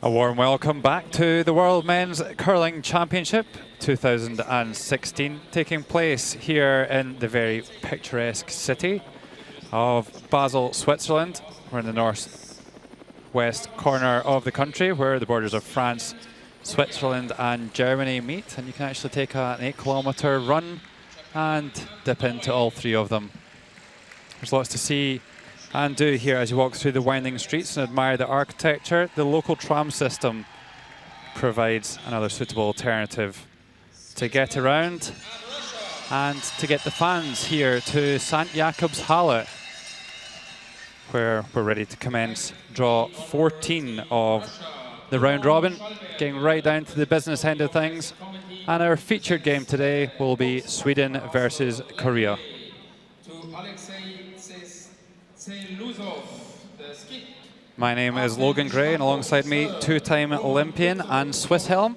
A warm welcome back to the World Men's Curling Championship 2016, taking place here in the very picturesque city of Basel, Switzerland. We're in the northwest corner of the country where the borders of France, Switzerland and Germany meet, and you can actually take an 8-kilometer run and dip into all three of them. There's lots to see and do here as you walk through the winding streets and admire the architecture. The local tram system provides another suitable alternative to get around and to get the fans here to St. Jakobshalle, where we're ready to commence draw 14 of the round robin, getting right down to the business end of things. And our featured game today will be Sweden versus Korea. My name is Logan Gray, and alongside me, two-time Olympian and Swiss Helm,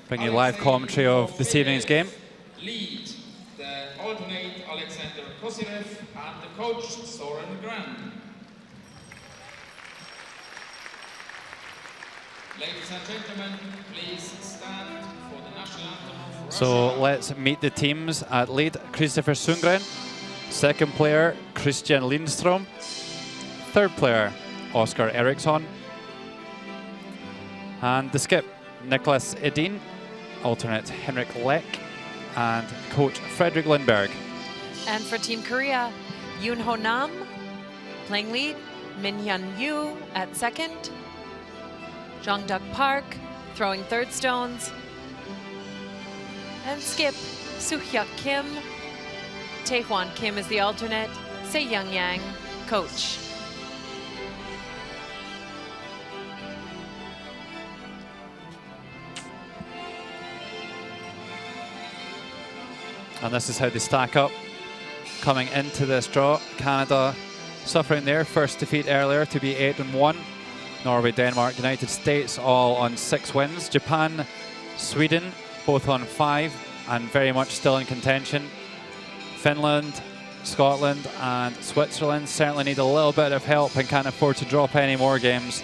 bringing you live commentary of this evening's game. Lead the alternate Alexander Kosirev and the coach Soren Gran. Ladies and gentlemen, please stand for the national anthem of Russia. So let's meet the teams. At lead, Christopher Sundgren. Second player, Christian Lindström. Third player, Oskar Eriksson. And the skip, Niklas Edin. Alternate, Henrik Lek. And coach, Fredrik Lindberg. And for Team Korea, Yoon Ho Nam. Playing lead, Min Hyun Yu at second. Jong Duk Park throwing third stones. And skip, Soo-hyuk Kim. Taehwan Kim is the alternate. Se-young Yang, coach. And this is how they stack up coming into this draw. Canada suffering their first defeat earlier to be 8-1. Norway, Denmark, United States all on 6 wins. Japan, Sweden both on 5 and very much still in contention. Finland, Scotland and Switzerland certainly need a little bit of help and can't afford to drop any more games.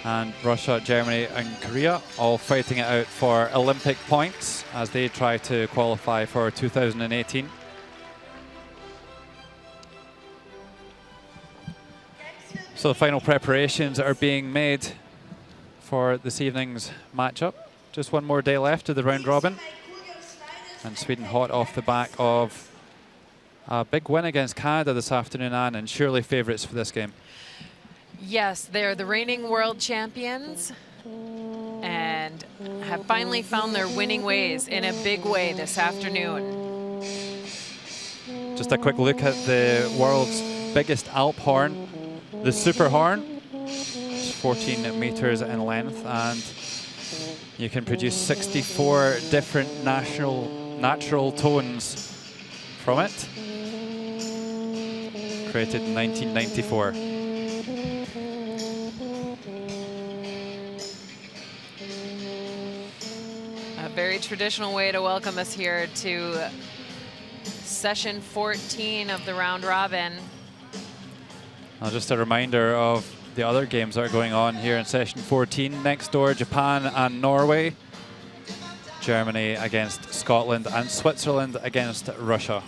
And Russia, Germany and Korea all fighting it out for Olympic points as they try to qualify for 2018. So the final preparations are being made for this evening's matchup. Just one more day left of the round robin. And Sweden hot off the back of a big win against Canada this afternoon, Anne, and surely favourites for this game. Yes, they're the reigning world champions and have finally found their winning ways in a big way this afternoon. Just a quick look at the world's biggest Alp horn, the Super Horn. It's 14 meters in length, and you can produce 64 different natural tones from it. Created in 1994. A very traditional way to welcome us here to session 14 of the round robin. Just a reminder of the other games that are going on here in session 14. Next door, Japan and Norway. Germany against Scotland and Switzerland against Russia.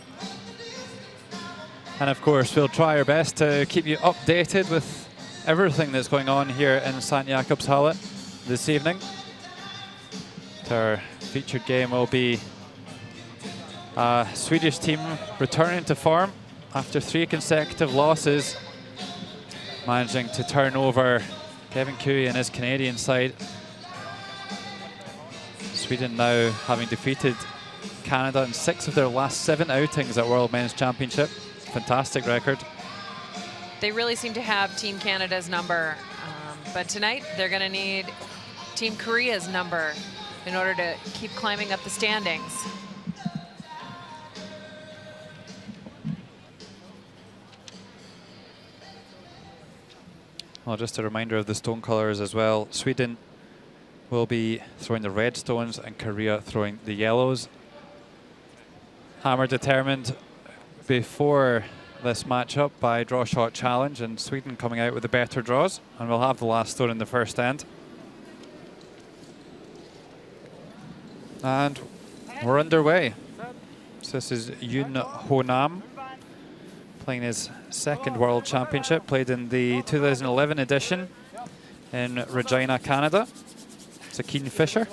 And of course, we'll try our best to keep you updated with everything that's going on here in St. Jakobshalle this evening. Our featured game will be a Swedish team returning to form after 3 consecutive losses, managing to turn over Kevin Cooey and his Canadian side. Sweden now having defeated Canada in 6 of their last 7 outings at World Men's Championship. Fantastic record. They really seem to have Team Canada's number, but tonight they're going to need Team Korea's number in order to keep climbing up the standings. Well, just a reminder of the stone colors as well. Sweden will be throwing the red stones and Korea throwing the yellows. Hammer determined before this matchup by draw shot challenge, and Sweden coming out with the better draws, and we'll have the last stone in the first end. And we're underway. So this is Yoon Ho Nam playing his second World Championship, played in the 2011 edition in Regina, Canada. It's a Kingfisher.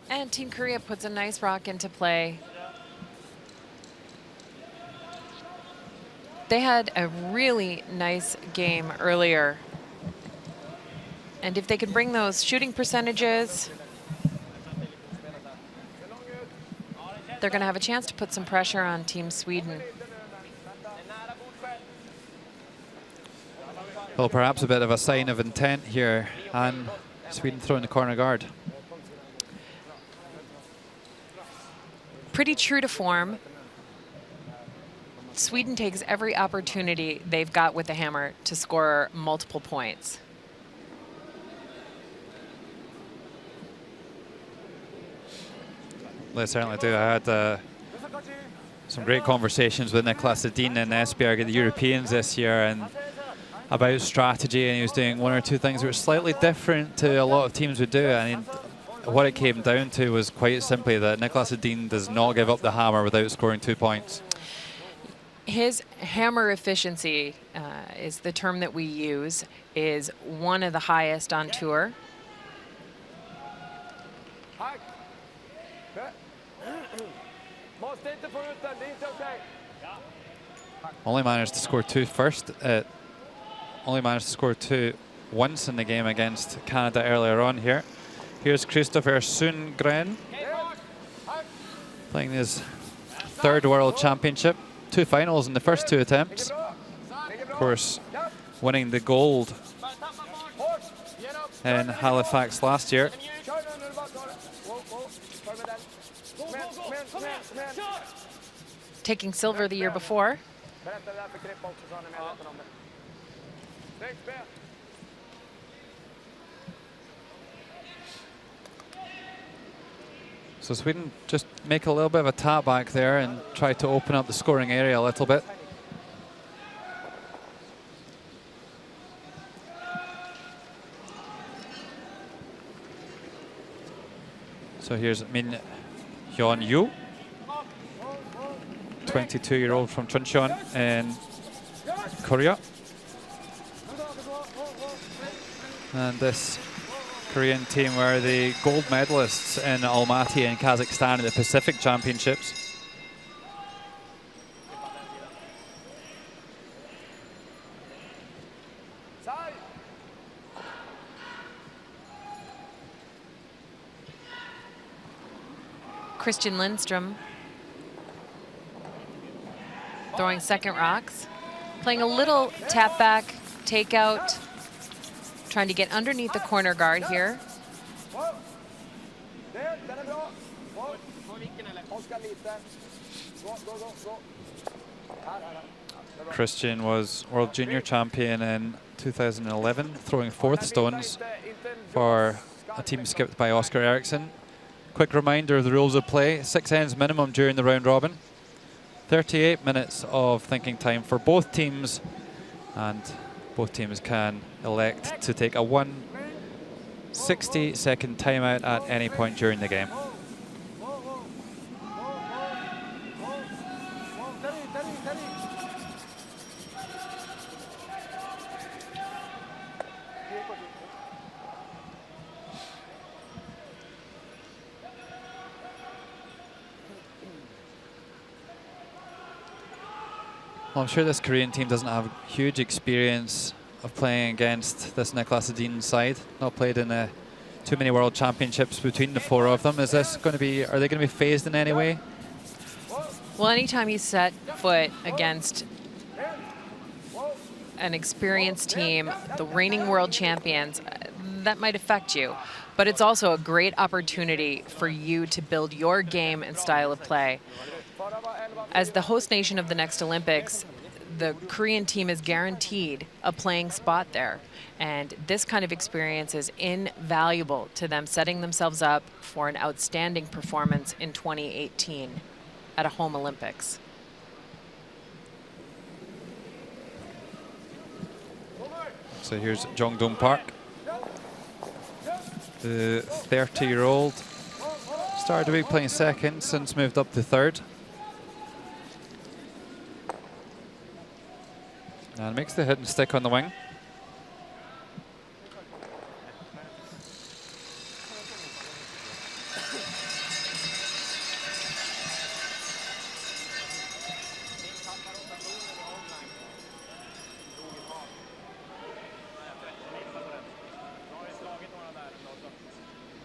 And Team Korea puts a nice rock into play. They had a really nice game earlier. And if they can bring those shooting percentages, they're going to have a chance to put some pressure on Team Sweden. Well, perhaps a bit of a sign of intent here, and Sweden throwing the corner guard. Pretty true to form. Sweden takes every opportunity they've got with the hammer to score multiple points. They certainly do. I had some great conversations with Niklas Edin and Esbjerg at the Europeans this year, and about strategy, and he was doing one or two things that were slightly different to a lot of teams would do. I mean, what it came down to was quite simply that Niklas Edin does not give up the hammer without scoring 2 points. His hammer efficiency is the term that we use, is one of the highest on tour. Only managed to score 2 first. Only managed to score 2 once in the game against Canada earlier on here. Here's Christopher Sundgren playing his 3rd World Championship. 2 finals in the first 2 attempts. Of course, winning the gold in Halifax last year. Taking silver the year before. So Sweden just make a little bit of a tap back there and try to open up the scoring area a little bit. So here's Min Hyun Yu, 22-year-old from Chuncheon in Korea. And this Korean team were the gold medalists in Almaty in Kazakhstan at the Pacific Championships. Christian Lindstrom throwing second rocks, playing a little tap back, take out, trying to get underneath the corner guard here. Christian was World Junior Champion in 2011, throwing 4th stones for a team skipped by Oscar Eriksson. Quick reminder of the rules of play: 6 ends minimum during the round robin. 38 minutes of thinking time for both teams, and both teams can elect to take a 160-second timeout at any point during the game. Well, I'm sure this Korean team doesn't have huge experience of playing against this Niklas Edin side. Not played in too many World Championships between the 4 of them. Is this going to be? Are they going to be phased in any way? Well, anytime you set foot against an experienced team, the reigning world champions, that might affect you. But it's also a great opportunity for you to build your game and style of play. As the host nation of the next Olympics, the Korean team is guaranteed a playing spot there. And this kind of experience is invaluable to them, setting themselves up for an outstanding performance in 2018 at a home Olympics. So here's Jongdong Park, the 30-year-old. Started the week playing second, since moved up to third. And makes the hidden stick on the wing.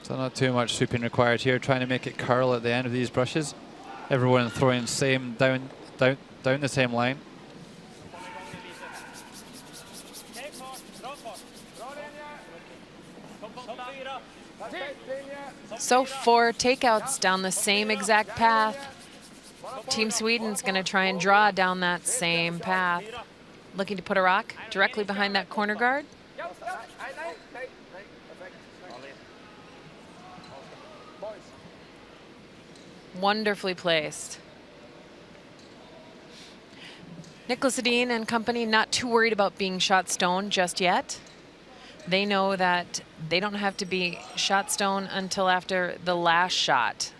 So not too much sweeping required here, trying to make it curl at the end of these brushes. Everyone throwing same down the same line. So 4 takeouts down the same exact path. Team Sweden's going to try and draw down that same path. Looking to put a rock directly behind that corner guard. Wonderfully placed. Nicholas Edin and company not too worried about being shot stone just yet. They know that they don't have to be shot stone until after the last shot.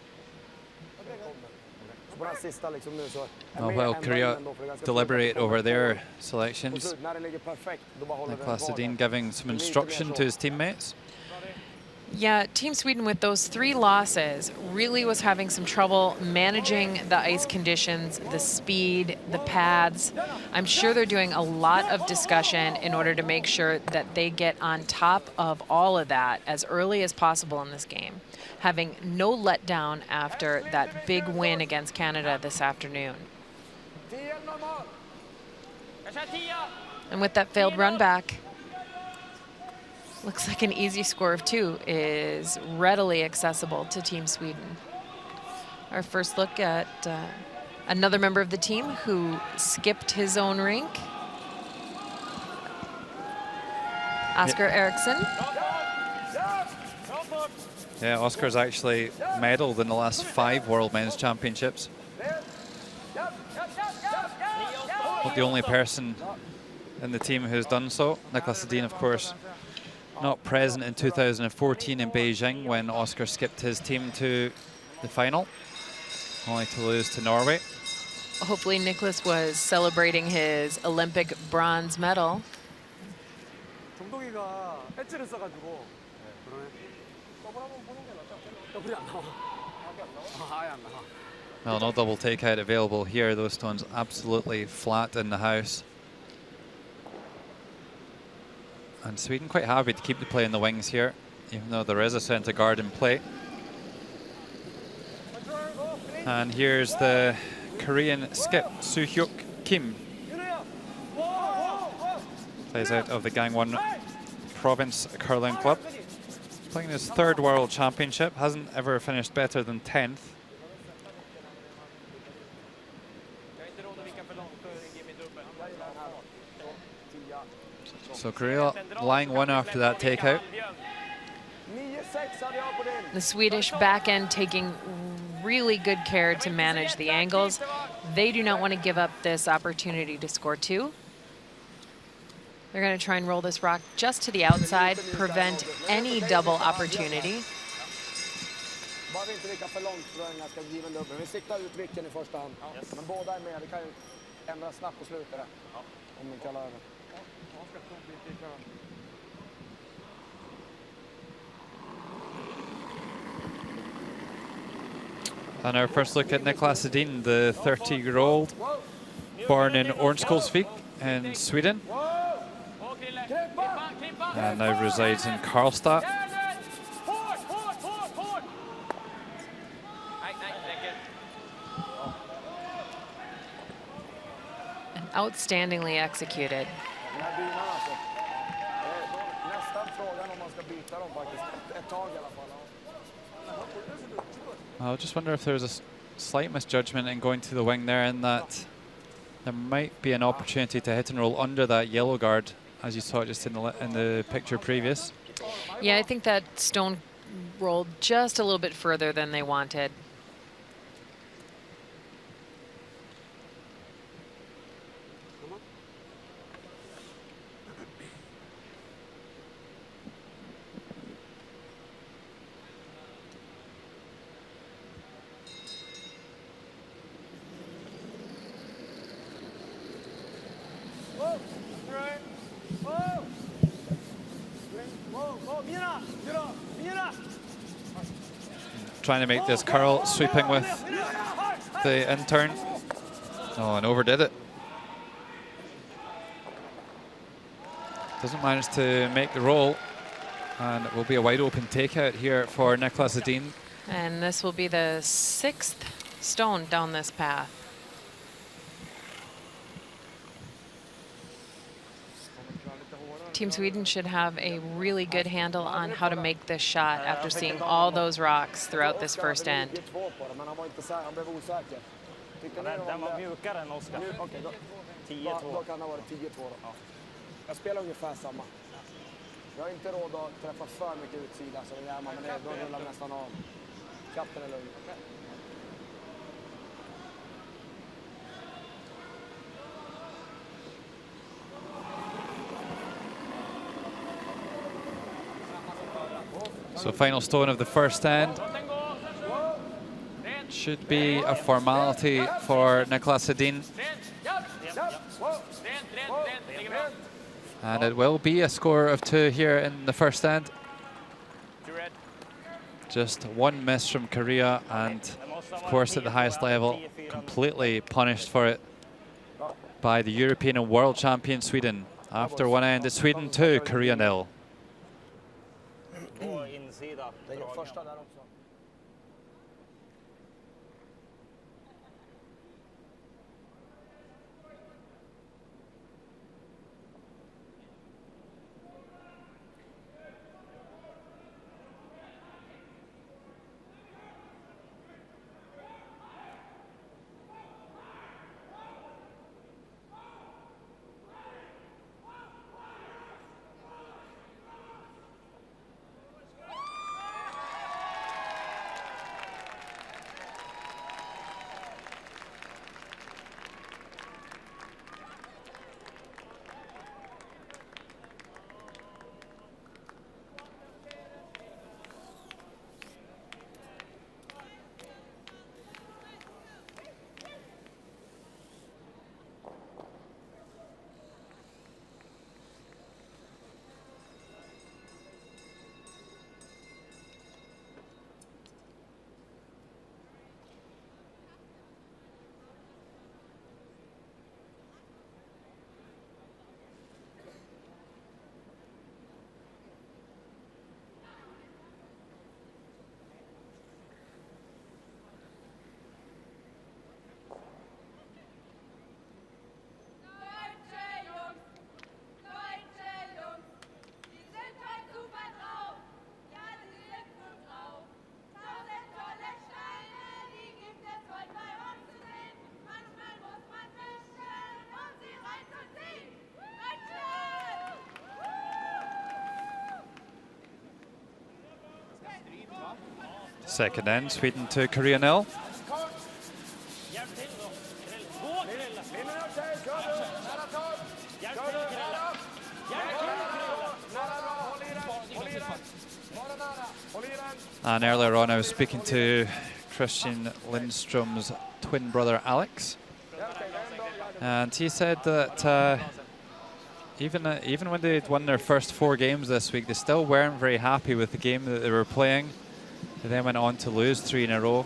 While Korea deliberate over their selections, Nicholas Edin giving some instruction to his teammates. Yeah, Team Sweden with those 3 losses really was having some trouble managing the ice conditions, the speed, the pads. I'm sure they're doing a lot of discussion in order to make sure that they get on top of all of that as early as possible in this game, having no letdown after that big win against Canada this afternoon. And with that failed run back, looks like an easy score of 2 is readily accessible to Team Sweden. Our first look at another member of the team who skipped his own rink. Oscar Eriksson. Yeah, Oscar's actually medaled in the last 5 World Men's Championships. Not the only person in the team who's done so. Nicholas Edin, of course, not present in 2014 in Beijing when Oscar skipped his team to the final, only to lose to Norway. Hopefully Nicholas was celebrating his Olympic bronze medal. Well, no double takeout available here. Those stones absolutely flat in the house. And Sweden quite happy to keep the play in the wings here, even though there is a centre guard in play. And here's the Korean skip, Soo-hyuk Kim. Plays out of the Gangwon Province Curling Club. Playing his 3rd World Championship, hasn't ever finished better than 10th. So Korea lying 1 after that takeout. The Swedish back end taking really good care to manage the angles. They do not want to give up this opportunity to score 2. They're going to try and roll this rock just to the outside, prevent any double opportunity. And our first look at Nicholas Edin, the 30-year-old, born in Örnsköldsvik in Sweden, and now resides in Karlstad. And outstandingly executed. I just wonder if there's a slight misjudgment in going to the wing there, in that There might be an opportunity to hit and roll under that yellow guard, as you saw just in the picture previous. Yeah, I think that stone rolled just a little bit further than they wanted. Trying to make this curl, sweeping with the in-turn. Oh, and overdid it. Doesn't manage to make the roll. And it will be a wide open takeout here for Nicolas Adin. And this will be the 6th stone down this path. Team Sweden should have a really good handle on how to make this shot after seeing all those rocks throughout this first end. Den var mjukare än Oskar. 10-2. Då kan det ha varit 10-2 då. Jag spelar ungefär samma. Jag har inte råd att träffa för mycket utsida så det gör man, men då rullar nästan av. Katten är lugn. So final stone of the first end. Should be a formality for Nicolas Adin. And it will be a score of 2 here in the first end. Just one miss from Korea, and of course at the highest level, completely punished for it by the European and World Champion Sweden. After one end, it's Sweden 2, Korea 0. Second end, Sweden 2, Korea 0. And earlier on, I was speaking to Christian Lindstrom's twin brother, Alex. And he said that even when they'd won their first 4 games this week, they still weren't very happy with the game that they were playing. They then went on to lose 3 in a row.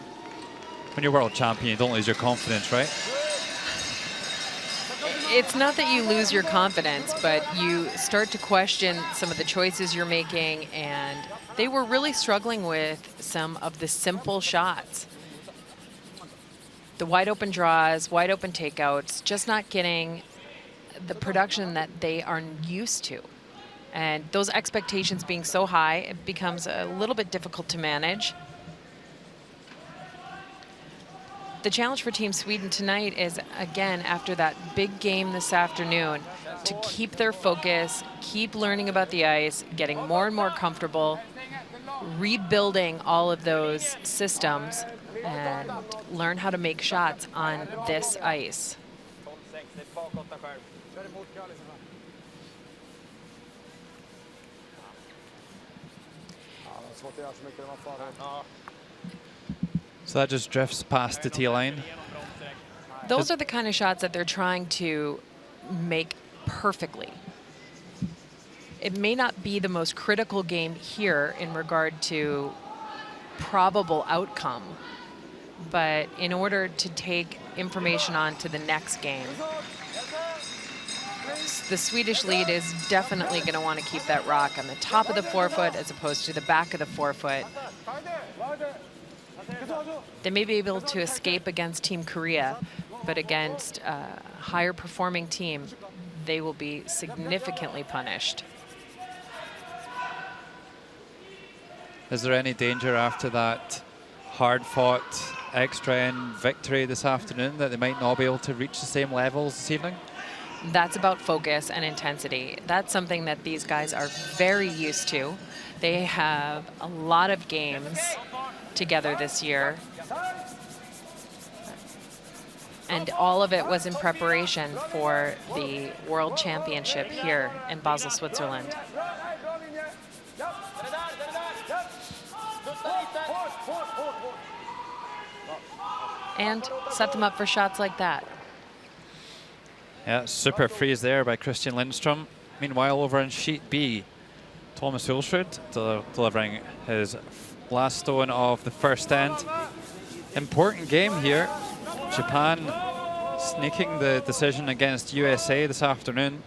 When you're world champion, you don't lose your confidence, right? It's not that you lose your confidence, but you start to question some of the choices you're making, and they were really struggling with some of the simple shots. The wide open draws, wide open takeouts, just not getting the production that they are used to. And those expectations being so high, it becomes a little bit difficult to manage. The challenge for Team Sweden tonight is, again, after that big game this afternoon, to keep their focus, keep learning about the ice, getting more and more comfortable, rebuilding all of those systems, and learn how to make shots on this ice. So that just drifts past the tee line. Those are the kind of shots that they're trying to make perfectly. It may not be the most critical game here in regard to probable outcome, but in order to take information on to the next game, the Swedish lead is definitely going to want to keep that rock on the top of the forefoot as opposed to the back of the forefoot. They may be able to escape against Team Korea, but against a higher performing team, they will be significantly punished. Is there any danger after that hard-fought extra-end victory this afternoon that they might not be able to reach the same levels this evening? That's about focus and intensity. That's something that these guys are very used to. They have a lot of games together this year. And all of it was in preparation for the World Championship here in Basel, Switzerland. And set them up for shots like that. Yeah, super freeze there by Christian Lindstrom. Meanwhile, over on sheet B, Thomas Hulsrud delivering his last stone of the first end. Important game here. Japan sneaking the decision against USA this afternoon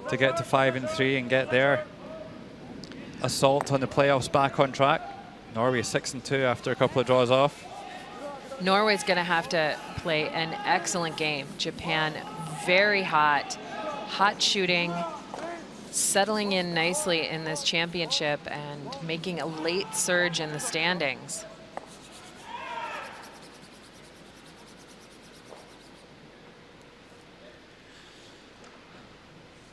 to get to 5-3 and get their assault on the playoffs back on track. Norway 6-2 after a couple of draws off. Norway's going to have to play an excellent game. Japan very hot shooting, settling in nicely in this championship and making a late surge in the standings.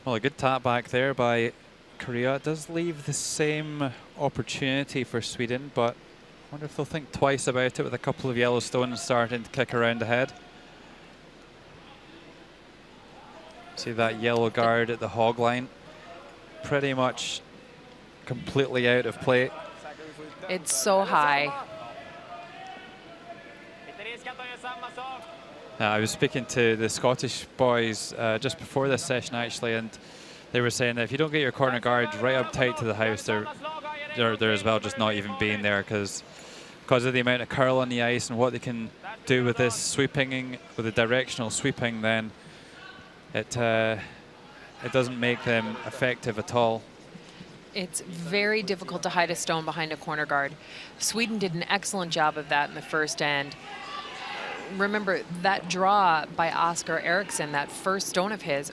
Well, a good tap back there by Korea. It does leave the same opportunity for Sweden, but I wonder if they'll think twice about it with a couple of yellow stones starting to kick around ahead. See that yellow guard at the hog line, pretty much completely out of play. It's so high. I was speaking to the Scottish boys just before this session actually, and they were saying that if you don't get your corner guard right up tight to the house, they're as well just not even being there because of the amount of curl on the ice and what they can do with this sweeping, with the directional sweeping, then it doesn't make them effective at all. It's very difficult to hide a stone behind a corner guard. Sweden did an excellent job of that in the first end. Remember that draw by Oscar Eriksson, that first stone of his,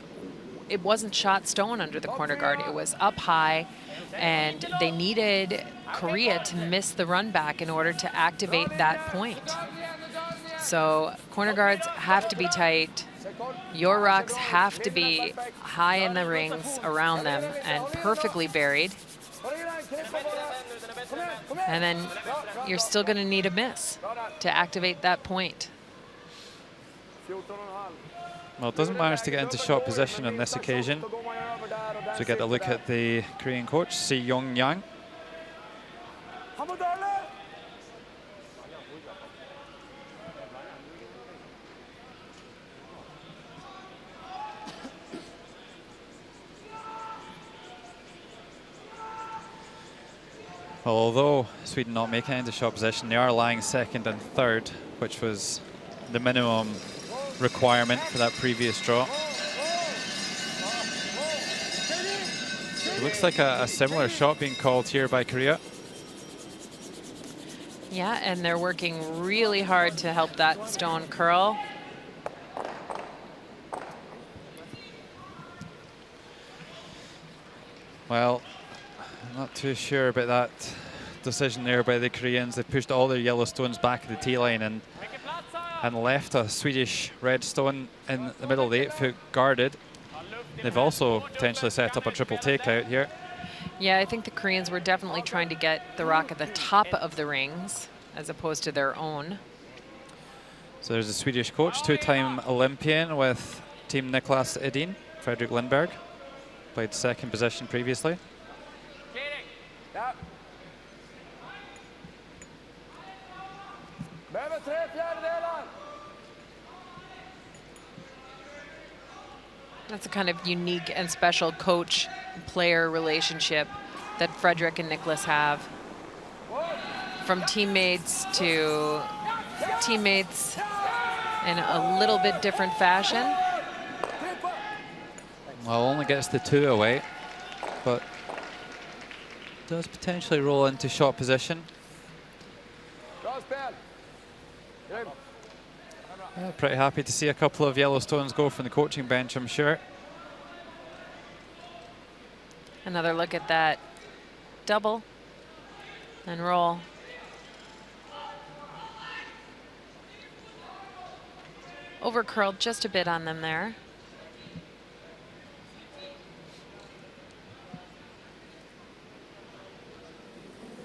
it wasn't shot stone under the corner guard. It was up high, and they needed Korea to miss the run back in order to activate that point. So corner guards have to be tight. Your rocks have to be high in the rings around them and perfectly buried. And then you're still going to need a miss to activate that point. Well, it doesn't manage to get into shot position on this occasion. So we get a look at the Korean coach, Si-Young Yang. Well, although Sweden not making it into shot position, they are lying second and third, which was the minimum requirement for that previous draw. It looks like a similar shot being called here by Korea. Yeah, and they're working really hard to help that stone curl. Well, I'm not too sure about that decision there by the Koreans. They pushed all their yellow stones back at the tee line, and and left a Swedish red stone in the middle of the 8-foot guarded. They've also potentially set up a triple takeout here. Yeah, I think the Koreans were definitely trying to get the rock at the top of the rings as opposed to their own. So there's a Swedish coach, 2-time Olympian with Team Niklas Edin, Fredrik Lindberg. Played second position previously. That's a kind of unique and special coach-player relationship that Fredrik and Niklas have. From teammates to teammates in a little bit different fashion. Well, only gets the 2 away, but does potentially roll into shot position. Yeah, pretty happy to see a couple of yellow stones go from the coaching bench, I'm sure. Another look at that double and roll. Over curled just a bit on them there.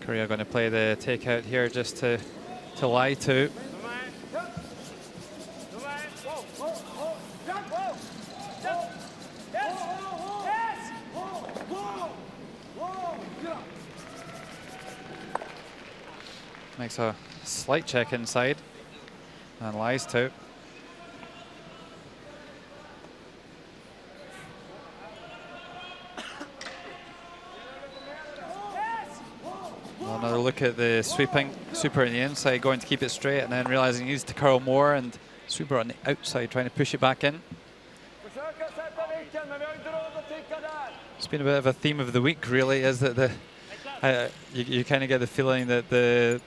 Korea going to play the takeout here just to lie to. Makes a slight check inside and lies to. Well, another look at the sweeping. Super on the inside, going to keep it straight, and then realizing he needs to curl more, and Super on the outside trying to push it back in. It's been a bit of a theme of the week, really, is that you kind of get the feeling that the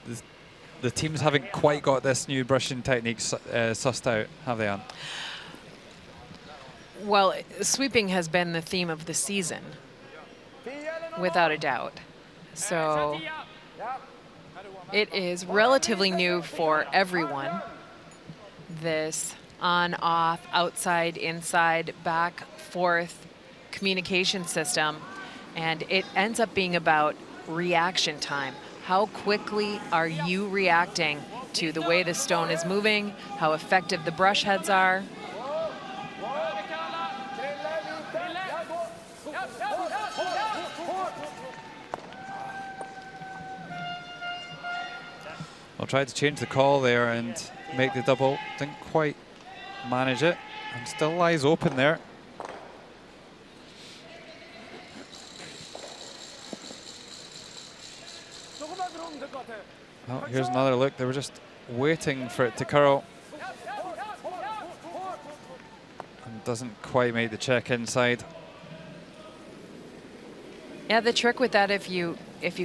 teams haven't quite got this new brushing technique sussed out, have they, Anne? Well, sweeping has been the theme of the season, without a doubt. So it is relatively new for everyone, this on, off, outside, inside, back, forth communication system. And it ends up being about reaction time. How quickly are you reacting to the way the stone is moving, how effective the brush heads are? I'll try to change the call there and make the double. Didn't quite manage it, and still lies open there. Oh, here's another look. They were just waiting for it to curl. And doesn't quite make the check inside. Yeah, the trick with that, if you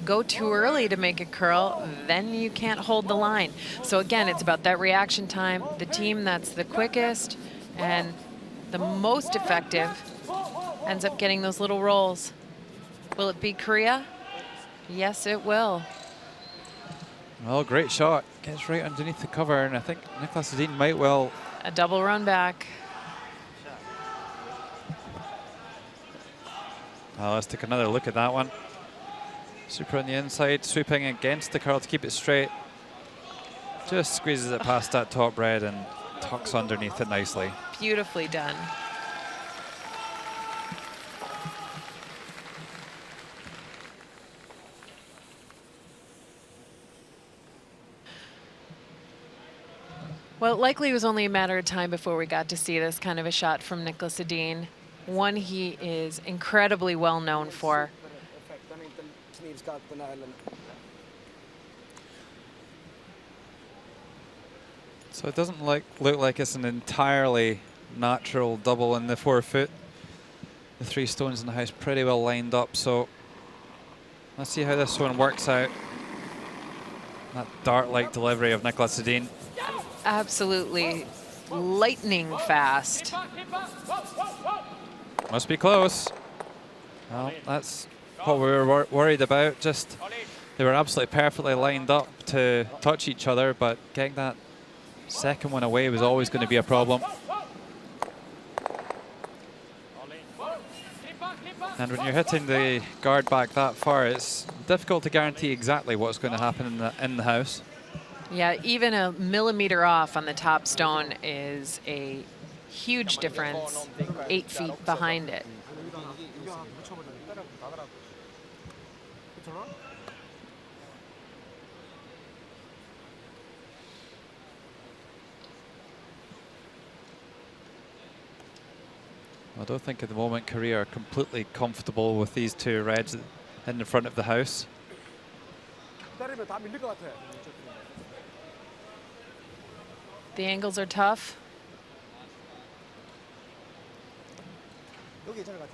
go too early to make a curl, then you can't hold the line. So again, it's about that reaction time. The team that's the quickest and the most effective ends up getting those little rolls. Will it be Korea? Yes, it will. Well, great shot. Gets right underneath the cover, and I think Niklas Edin might well... A double run back. Well, let's take another look at that one. Super on the inside, sweeping against the curl to keep it straight. Just squeezes it past that top red and tucks underneath it nicely. Beautifully done. Well, it likely was only a matter of time before we got to see this kind of a shot from Niklas Edin. One he is incredibly well known for. So it doesn't look like it's an entirely natural double in the 4 foot. The 3 stones in the house pretty well lined up, so let's see how this one works out. That dart-like delivery of Niklas Edin. Absolutely lightning fast. Must be close. Well, that's what we were worried about. Just they were absolutely perfectly lined up to touch each other, but getting that Second one away was always going to be a problem. And when you're hitting the guard back that far, it's difficult to guarantee exactly what's going to happen in the house. Yeah, even a millimeter off on the top stone is a huge difference 8 feet behind it. I don't think at the moment Korea are completely comfortable with these two reds in the front of the house. The angles are tough. 여기 괜찮을 것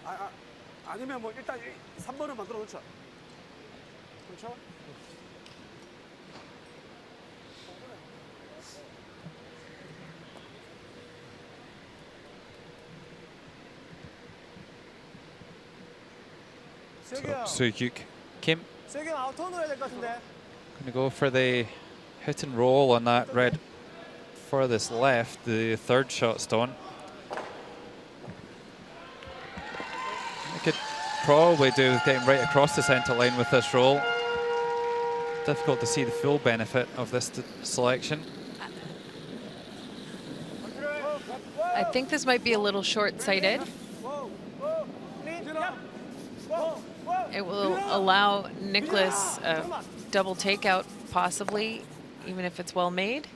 같아요. 아니면 뭐 일단 3번을 만들어 놓죠. 그렇죠? So Kim 세경 아웃턴으로 해야 될 것 같은데. going to go for the hit and roll on that red furthest left, the third shot stone. I could probably do with getting right across the centre line with this roll. Difficult to see the full benefit of this selection. I think this might be a little short-sighted. It will allow Nicholas a double takeout, possibly, even if it's well made.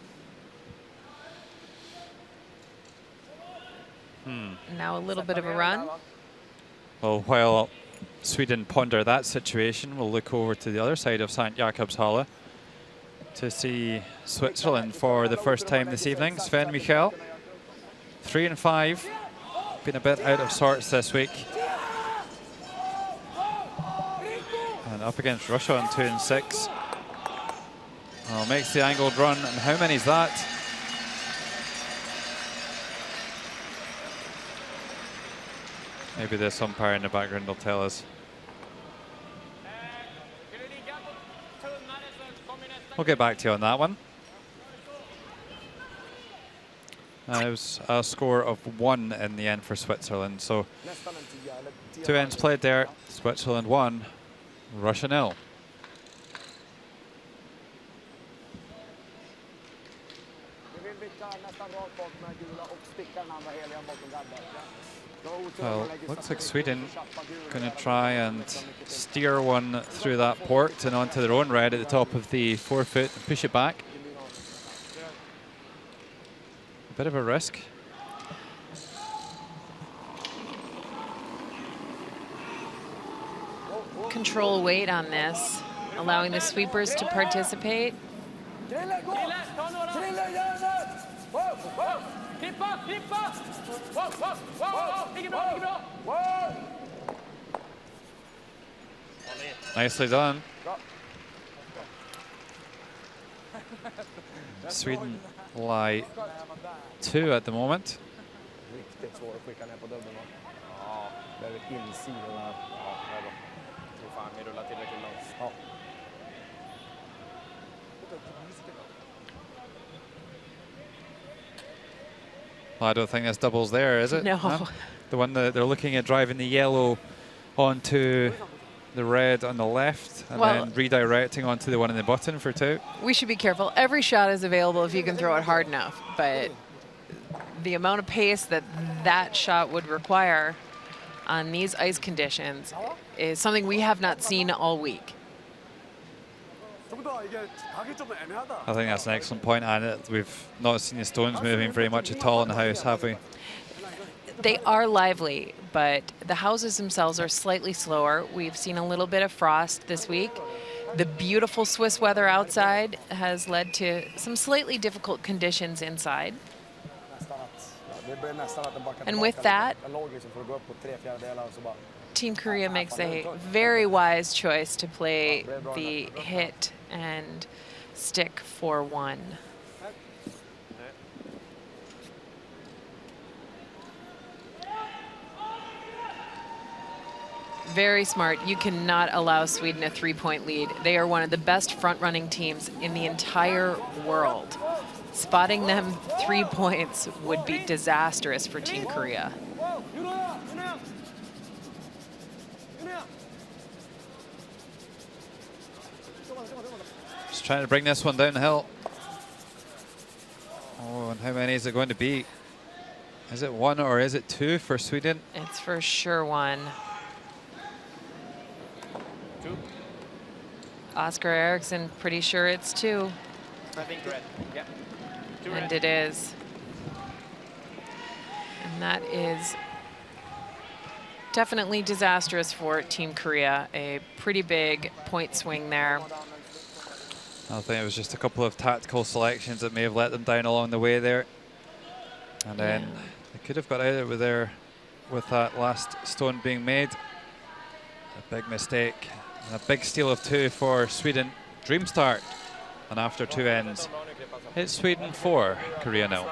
Now a little bit of a run. Well, while Sweden ponder that situation, we'll look over to the other side of St. Jakobshalle to see Switzerland for the first time this evening. Sven Michael, 3 and 5, been a bit out of sorts this week. And up against Russia on 2 and 6. Well, makes the angled run, and how many is that? Maybe this umpire in the background will tell us. We'll get back to you on that one. It was a score of 1 in the end for Switzerland. So 2 ends played there. Switzerland 1, Russia 0. Well, looks like Sweden going to try and steer one through that port and onto their own red at the top of the forefoot and push it back. A bit of a risk. Control weight on this, allowing the sweepers to participate. Nicely done. Sweden lie 2 at the moment. Riktigt svår att skicka ner på dubben, va? Ja, behöver insidorna. Ja, det är bra. Jag tror fan vi rullar tillräckligt långt. Ja. Well, I don't think there's doubles there, is it? No. Huh? The one that they're looking at driving the yellow onto the red on the left and then redirecting onto the one in the button for 2. We should be careful. Every shot is available if you can throw it hard enough, but the amount of pace that that shot would require on these ice conditions is something we have not seen all week. I think that's an excellent point, and we've not seen the stones moving very much at all in the house, have we? They are lively, but the houses themselves are slightly slower. We've seen a little bit of frost this week. The beautiful Swiss weather outside has led to some slightly difficult conditions inside. And with that, Team Korea makes a very wise choice to play the hit and stick for 1. Very smart. You cannot allow Sweden a 3-point lead. They are one of the best front-running teams in the entire world. Spotting them 3 points would be disastrous for Team Korea. Just trying to bring this one downhill. Oh, and how many is it going to be? Is it 1 or is it 2 for Sweden? It's for sure 1. 2. Oscar Eriksson, pretty sure it's 2. I think red. Yeah. 2 And red. it is. And that is definitely disastrous for Team Korea. A pretty big point swing there. I think it was just a couple of tactical selections that may have let them down along the way there. And then they could have got out of there with that last stone being made. A big mistake. And a big steal of 2 for Sweden. Dream start. And after 2 ends, it's Sweden 4, Korea 0.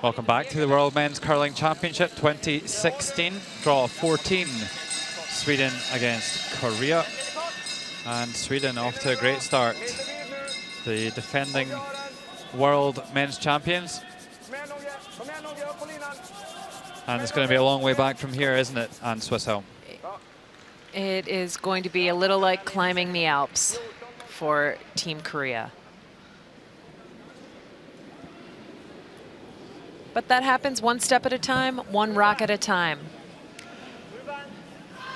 Welcome back to the World Men's Curling Championship 2016. Draw 14. Sweden against Korea. And Sweden off to a great start. The defending world men's champions. And it's going to be a long way back from here, isn't it, Anne Swisshelm? It is going to be a little like climbing the Alps for Team Korea. But that happens one step at a time, one rock at a time.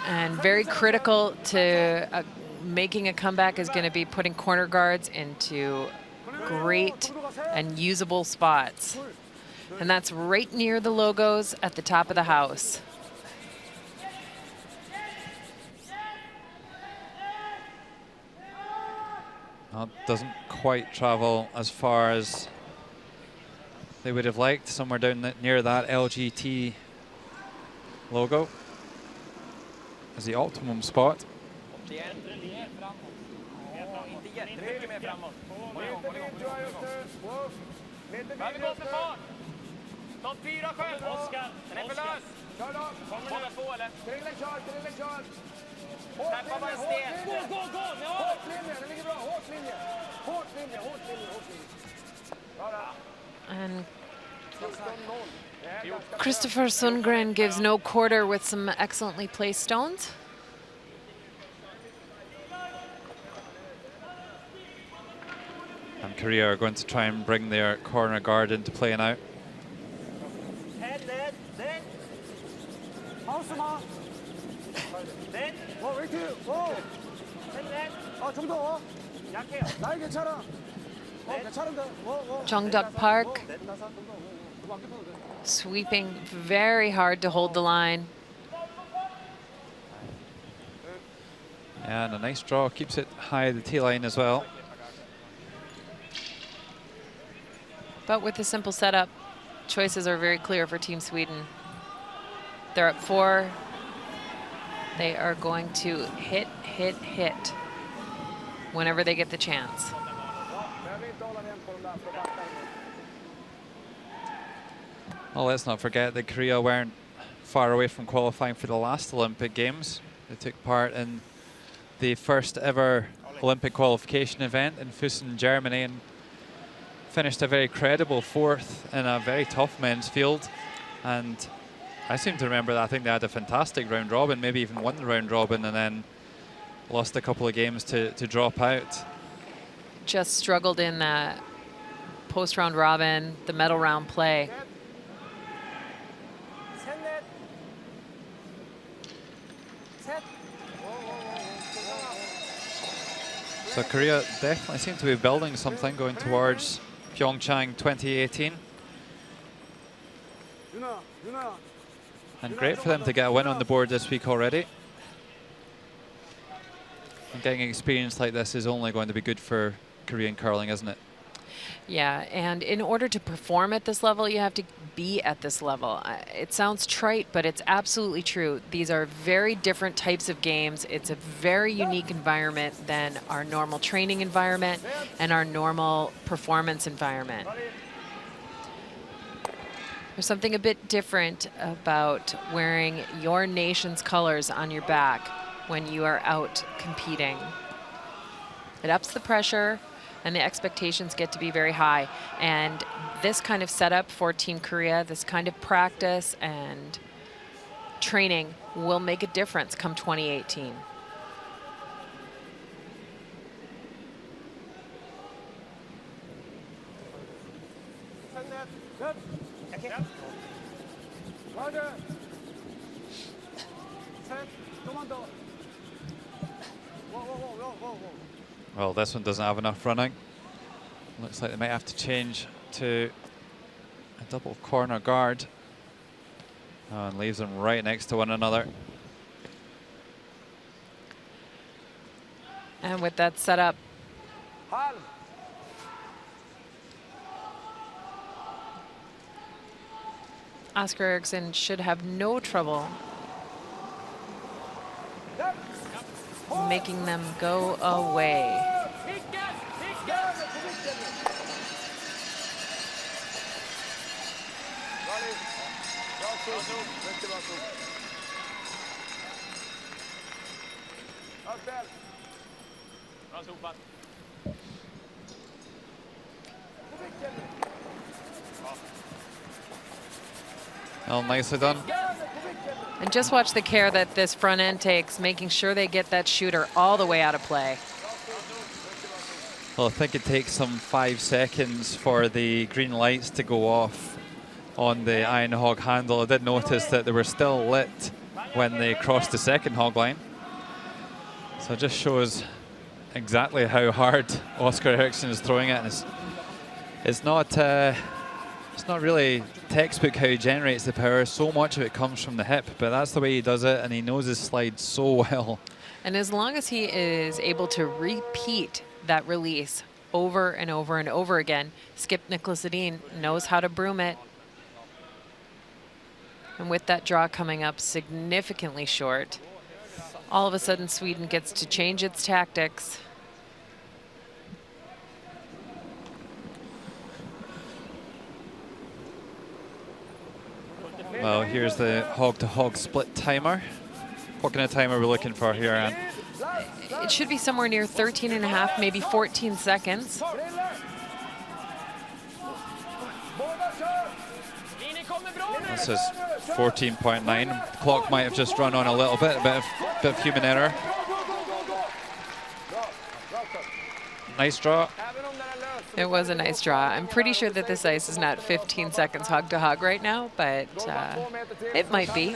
And very critical to making a comeback is going to be putting corner guards into great and usable spots. And that's right near the logos at the top of the house. Well, it doesn't quite travel as far as they would have liked, somewhere down near that LGT logo as the optimum spot. And Christopher Sundgren gives no quarter with some excellently placed stones. And Korea are going to try and bring their corner guard into play now. Jongduk Park sweeping very hard to hold the line. And a nice draw, keeps it high the tee line as well. But with the simple setup, choices are very clear for Team Sweden. They're up 4. They are going to hit, hit, hit whenever they get the chance. Well, let's not forget that Korea weren't far away from qualifying for the last Olympic Games. They took part in the first ever Olympic qualification event in Füssen, Germany, and finished a very credible 4th in a very tough men's field. And I seem to remember that I think they had a fantastic round robin, maybe even won the round robin, and then lost a couple of games to drop out. Just struggled in that post-round robin, the medal round play. So Korea definitely seem to be building something going towards Pyeongchang 2018. And great for them to get a win on the board this week already. And getting experience like this is only going to be good for Korean curling, isn't it? Yeah, and in order to perform at this level, you have to be at this level. It sounds trite, but it's absolutely true. These are very different types of games. It's a very unique environment than our normal training environment and our normal performance environment. There's something a bit different about wearing your nation's colors on your back when you are out competing. It ups the pressure, and the expectations get to be very high. And this kind of setup for Team Korea, this kind of practice and training will make a difference come 2018. Well, this one doesn't have enough running. Looks like they might have to change to a double corner guard. Oh, and leaves them right next to one another. And with that setup, Oscar Eriksson should have no trouble making them go away. Well, nicely done. And just watch the care that this front end takes, making sure they get that shooter all the way out of play. Well, I think it takes some 5 seconds for the green lights to go off on the iron hog handle. I did notice that they were still lit when they crossed the second hog line. So it just shows exactly how hard Oscar Eriksson is throwing it. And it's not really textbook how he generates the power. So much of it comes from the hip, but that's the way he does it, and he knows his slide so well. And as long as he is able to repeat that release over and over and over again, Skip Nicholas-Edin knows how to broom it. And with that draw coming up significantly short, all of a sudden Sweden gets to change its tactics. Well, here's the hog-to-hog split timer. What kind of timer are we looking for here, Anne? It should be somewhere near 13 and a half, maybe 14 seconds. This is 14.9. Clock might have just run on a little bit, a bit of human error. Nice draw. It was a nice draw. I'm pretty sure that this ice is not 15 seconds hog to hog right now, but it might be.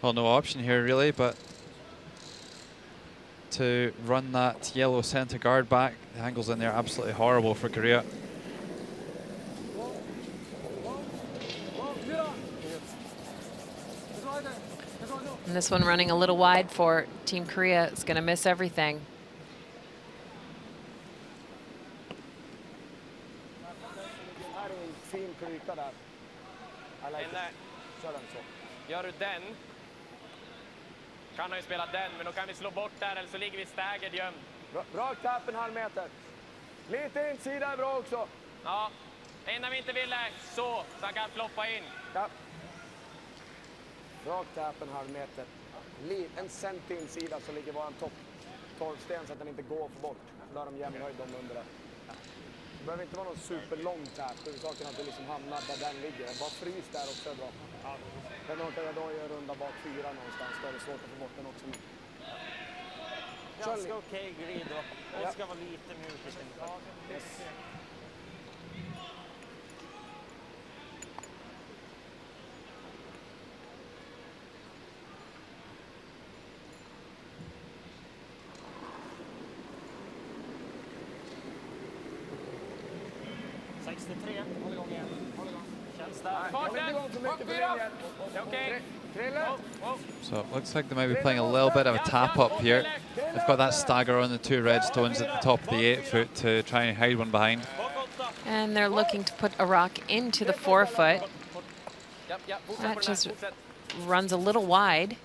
Well, no option here really, but to run that yellow center guard back. The angles in there absolutely horrible for Korea. And this one running a little wide for Team Korea. It's going to miss everything. Här är en fin kryka där. I like Den där. it. Kör den så. Gör du den. Kan han ju spela den, men då kan vi slå bort där eller så ligger vi staggered gömd. Bra tapp en halv meter. Lite insida är bra också. Ja, det enda vi inte vill är så han kan floppa in. Ja. Bra tapp en halv meter. En cent insida så ligger våran topp 12-sten så att den inte går för bort. Då har de jämnhöjd dem under det. Det behöver inte vara någon superlång tap. Huvudsaken att det liksom hamnar där den ligger. Bara frys där också är bra. Men om jag då gör runda bak 4 någonstans, då är det svårt att få bort den också. Ganska okej grid och ska vara lite mjuk i sin tag. Yes. Håll igång igen. Känns där. Håll inte igång för mycket på den igen. Okej. Krille! So it looks like they might be playing a little bit of a tap up here. They've got that stagger on the 2 red stones at the top of the 8 foot to try and hide one behind. And they're looking to put a rock into the 4 foot. Ja, ja, fortsätt That på den just här, fortsätt. runs a little wide.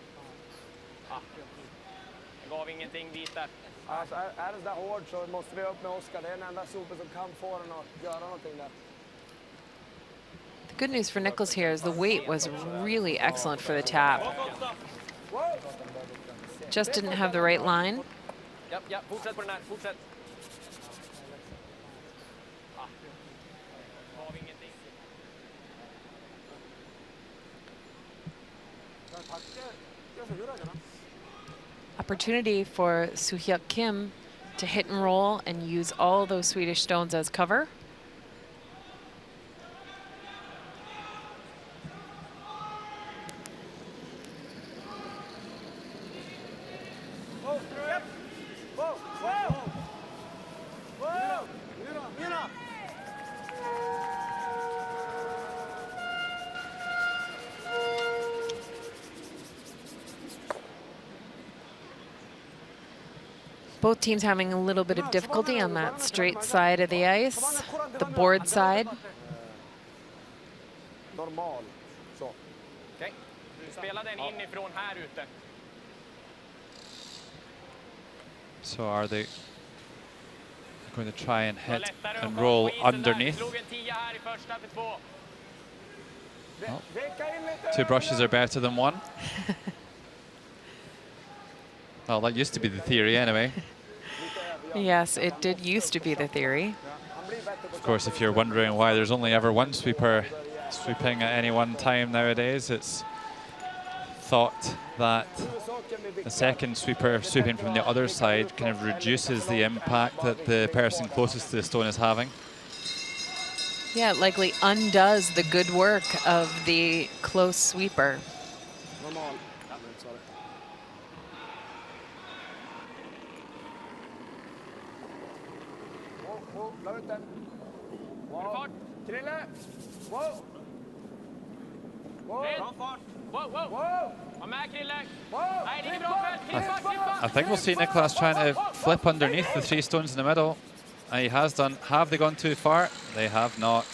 Det gav ingenting dit där. Alltså, är det där hård så måste vi upp med Oskar. Det är den enda sopen som kan få den att göra någonting där. The good news for Nichols here is the weight was really excellent for the tap. Just didn't have the right line. Ja, ja, fortsätt på den här, fortsätt. Gav ingenting. Opportunity for Soo-hyuk Kim to hit and roll and use all those Swedish stones as cover. Both teams having a little bit of difficulty on that straight side of the ice, the board side. Normal. Så. Okej, du spelar den inifrån här ute. So are they going to try and hit and roll underneath? Slog en 10 här i första till 2. Vecka in lite. 2 brushes are better than 1. Well, that used to be the theory anyway. Yes, it did used to be the theory. Of course, if you're wondering why there's only ever one sweeper sweeping at any one time nowadays, it's thought that the second sweeper sweeping from the other side kind of reduces the impact that the person closest to the stone is having. Yeah, it likely undoes the good work of the close sweeper. Normal. Wow, la ut den. Wow. Krille! Wow! Wow! Bra fart. Wow, wow. Wow! Var med Krille. Wow! Nej, det är bra fält. Klippa, klippa. I think we'll see Nicholas trying to flip underneath the 3 stones in the middle. And he has done. Have they gone too far? They have not.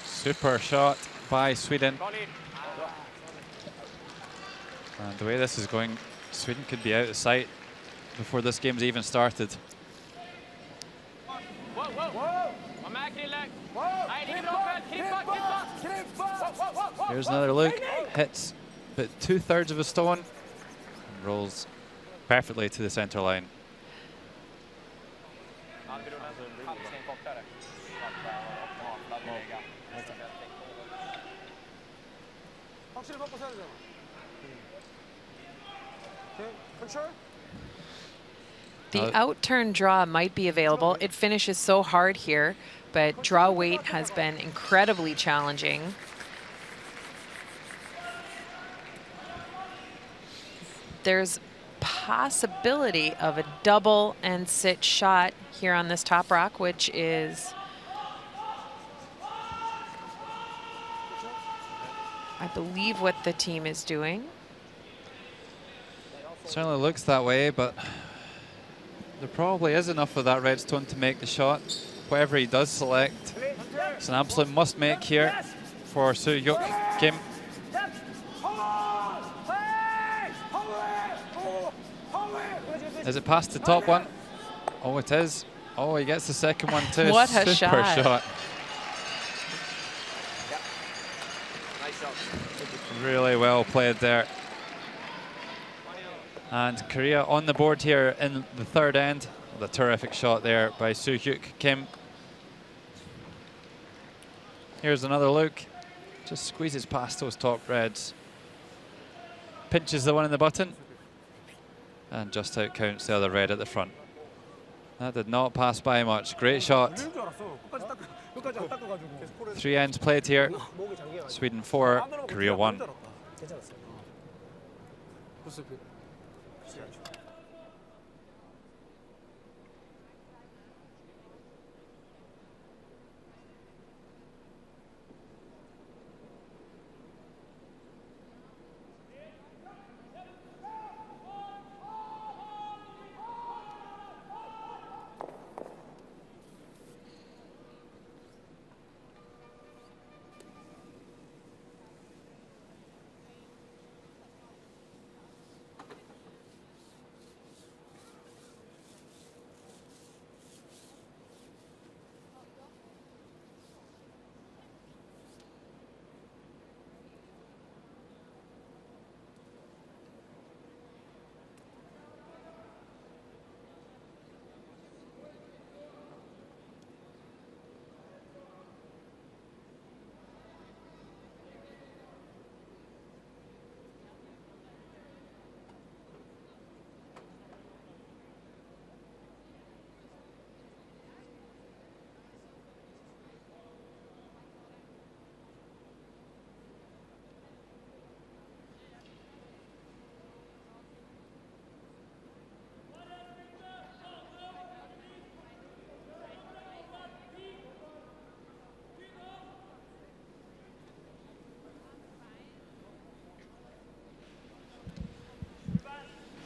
Super shot by Sweden. Bra lead. And the way this is going, Sweden could be out of sight before this game's even started. Wow, wow. Wow! Var med Krille. Wow! Nej, det är bra fält. Klippa, klippa. Krippa! Here's another look. Hits but 2/3 of a stone. And rolls perfectly to the center line. Halvsten kortare. The out-turn draw might be available. It finishes so hard here, but draw weight has been incredibly challenging. There's possibility of a double and sit shot here on this top rock, which is, I believe, what the team is doing. Certainly looks that way, but there probably is enough of that redstone to make the shot. Whatever he does select, it's an absolute must make here for Soo-Hyuk Kim. Is it past the top one? Oh, it is. Oh, he gets the second one too. What a Super shot. Really well played there. And Korea on the board here in the third end. The terrific shot there by Soo-Hyuk Kim. Here's another look. Just squeezes past those top reds. Pinches the one in the button. And just out counts the other red at the front. That did not pass by much. Great shot. 3 ends played here. Sweden 4, Korea 1.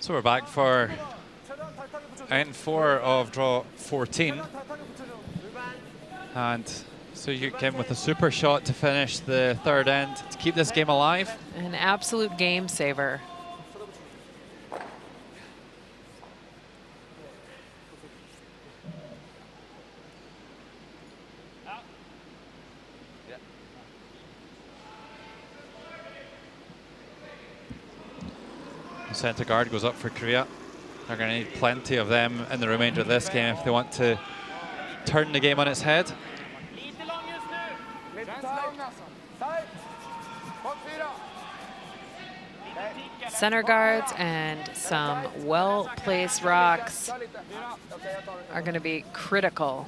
So we're back for end 4 of draw 14. And Soo-Hyuk Kim with a super shot to finish the third end to keep this game alive. An absolute game saver. Centre guard goes up for Korea. They're going to need plenty of them in the remainder of this game if they want to turn the game on its head. Center guards and some well-placed rocks are going to be critical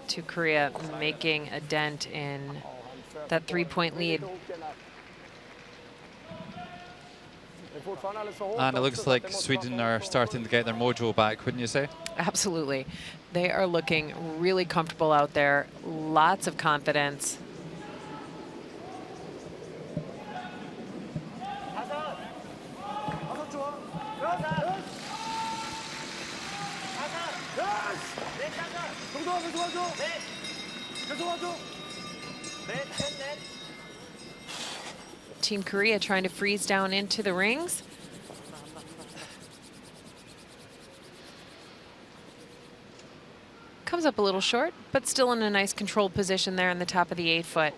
to Korea making a dent in that 3-point lead. And it looks like Sweden are starting to get their mojo back, wouldn't you say? Absolutely. They are looking really comfortable out there. Lots of confidence. Team Korea trying to freeze down into the rings. Comes up a little short, but still in a nice controlled position there in the top of the 8-foot.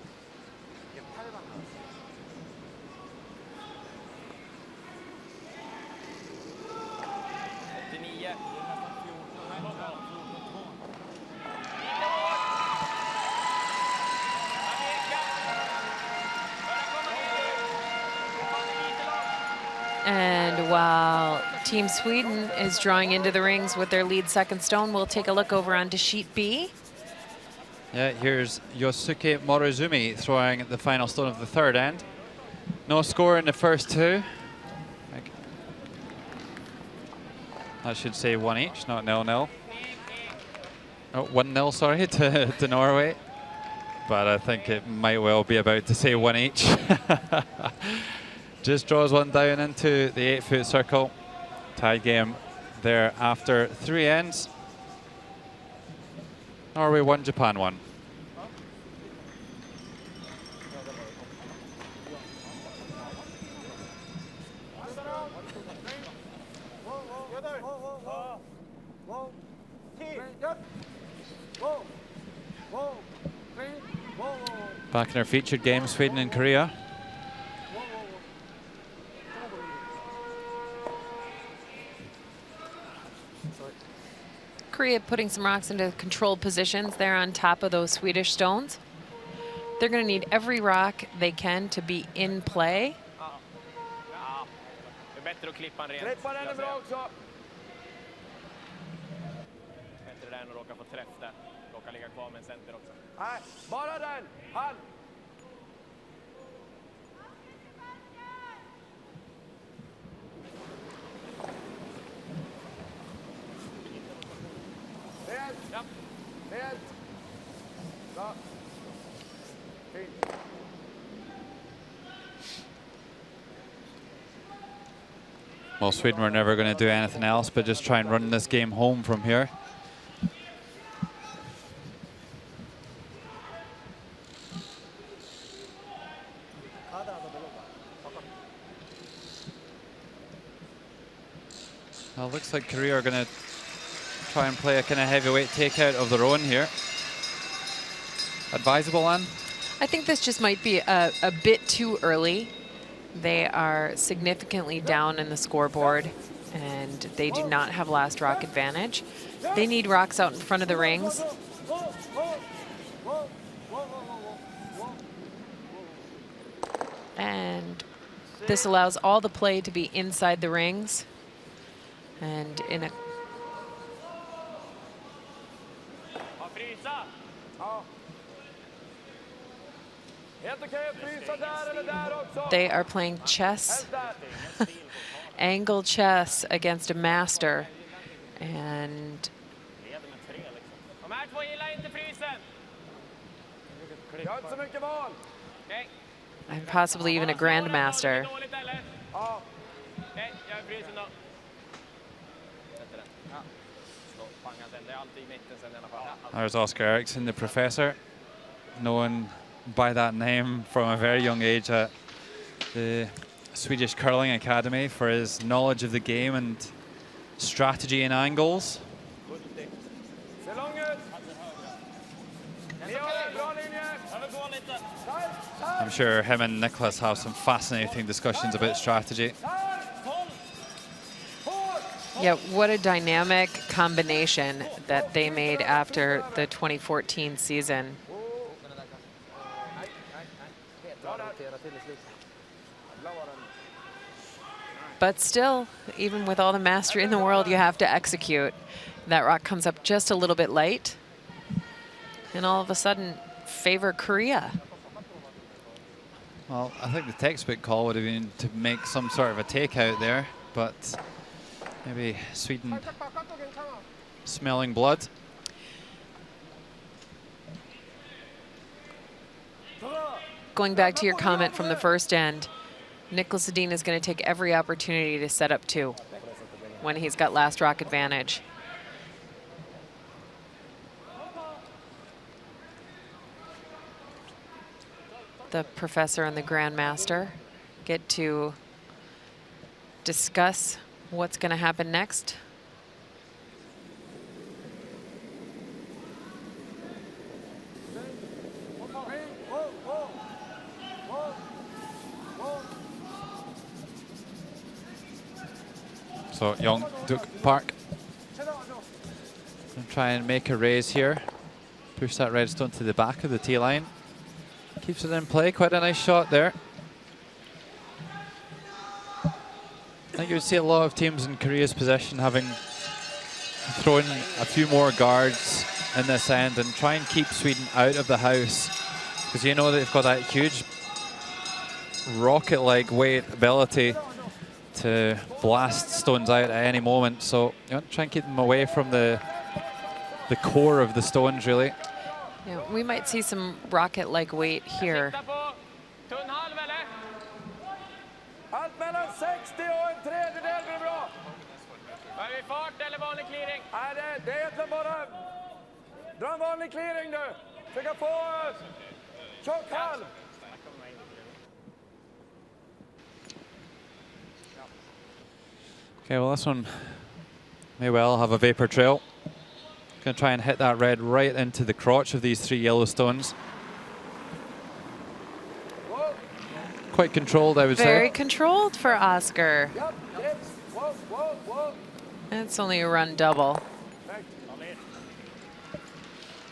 And while Team Sweden is drawing into the rings with their lead second stone, we'll take a look over onto sheet B. Yeah, here's Yosuke Morozumi throwing the final stone of the third end. No score in the first two. That should say 1 each, not 0-0. Oh, 1-0, sorry, to Norway. But I think it might well be about to say 1 each. Just draws one down into the 8-foot circle. Tied game there after 3 ends. Norway 1, Japan 1. Back in our featured game, Sweden and Korea. Korea putting some rocks into controlled positions there on top of those Swedish stones. They're going to need every rock they can to be in play. Det är bättre att klippa den rent. Klippa den är bra också. Bättre där än att råka få träff där. Råka ligga kvar med en center också. Nej, bara den. Han. Rent. Ja. Rent. Bra. Fint. Well, Sweden were never going to do anything else but just try and run this game home from here. Well, it looks like Korea are going to try and play a kind of heavyweight takeout of their own here. Advisable, Anne? I think this just might be a bit too early. They are significantly down in the scoreboard, and they do not have last rock advantage. They need rocks out in front of the rings. And this allows all the play to be inside the rings. And in a Frysa! Ja. Helt okej att frysa där eller där också. they are playing chess, Helt där. angle chess against a master. And Leder med 3 liksom. De här två gillar inte frysen. Jag har inte så mycket val. Okej. and possibly even a grandmaster. Dåligt eller? Ja. Okej, jag är frysen då. Sätter den. Ja. Slå pangan sen. Det är alltid i mitten sen i alla fall. There's Oscar Eriksson, the professor, known by that name from a very young age at the Swedish Curling Academy for his knowledge of the game and strategy and angles. Se lång ut. Ni har en bra linje. Övergå lite. I'm sure him and Nicholas have some fascinating discussions about strategy. Yeah, what a dynamic combination that they made after the 2014 season. But still, even with all the mastery in the world, you have to execute. That rock comes up just a little bit light, and all of a sudden, favor Korea. Well, I think the textbook call would have been to make some sort of a takeout there, but maybe Sweden smelling blood. Going back to your comment from the first end, Nicholas Sedin is going to take every opportunity to set up 2 when he's got last rock advantage. The professor and the grandmaster get to discuss what's going to happen next. So Young Duk Park and try and make a raise here. Push that redstone to the back of the tee line. Keeps it in play. Quite a nice shot there. I think you would see a lot of teams in Korea's position having thrown a few more guards in this end and try and keep Sweden out of the house, because you know they've got that huge rocket-like weight ability to blast stones out at any moment. So you want to try and keep them away from the core of the stones, really. Yeah, we might see some rocket-like weight here. Allt mellan 60 och en tredjedel blir bra. Är vi fart eller vanlig clearing? Nej, det är egentligen bara... Dra en vanlig clearing du. Försöka få tjock halv. Okay, well, this one may well have a vapor trail. Going to try and hit that red right into the crotch of these 3 yellow stones. Quite controlled, I would say. Very controlled for Oscar. Yep, yes. Whoa, whoa, whoa. It's only a run double.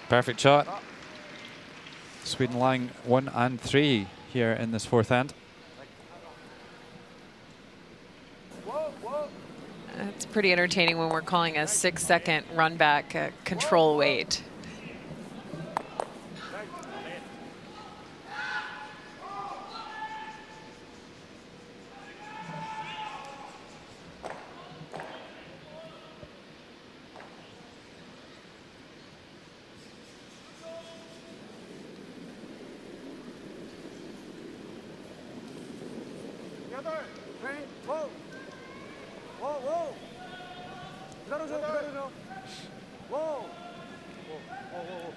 Perfect shot. Sweden lying 1 and 3 here in this 4th end. It's pretty entertaining when we're calling a 6-second run back control weight.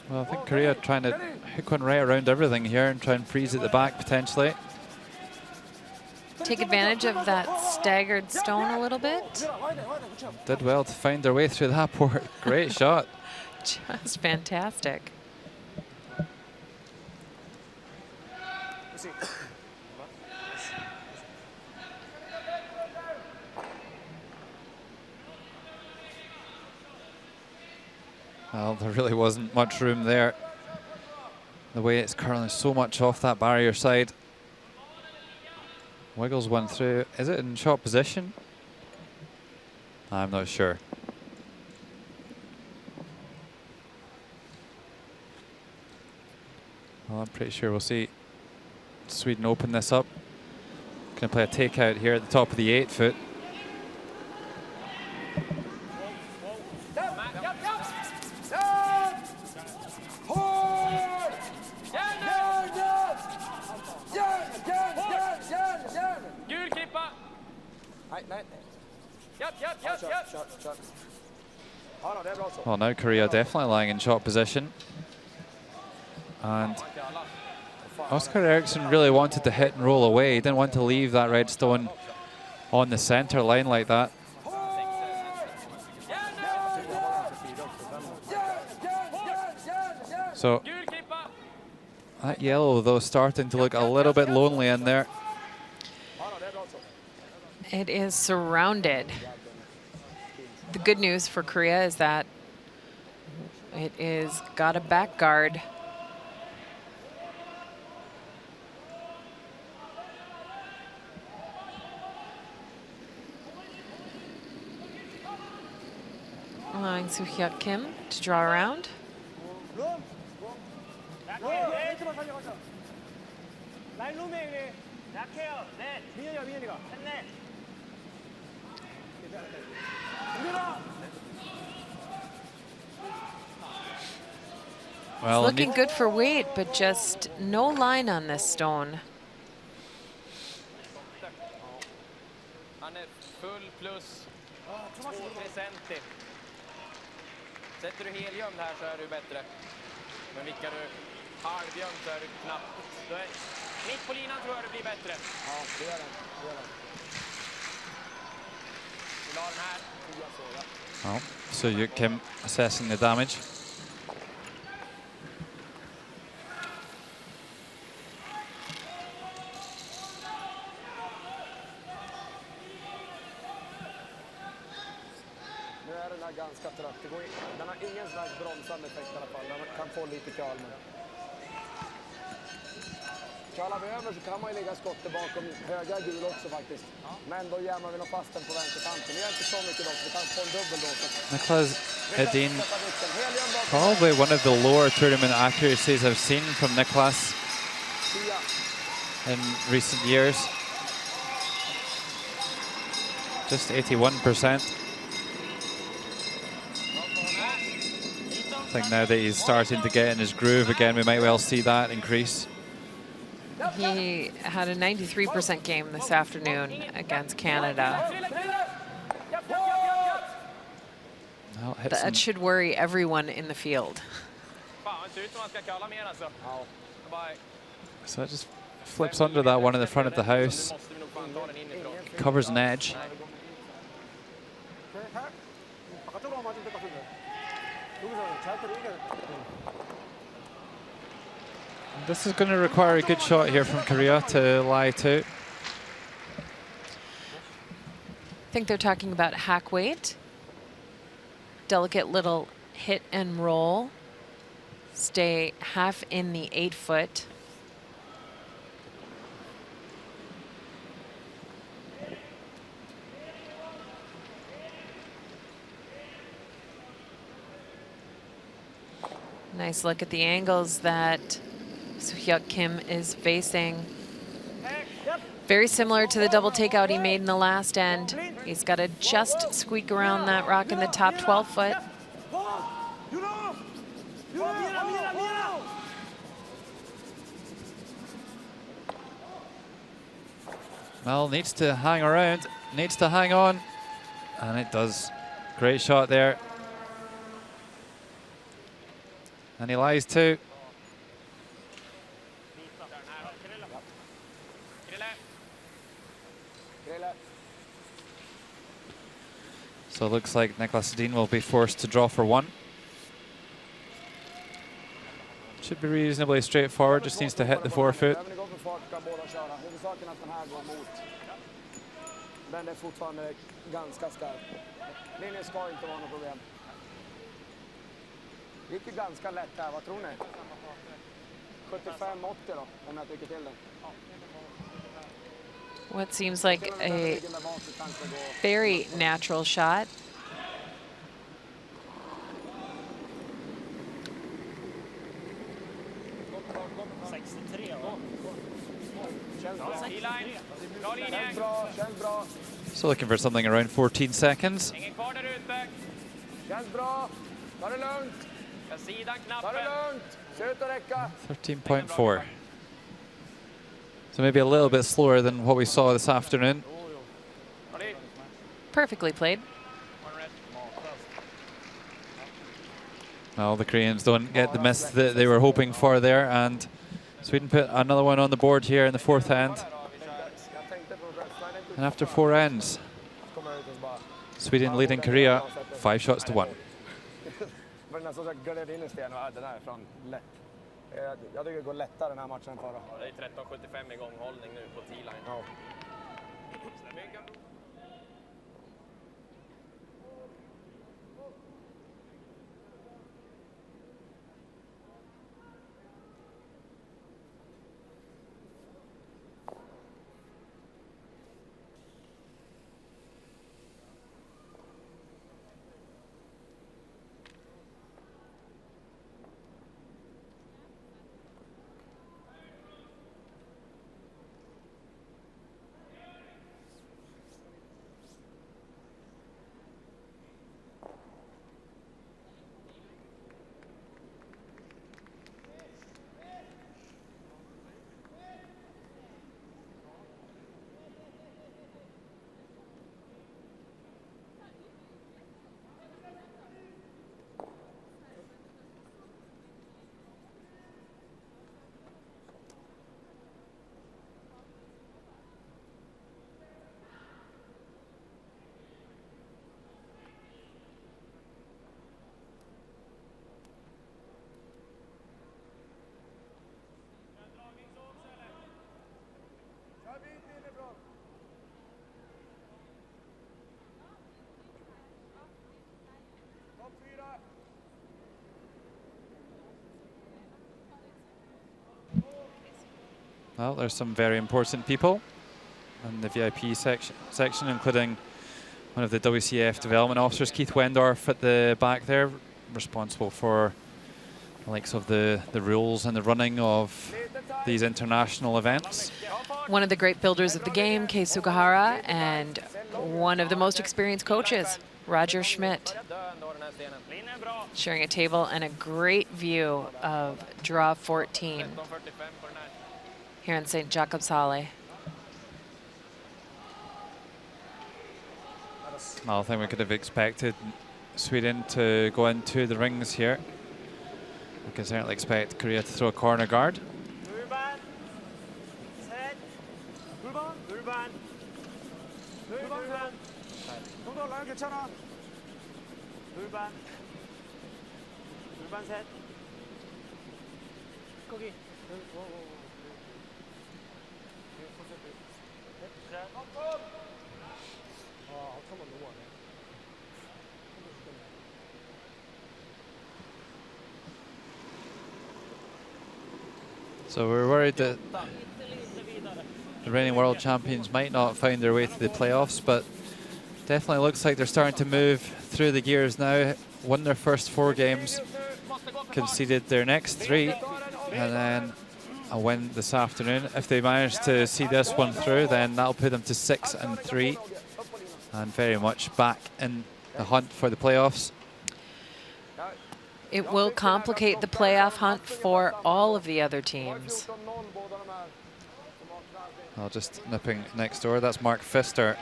Well, I think Korea trying to hook one right around everything here and try and freeze at the back potentially. Take advantage of that staggered stone a little bit. Did well to find their way through that port. Great shot. Just fantastic. Well, there really wasn't much room there. The way it's curling so much off that barrier side. Wiggles one through. Is it in shot position? I'm not sure. Well, I'm pretty sure we'll see Sweden open this up. Going to play a takeout here at the top of the 8-foot. Well, now Korea definitely lying in shot position. And Oscar Eriksson really wanted to hit and roll away. He didn't want to leave that red stone on the center line like that. So that yellow, though, starting to look a little bit lonely in there. It is surrounded. The good news for Korea is that it is got a back guard. Allowing Soo-hyuk Kim to draw around. Well, it's looking good for weight, but just no line on this stone. Han är full plus 2-3 centi. Sätter du helgömd här så är du bättre. Men vickar du halvgömd så är du knappt. Mitt på linan tror jag det blir bättre. Ja, det gör den. Vi la den här. Oh, Soo-hyuk Kim assessing the damage. Nu är den här ganska trött. Den har ingen slags bromsande effekt i alla fall. Den kan få lite köl. Kölar vi över så kan man ju ligga skottet bakom höga gul också faktiskt. Men då jämnar vi nog fast den på vänsterkanten. Det är inte så mycket dock, vi kan få en dubbel då. Niklas Edin, probably one of the lower tournament accuracies I've seen from Niklas in recent years. just 81%. I think now that he's starting to get in his groove again, we might well see that increase. He had a 93% game this afternoon against Canada. Well, That should worry everyone in the field. So it just flips under that one in the front of the house. Covers an edge. This is going to require a good shot here from Korea to lie to. I think they're talking about hack weight. Delicate little hit and roll. Stay half in the 8-foot. Nice look at the angles that Soo-Hyuk Kim is facing. Very similar to the double takeout he made in the last end. He's got to just squeak around that rock in the top 12-foot. Well, needs to hang around, needs to hang on, and it does. Great shot there. And he lies too. So it looks like Niklas Sedin will be forced to draw for one. Should be reasonably straightforward, just needs to hit the forefoot. Det gick ganska lätt här, vad tror ni? 75-80 då, om jag tycker till den. What seems like a very natural shot. So looking for something around 14 seconds. Känns bra, ta det lugnt. Ta det lugnt, ser ut att räcka. 13.4. So maybe a little bit slower than what we saw this afternoon. Perfectly played. Well, the Koreans don't get the miss that they were hoping for there, and Sweden put another one on the board here in the fourth end. And after 4 ends, Sweden leading Korea 5 shots to 1. Jag tycker det går lättare den här matchen än förra. Det är 13,75 igånghållning nu på T-line. Ja. Well, there's some very important people in the VIP section, including one of the WCF development officers, Keith Wendorf, at the back there, responsible for the likes of the rules and the running of these international events. One of the great builders of the game, Kei Sugahara, and one of the most experienced coaches, Roger Schmidt, sharing a table and a great view of draw 14 here in St. Jakobshalle. I don't think we could have expected Sweden to go into the rings here. We can certainly expect Korea to throw a corner guard. So we're worried that the reigning world champions might not find their way to the playoffs, but definitely looks like they're starting to move through the gears now. Won their first 4 games, conceded their next 3, and then a win this afternoon. If they manage to see this one through, then that'll put them to 6-3 and very much back in the hunt for the playoffs. It will complicate the playoff hunt for all of the other teams. Well, just nipping next door, that's Mark Pfister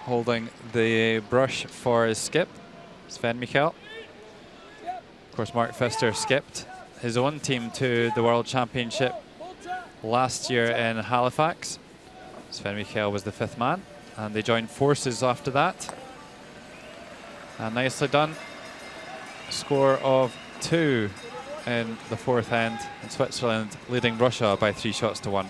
holding the brush for his skip, Sven Michael. Of course, Mark Pfister skipped his own team to the World Championship last year in Halifax. Sven Michael was the 5th man, and they joined forces after that. And nicely done. Score of 2 in the 4th end, and Switzerland leading Russia by 3 shots to 1.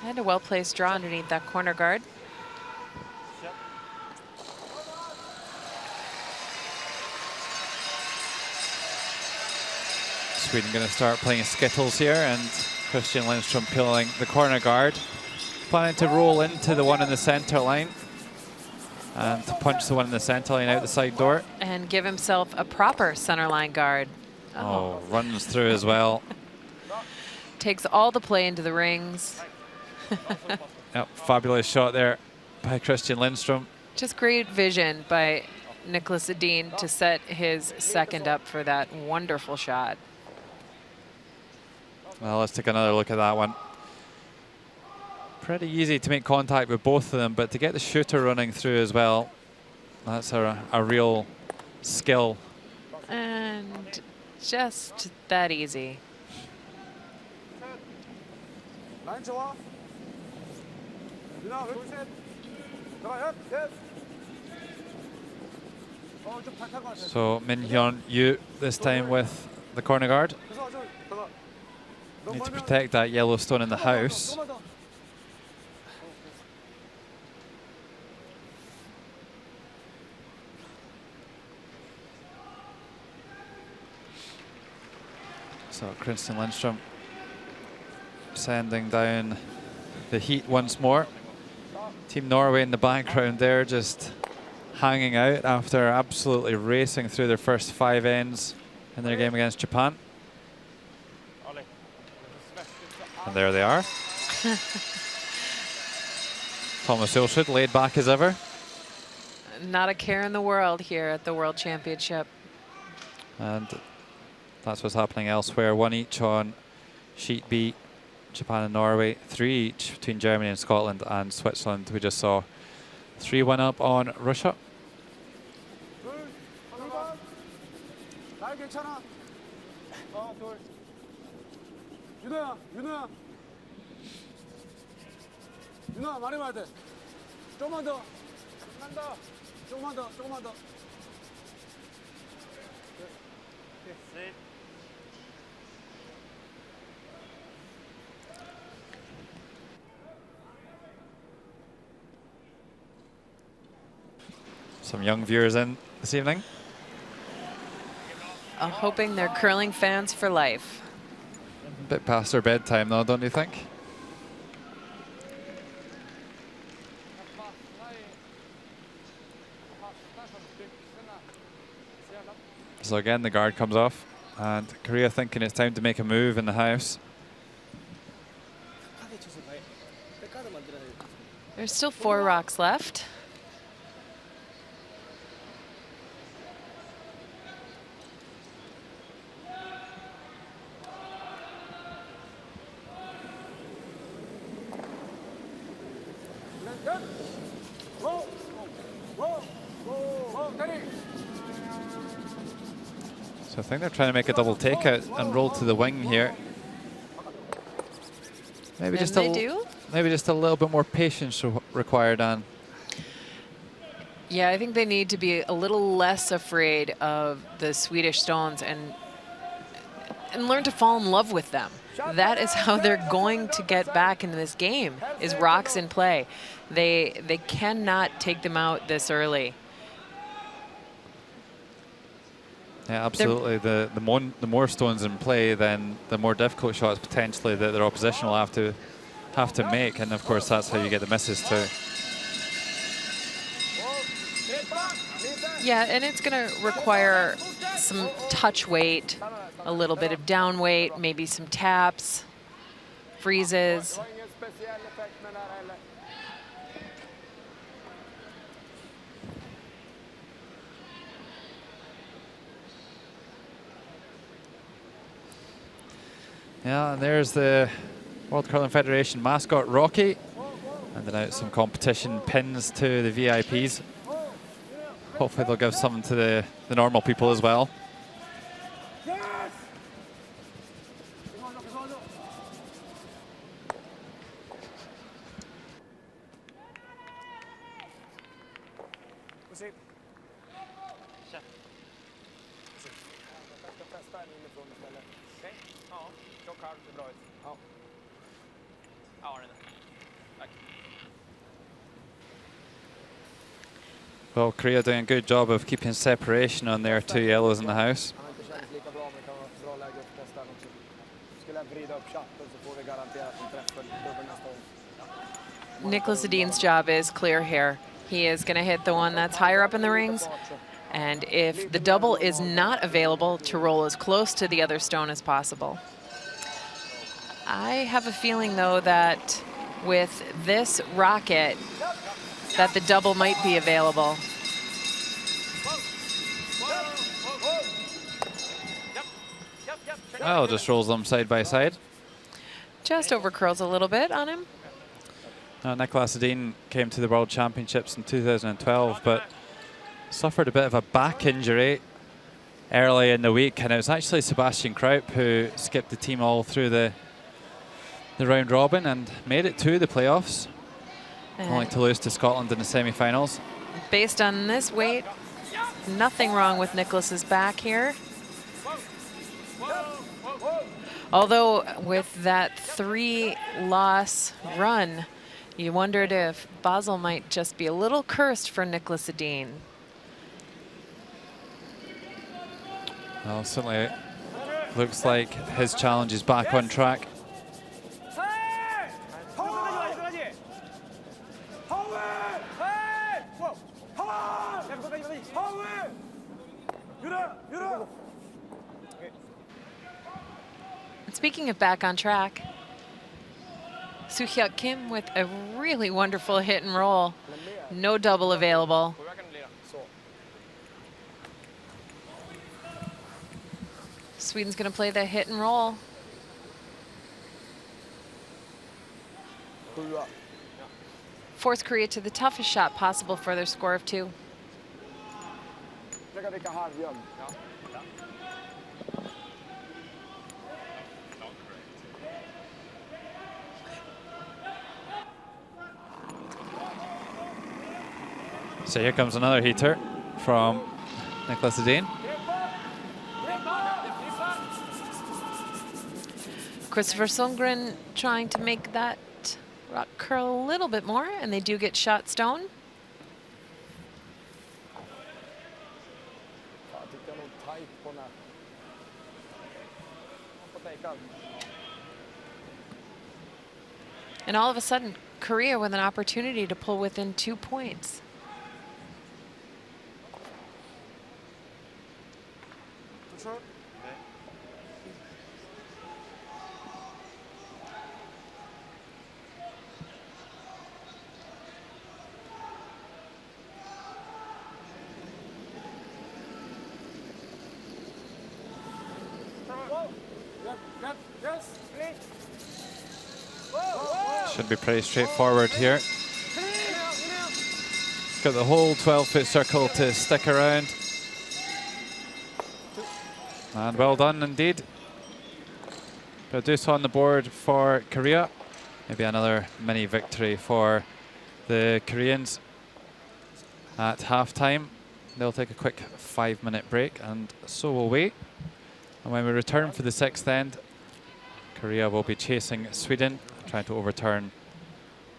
And a well-placed draw underneath that corner guard. Sweden going to start playing skittles here, and Christian Lindstrom pulling the corner guard, planning to roll into the one in the center line and to punch the one in the center line out the side door. And give himself a proper center line guard. Oh, runs through as well. Takes all the play into the rings. Yep, fabulous shot there by Christian Lindstrom. Just great vision by Nicholas Edin to set his second up for that wonderful shot. Well, let's take another look at that one. Pretty easy to make contact with both of them, but to get the shooter running through as well, that's a real skill. And just that easy. So Min Hyun Yu this time with the corner guard. Need to protect that yellow stone in the house. So Christian Lindstrom sending down the heat once more. Team Norway in the background there, just hanging out after absolutely racing through their first 5 ends in their game against Japan. And there they are. Thomas Ilsrud laid back as ever. Not a care in the world here at the World Championship. And that's what's happening elsewhere. 1 each on sheet B, Japan and Norway. 3 each between Germany and Scotland, and Switzerland, we just saw 3-1 up on Russia. 윤호야 많이 봐야 돼. 조금만 더. 조금만 더. Some young viewers in this evening. Hoping they're curling fans for life. Bit past their bedtime though, don't you think? So again, the guard comes off, and Korea thinking it's time to make a move in the house. There's still 4 rocks left. So I think they're trying to make a double takeout and roll to the wing here. Maybe And just they do. Maybe just a little bit more patience required, Anne. Yeah, I think they need to be a little less afraid of the Swedish stones and learn to fall in love with them. That is how they're going to get back into this game, is rocks in play. They cannot take them out this early. Yeah, absolutely. The more stones in play, then the more difficult shots potentially that their opposition will have to make, and of course that's how you get the misses too. Yeah, and it's going to require some touch weight, a little bit of down weight, maybe some taps, freezes. Yeah, and there's the World Curling Federation mascot, Rocky. Handing out some competition pins to the VIPs. Hopefully they'll give some to the normal people as well. Well, Korea doing a good job of keeping separation on their 2 yellows in the house. Nicholas Edin's job is clear here. He is going to hit the one that's higher up in the rings. And if the double is not available, to roll as close to the other stone as possible. I have a feeling, though, that with this rocket, that the double might be available. Oh, just rolls them side by side. Just over curls a little bit on him. Nicholas Edin came to the World Championships in 2012, but suffered a bit of a back injury early in the week, and it was actually Sebastian Kraup who skipped the team all through the round robin and made it to the playoffs, only to lose to Scotland in the semi-finals. Based on this weight, nothing wrong with Nicholas's back here. Although with that 3-loss run, you wondered if Basel might just be a little cursed for Nicholas Edin. Well, certainly looks like his challenge is back on track. And speaking of back on track, Soo-Hyuk Kim with a really wonderful hit and roll. No double available. Sweden's going to play the hit and roll. Force Korea to the toughest shot possible for their score of 2. So here comes another heater from Nicholas Edin. Christopher Sundgren trying to make that rock curl a little bit more, and they do get shot stone. And all of a sudden, Korea with an opportunity to pull within 2 points. Should be pretty straightforward here. Got the whole 12-foot circle to stick around. And well done indeed. Produce on the board for Korea. Maybe another mini victory for the Koreans at halftime. They'll take a quick 5-minute break, and so will we. And when we return for the 6th end, Korea will be chasing Sweden, trying to overturn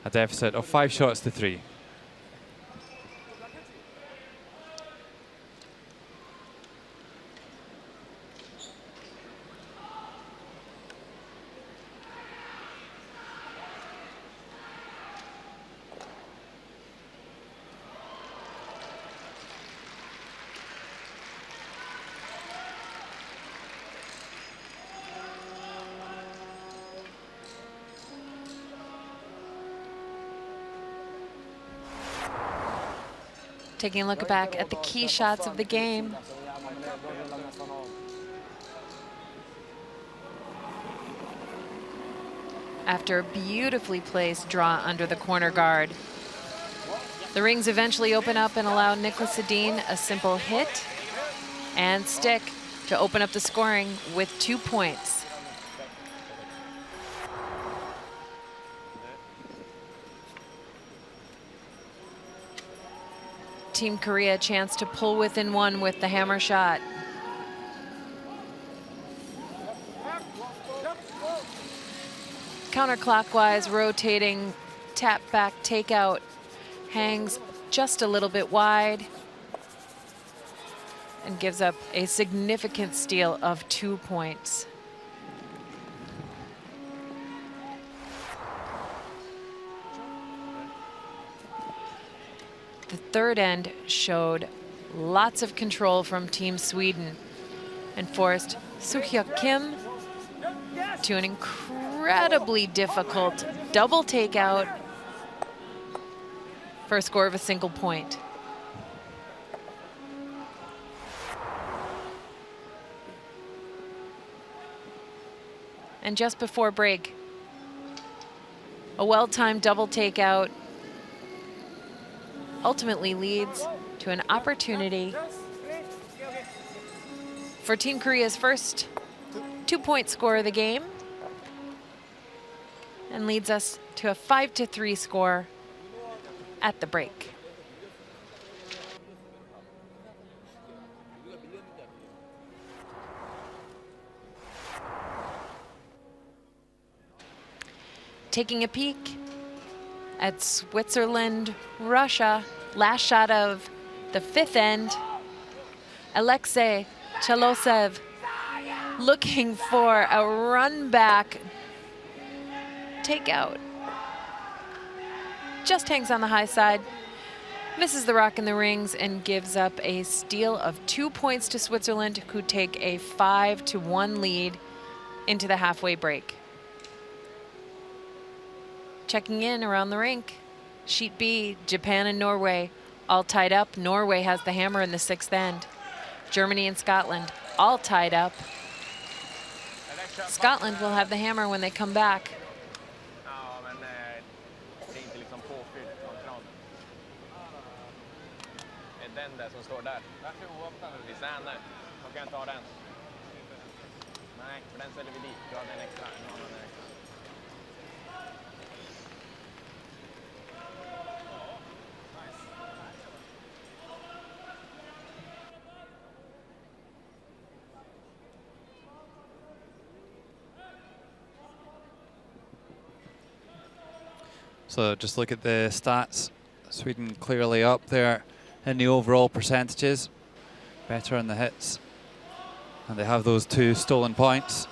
a deficit of 5 shots to 3. Taking a look back at the key shots of the game. After a beautifully placed draw under the corner guard, the rings eventually open up and allow Nicholas Sedin a simple hit and stick to open up the scoring with 2 points. Team Korea a chance to pull within 1 with the hammer shot. Counterclockwise rotating tap back takeout hangs just a little bit wide and gives up a significant steal of 2 points. The 3rd end showed lots of control from Team Sweden and forced Soo-hyuk Kim to an incredibly difficult double takeout for a score of a single point. And just before break, a well-timed double takeout ultimately leads to an opportunity for Team Korea's first 2-point score of the game and leads us to a 5-3 score at the break. Taking a peek at Switzerland, Russia, last shot of the 5th end. Alexei Chalosev looking for a run back takeout. Just hangs on the high side, misses the rock in the rings, and gives up a steal of 2 points to Switzerland, who take a 5-1 lead into the halfway break. Checking in around the rink, Sheet B, Japan and Norway, all tied up. Norway has the hammer in the 6th end. Germany and Scotland, all tied up. Scotland will have the hammer when they come back. So just look at the stats. Sweden clearly up there in the overall percentages. Better in the hits. And they have those 2 stolen points.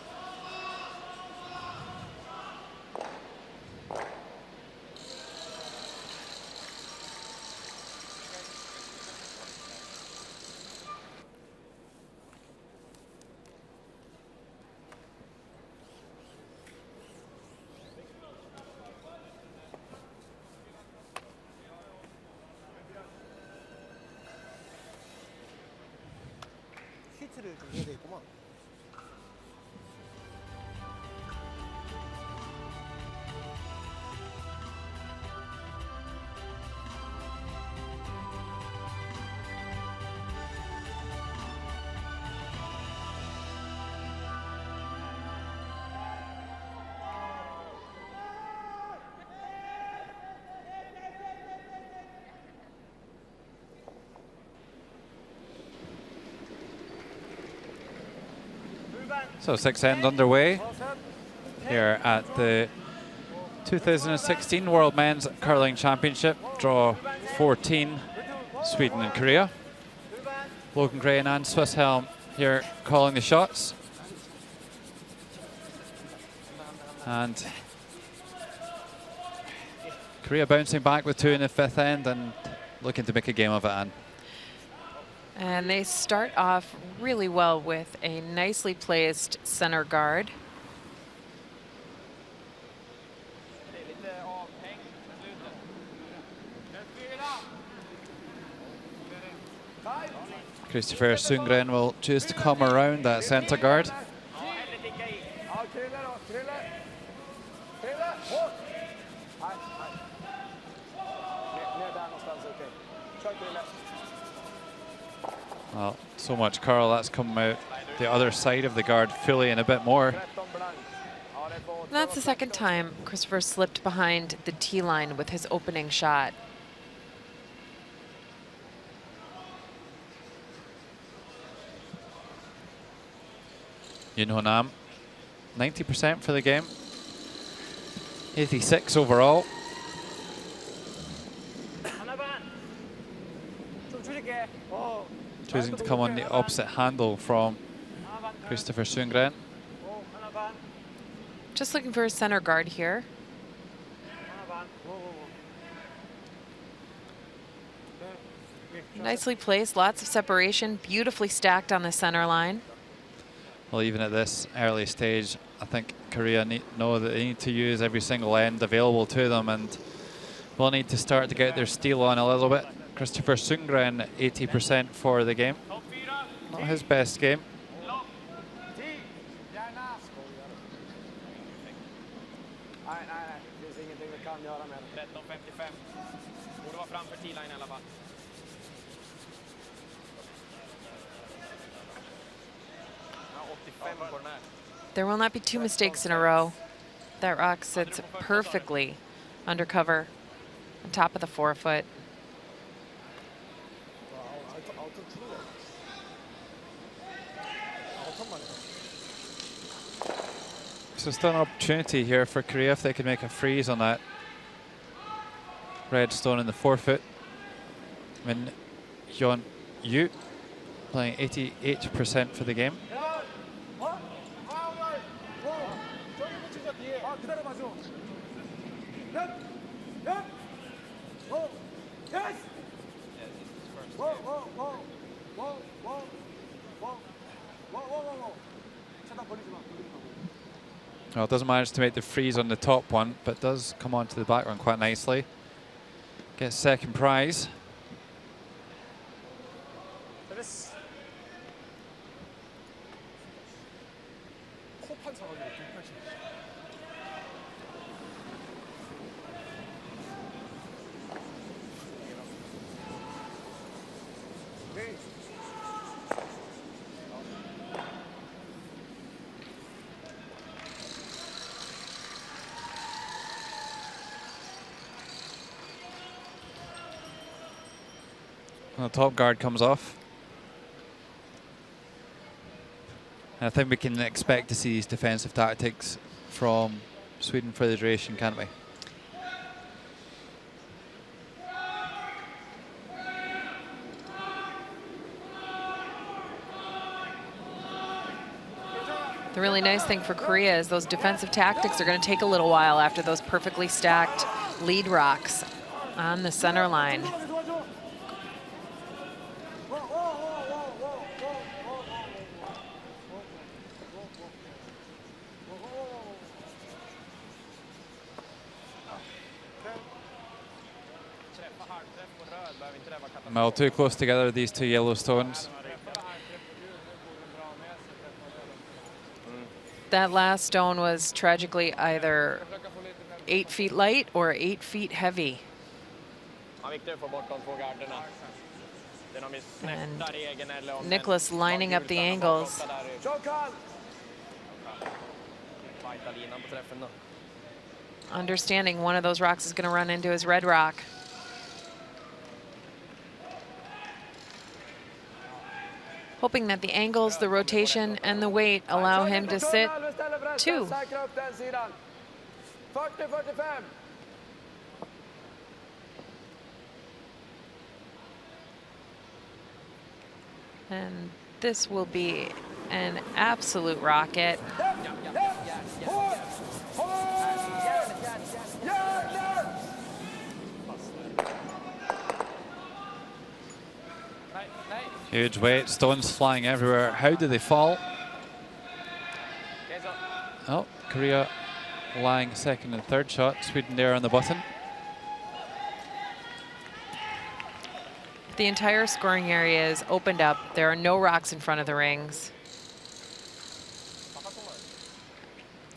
밑으로 좀 해야 되겠구만. So sixth end underway here at the 2016 World Men's Curling Championship. Draw 14, Sweden and Korea. Logan Gray and Anne Swisshelm here calling the shots. And Korea bouncing back with 2 in the fifth end and looking to make a game of it, Anne. And they start off really well with a nicely placed center guard. Christopher Sundgren will choose to come around that center guard. Well, so much curl, that's come out the other side of the guard fully and a bit more. And that's the second time Christopher slipped behind the tee line with his opening shot. Yoon Ho Nam, 90% for the game, 86 overall. Choosing to come on the opposite handle from Christopher Sundgren. Just looking for a center guard here. Nicely placed, lots of separation, beautifully stacked on the center line. Well, even at this early stage, I think Korea know that they need to use every single end available to them, and will need to start to get their steel on a little bit. Christopher Sundgren, 80% for the game. Not his best game. There will not be 2 mistakes in a row. That rock sits perfectly under cover on top of the forefoot. So still an opportunity here for Korea if they can make a freeze on that red stone in the forefoot. Min Hyun Yu playing 88% for the game. Well, it doesn't manage to make the freeze on the top one, but does come onto the back one quite nicely. Gets second prize. The top guard comes off. And I think we can expect to see these defensive tactics from Sweden for the duration, can't we? The really nice thing for Korea is those defensive tactics are going to take a little while after those perfectly stacked lead rocks on the center line. Well, too close together, these two yellow stones. That last stone was tragically either 8 feet light or 8 feet heavy. And Nicholas lining up the angles. Understanding one of those rocks is going to run into his red rock. Hoping that the angles, the rotation, and the weight allow him to sit 2. And this will be an absolute rocket. Huge weight, stones flying everywhere. How do they fall? Oh, Korea lying second and third shot. Sweden there on the button. The entire scoring area is opened up. There are no rocks in front of the rings.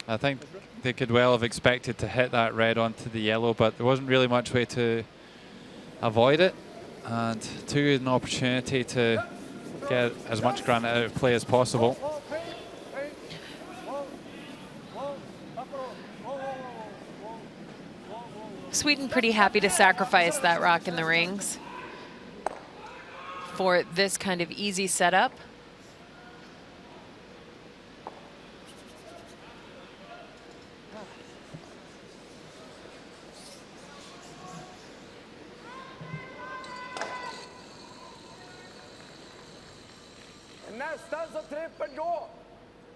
I think they could well have expected to hit that red onto the yellow, but there wasn't really much way to avoid it. And too an opportunity to get as much granite out of play as possible. Sweden pretty happy to sacrifice that rock in the rings for this kind of easy setup. Nästan så trippeln går.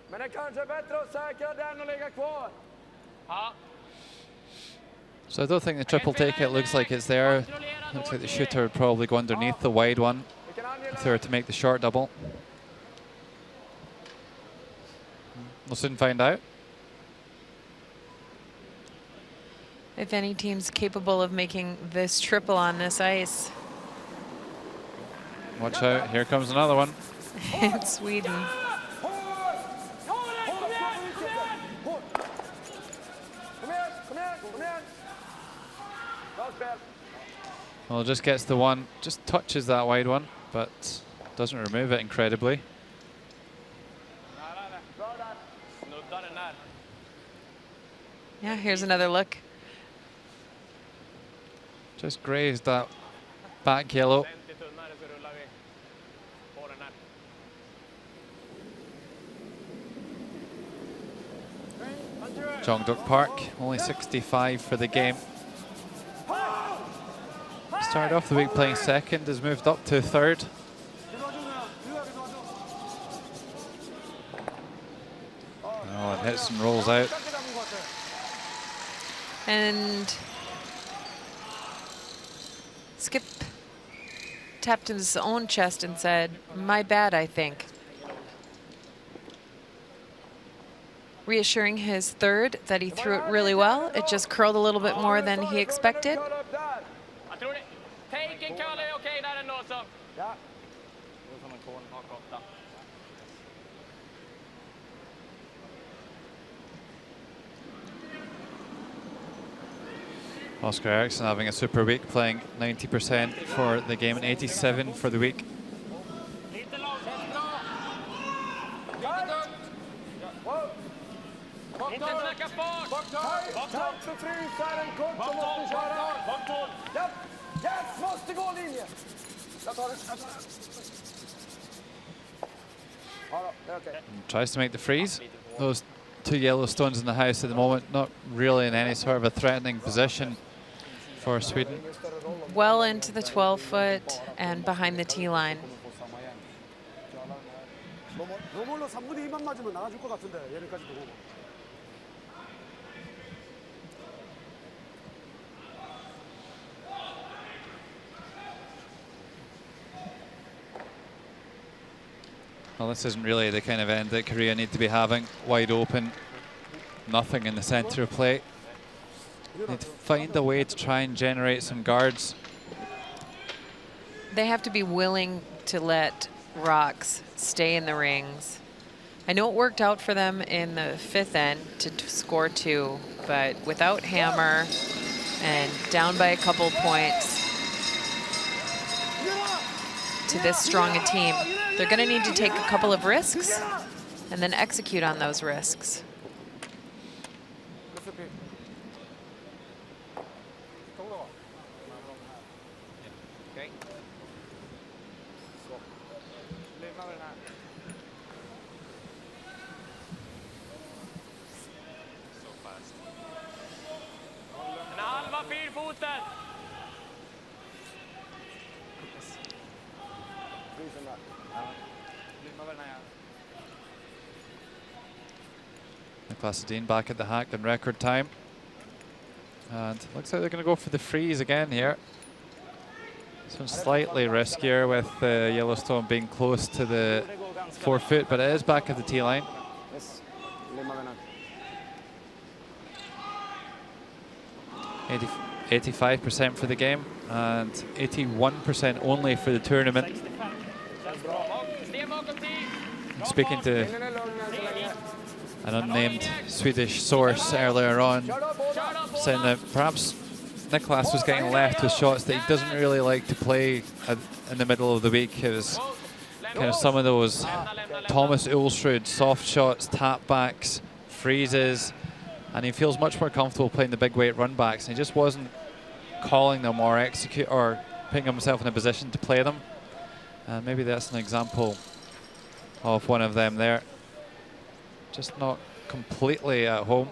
Men det kanske är bättre att säkra den och ligga kvar. So I don't think the triple take it looks like it's there. Looks like the shooter would probably go underneath the wide one if they were to make the short double. We'll soon find out. If any team's capable of making this triple on this ice. Watch out, here comes another one. It's Sweden. Well, just gets the one, just touches that wide one, but doesn't remove it incredibly. Yeah, here's another look. Just grazed that back yellow. Jeongduk Park, only 65 for the game. Started off the week playing second, has moved up to third. Oh, and hits and rolls out. And Skip tapped his own chest and said, "My bad, I think." Reassuring his third that he threw it really well. It just curled a little bit more than he expected. Oscar Eriksson having a super week, playing 90% for the game and 87 for the week. And tries to make the freeze. Those two yellow stones in the house at the moment, not really in any sort of a threatening position for Sweden. Well into the 12-foot and behind the tee line. Well, this isn't really the kind of end that Korea need to be having. Wide open, nothing in the center of play. Need to find a way to try and generate some guards. They have to be willing to let rocks stay in the rings. I know it worked out for them in the 5th end to score 2, but without Hammer and down by a couple points to this strong a team, they're going to need to take a couple of risks and then execute on those risks. Dean back at the hack in record time. And looks like they're going to go for the freeze again here. This one's slightly riskier with Yellowstone being close to the 4-foot, but it is back at the tee line. 85% for the game and 81% only for the tournament. Speaking to an unnamed Swedish source earlier on, saying that perhaps Niklas was getting left with shots that he doesn't really like to play in the middle of the week. It was kind of some of those Thomas Ulsrud soft shots, tap backs, freezes, and he feels much more comfortable playing the big weight run backs. And he just wasn't calling them or execute or putting himself in a position to play them. And maybe that's an example of one of them there. Just not completely at home.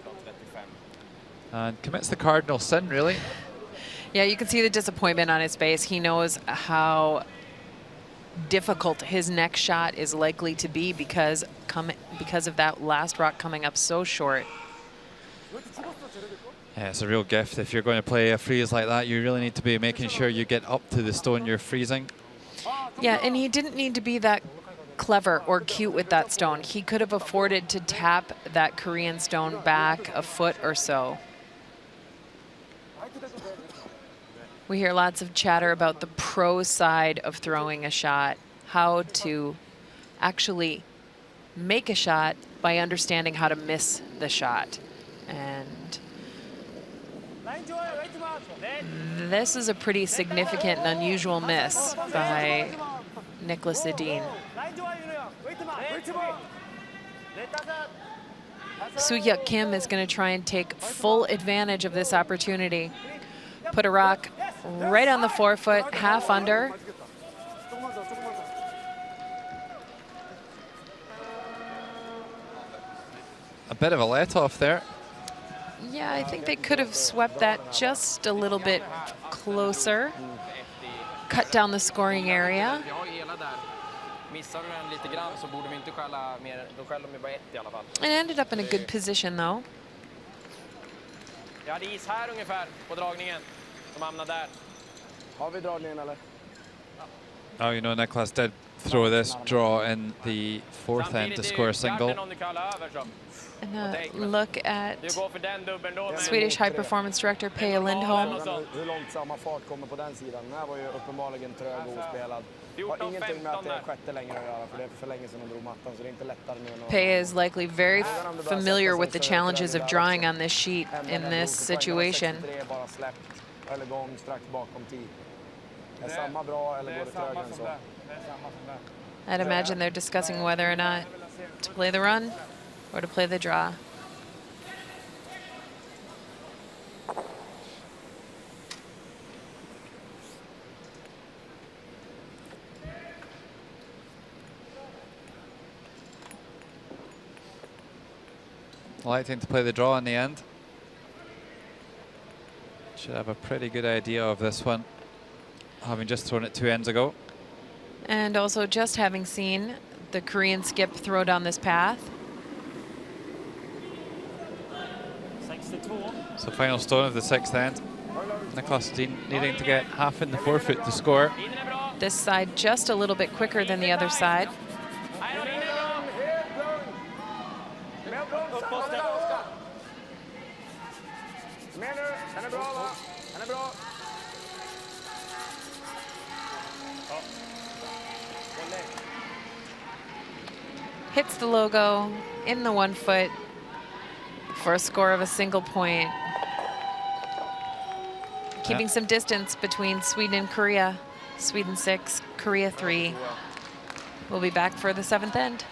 And commits the cardinal sin, really. Yeah, you can see the disappointment on his face. He knows how difficult his next shot is likely to be because of that last rock coming up so short. Yeah, it's a real gift. If you're going to play a freeze like that, you really need to be making sure you get up to the stone you're freezing. Yeah, and he didn't need to be that clever or cute with that stone. He could have afforded to tap that Korean stone back a foot or so. We hear lots of chatter about the pro side of throwing a shot, how to actually make a shot by understanding how to miss the shot. And this is a pretty significant and unusual miss by Niklas Edin. Soo-Hyuk Kim is going to try and take full advantage of this opportunity. Put a rock right on the 4-foot, half under. A bit of a let-off there. Yeah, I think they could have swept that just a little bit closer. Cut down the scoring area. And ended up in a good position, though. Oh, you know, Niklas did throw this draw in the 4th end to score a single. And a look at Swedish High Performance Director Peja Lindholm. Peja is likely very familiar with the challenges of drawing on this sheet in this situation. I'd imagine they're discussing whether or not to play the run or to play the draw. Electing to play the draw in the end. Should have a pretty good idea of this one, having just thrown it 2 ends ago. And also just having seen the Korean skip throw down this path. So final stone of the 6th end. Niklas Edin needing to get half in the 4-foot to score. This side just a little bit quicker than the other side. hits the logo in the 1 foot for a score of a single point. Keeping some distance between Sweden and Korea. Sweden 6, Korea 3. We'll be back for the 7th end.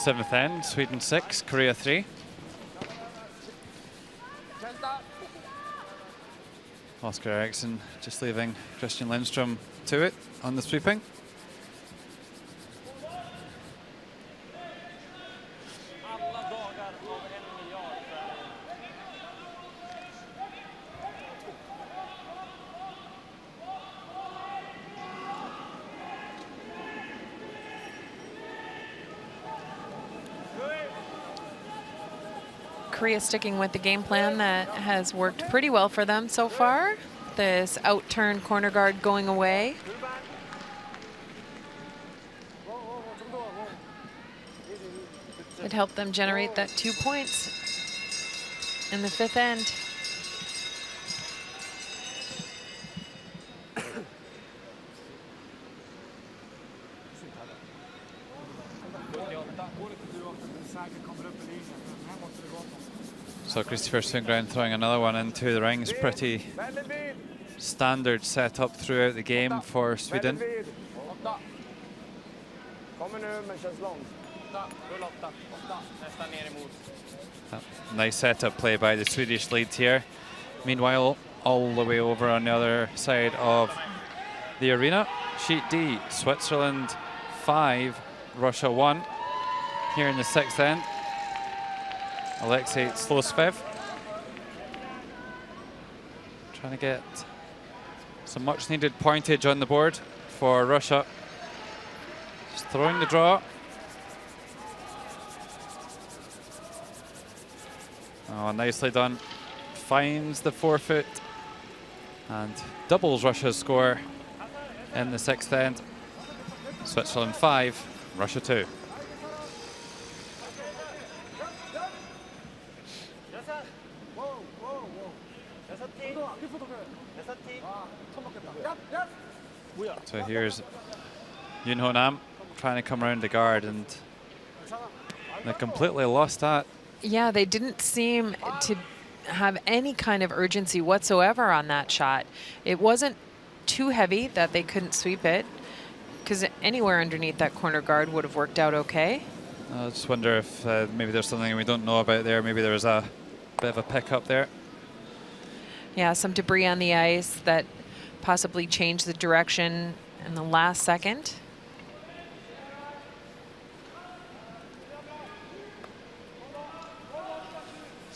Seventh end, Sweden 6, Korea 3. Oscar Eriksson just leaving Christian Lindström to it on the sweeping. Korea sticking with the game plan that has worked pretty well for them so far. This out-turn corner guard going away. It helped them generate that 2 points in the 5th end. So Christopher Sundgren throwing another one into the rings. Pretty standard setup throughout the game for Sweden. Nice setup play by the Swedish lead here. Meanwhile, all the way over on the other side of the arena, Sheet D, Switzerland 5, Russia 1. Here in the 6th end, Alexei Slosvev trying to get some much needed pointage on the board for Russia. Just throwing the draw. Oh, nicely done. Finds the 4 foot and doubles Russia's score in the 6th end. Switzerland 5, Russia 2. So here's Yoon Ho Nam trying to come around the guard, and they completely lost that. Yeah, they didn't seem to have any kind of urgency whatsoever on that shot. It wasn't too heavy that they couldn't sweep it, because anywhere underneath that corner guard would have worked out okay. I just wonder if maybe there's something we don't know about there. Maybe there was a bit of a pickup there. Yeah, some debris on the ice that possibly changed the direction in the last second.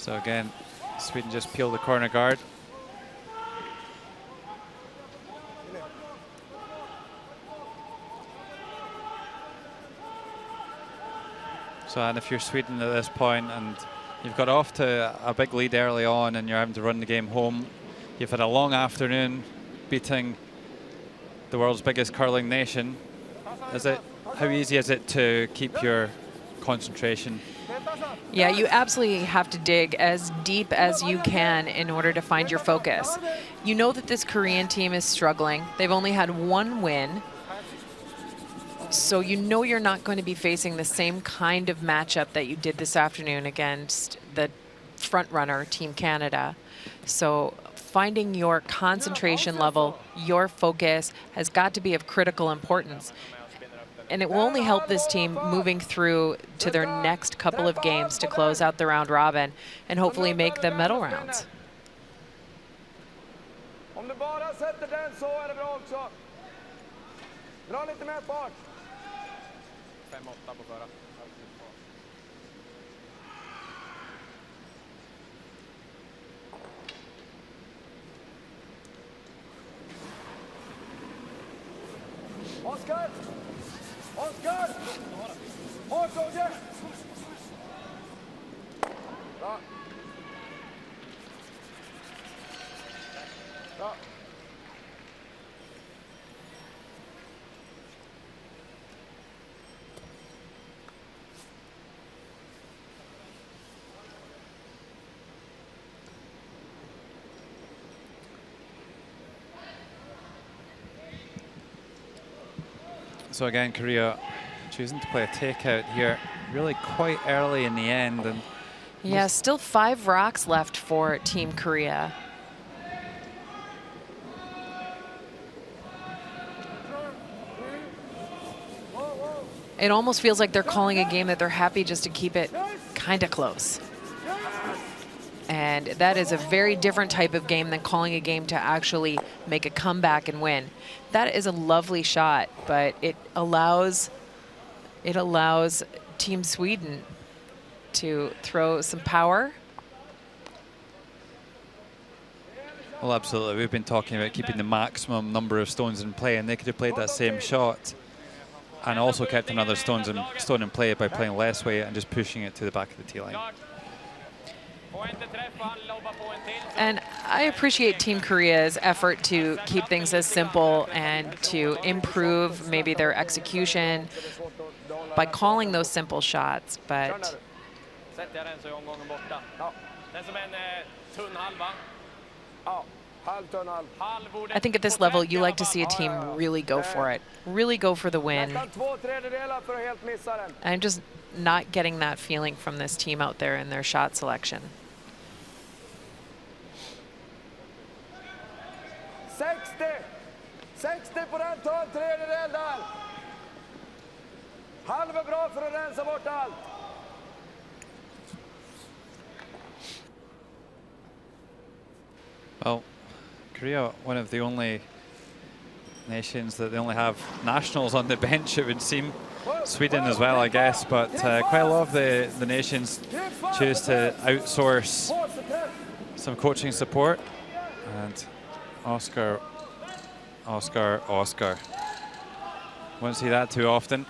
So again, Sweden just peeled the corner guard. So, and if you're Sweden at this point and you've got off to a big lead early on and you're having to run the game home, you've had a long afternoon beating the world's biggest curling nation. How easy is it to keep your concentration? Yeah, you absolutely have to dig as deep as you can in order to find your focus. You know that this Korean team is struggling. They've only had one win. So you know you're not going to be facing the same kind of matchup that you did this afternoon against the front runner, Team Canada. So finding your concentration level, your focus has got to be of critical importance. And it will only help this team moving through to their next couple of games to close out the round robin and hopefully make the medal rounds. Om du bara sätter den så är det bra också. Dra lite mer fart. 5-8 på förra. Oskar! Oskar! Hårt, Roger! Bra. Bra. So again, Korea choosing to play a takeout here really quite early in the end. And yeah, still 5 rocks left for Team Korea. It almost feels like they're calling a game that they're happy just to keep it kind of close. And that is a very different type of game than calling a game to actually make a comeback and win. That is a lovely shot, but it allows Team Sweden to throw some power. well, absolutely. We've been talking about keeping the maximum number of stones in play, and they could have played that same shot and also kept another stone in play by playing less weight and just pushing it to the back of the tee line. And I appreciate Team Korea's effort to keep things as simple and to improve maybe their execution by calling those simple shots, but I think at this level you like to see a team really go for it, really go for the win. I'm just not getting that feeling from this team out there in their shot selection. 60 på den, ta en tredjedel där. Halv är bra för att rensa bort allt. Well, Korea, one of the only nations that they only have nationals on the bench, it would seem. Sweden as well, I guess, but quite a lot of the nations choose to outsource some coaching support. And Oscar. Won't see that too often.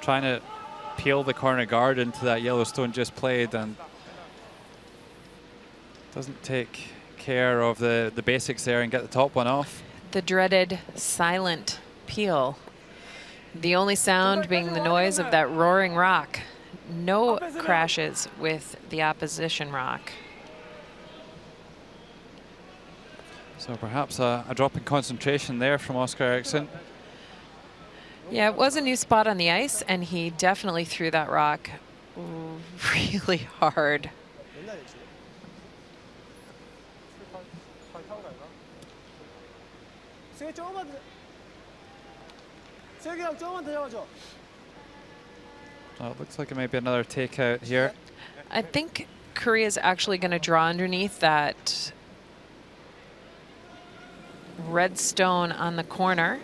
Trying to peel the corner guard into that Yellowstone just played and doesn't take care of the basics there and get the top one off. The dreaded silent peel. The only sound being the noise of that roaring rock. No crashes with the opposition rock. So perhaps a drop in concentration there from Oscar Eriksson. Yeah, it was a new spot on the ice, and he definitely threw that rock really hard. Well, it looks like it might be another takeout here. I think Korea's actually going to draw underneath that red stone on the corner.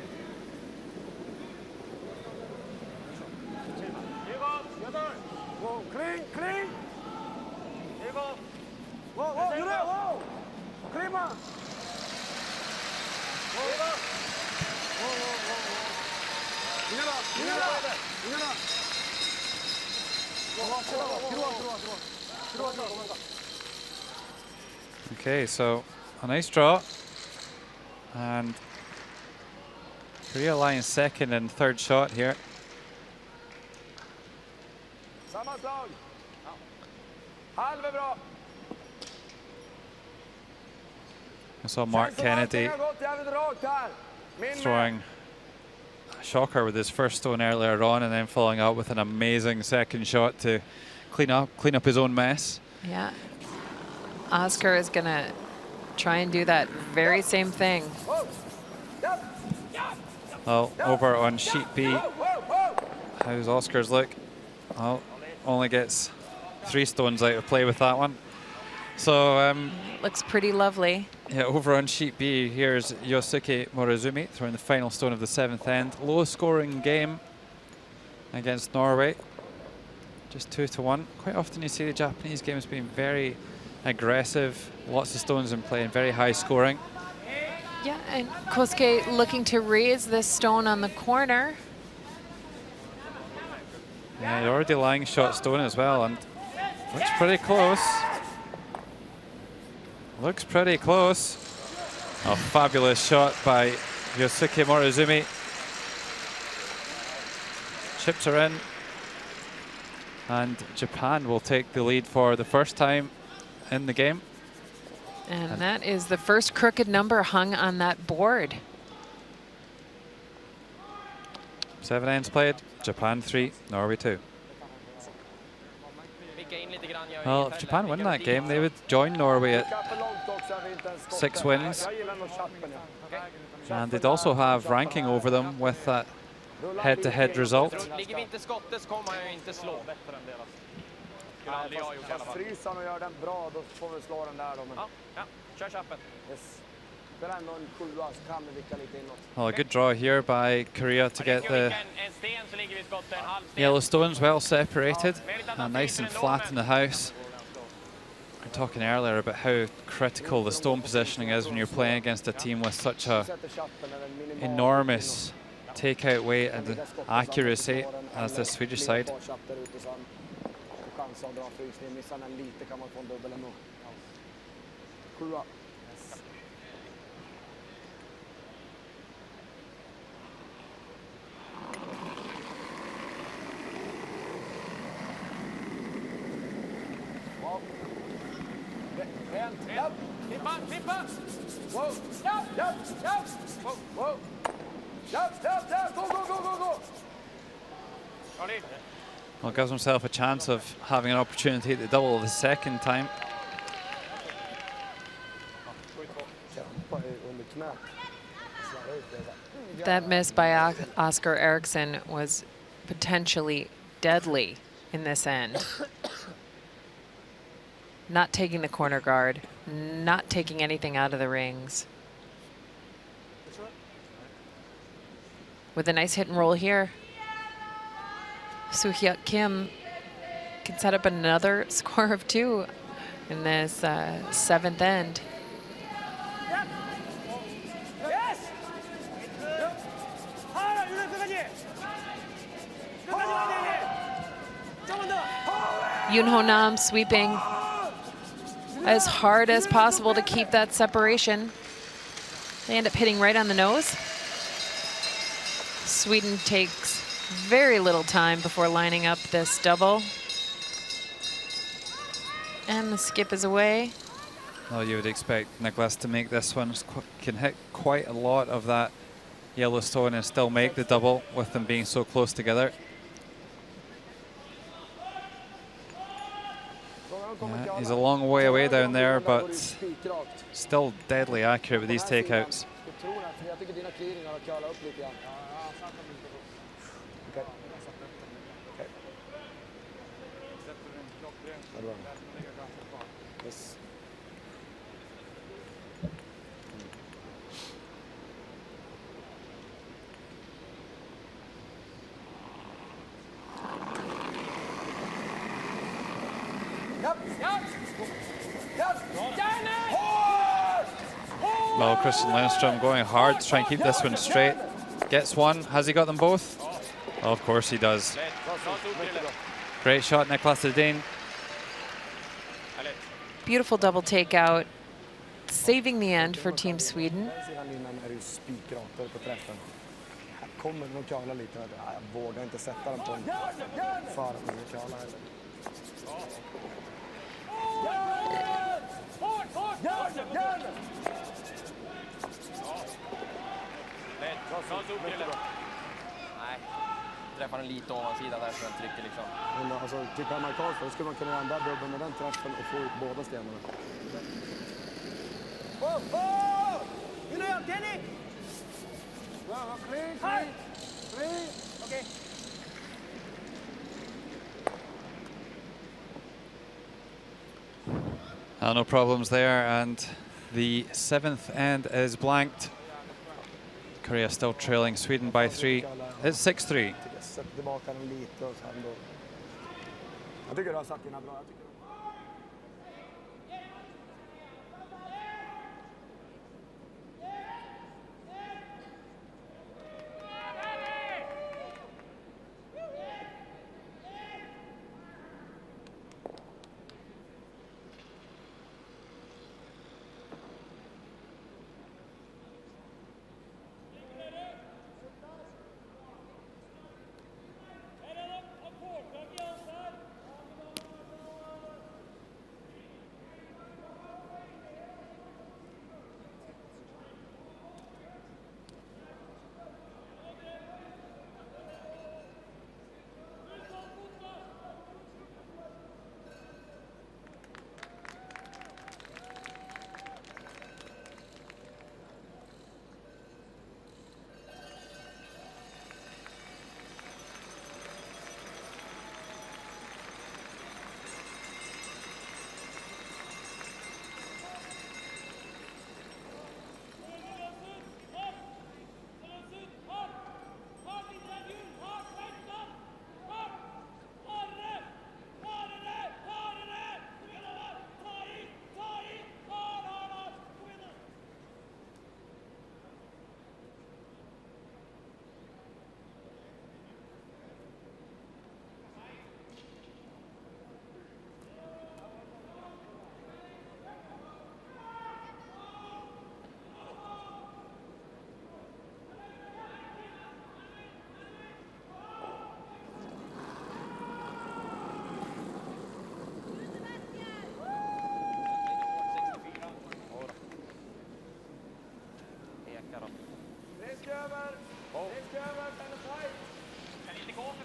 Okay, so a nice draw. And Korea lying second and third shot here. Samma slag. Halv är bra. I saw Mark Kennedy throwing a shocker with his first stone earlier on, and then following up with an amazing second shot to clean up his own mess. Yeah. Oscar is going to try and do that very same thing. Well, over on sheet B, how's Oscar's look? Well, only gets 3 stones out of play with that one. So looks pretty lovely. Yeah, over on sheet B, here's Yosuke Morozumi throwing the final stone of the 7th end. Low scoring game against Norway, just 2-1. Quite often you see the Japanese games being very aggressive, lots of stones in play and very high scoring. Yeah, and Kosuke looking to raise this stone on the corner. Yeah, you're already lying shot stone as well, and looks pretty close. Looks pretty close. A fabulous shot by Yosuke Morozumi. Chips are in. And Japan will take the lead for the first time in the game. And that is the first crooked number hung on that board. 7 ends played, Japan 3, Norway 2. Well, if Japan win that game, they would join Norway at 6 wins. And they'd also have ranking over them with that head-to-head result. Well, a good draw here by Korea to get the yellow stones well separated and nice and flat in the house. We were talking earlier about how critical the stone positioning is when you're playing against a team with such a enormous takeout weight and accuracy as the Swedish side. Well, gives himself a chance of having an opportunity at the double the second time. That miss by Oscar Eriksson was potentially deadly in this end. Not taking the corner guard, not taking anything out of the rings. With a nice hit and roll here, Soo-Hyuk Kim can set up another score of 2 in this 7th end. Yoon Ho Nam sweeping as hard as possible to keep that separation. They end up hitting right on the nose. Sweden takes very little time before lining up this double. And the skip is away. Well, you would expect Nicholas to make this one. Can hit quite a lot of that yellow stone and still make the double with them being so close together. Yeah, he's a long way away down there, but still deadly accurate with these takeouts. Well, Christian Lundström going hard to try and keep this one straight. Gets one. Has he got them both? Of course he does. Lätt. Bra solbrillor. Great shot, Niklas Edin. Ja, lätt. Beautiful double takeout, saving the end for Team Sweden. Den sidan linjen är ju spikratare på träffen. Här kommer den att kala lite. Jag vågar inte sätta den på en fara med kala heller. Lätt. Bra solbrillor. Nej. Träffar den lite ovansidan där så den trycker liksom. Men alltså, typ amerikanskt, då skulle man kunna göra en där dubbel med den träffen och få ut båda stenarna. No problems there, and the 7th end is blanked. Korea still trailing Sweden by 3. It's 6-3. Sätt tillbaka den lite och sen då. Jag tycker du har satt dina bra.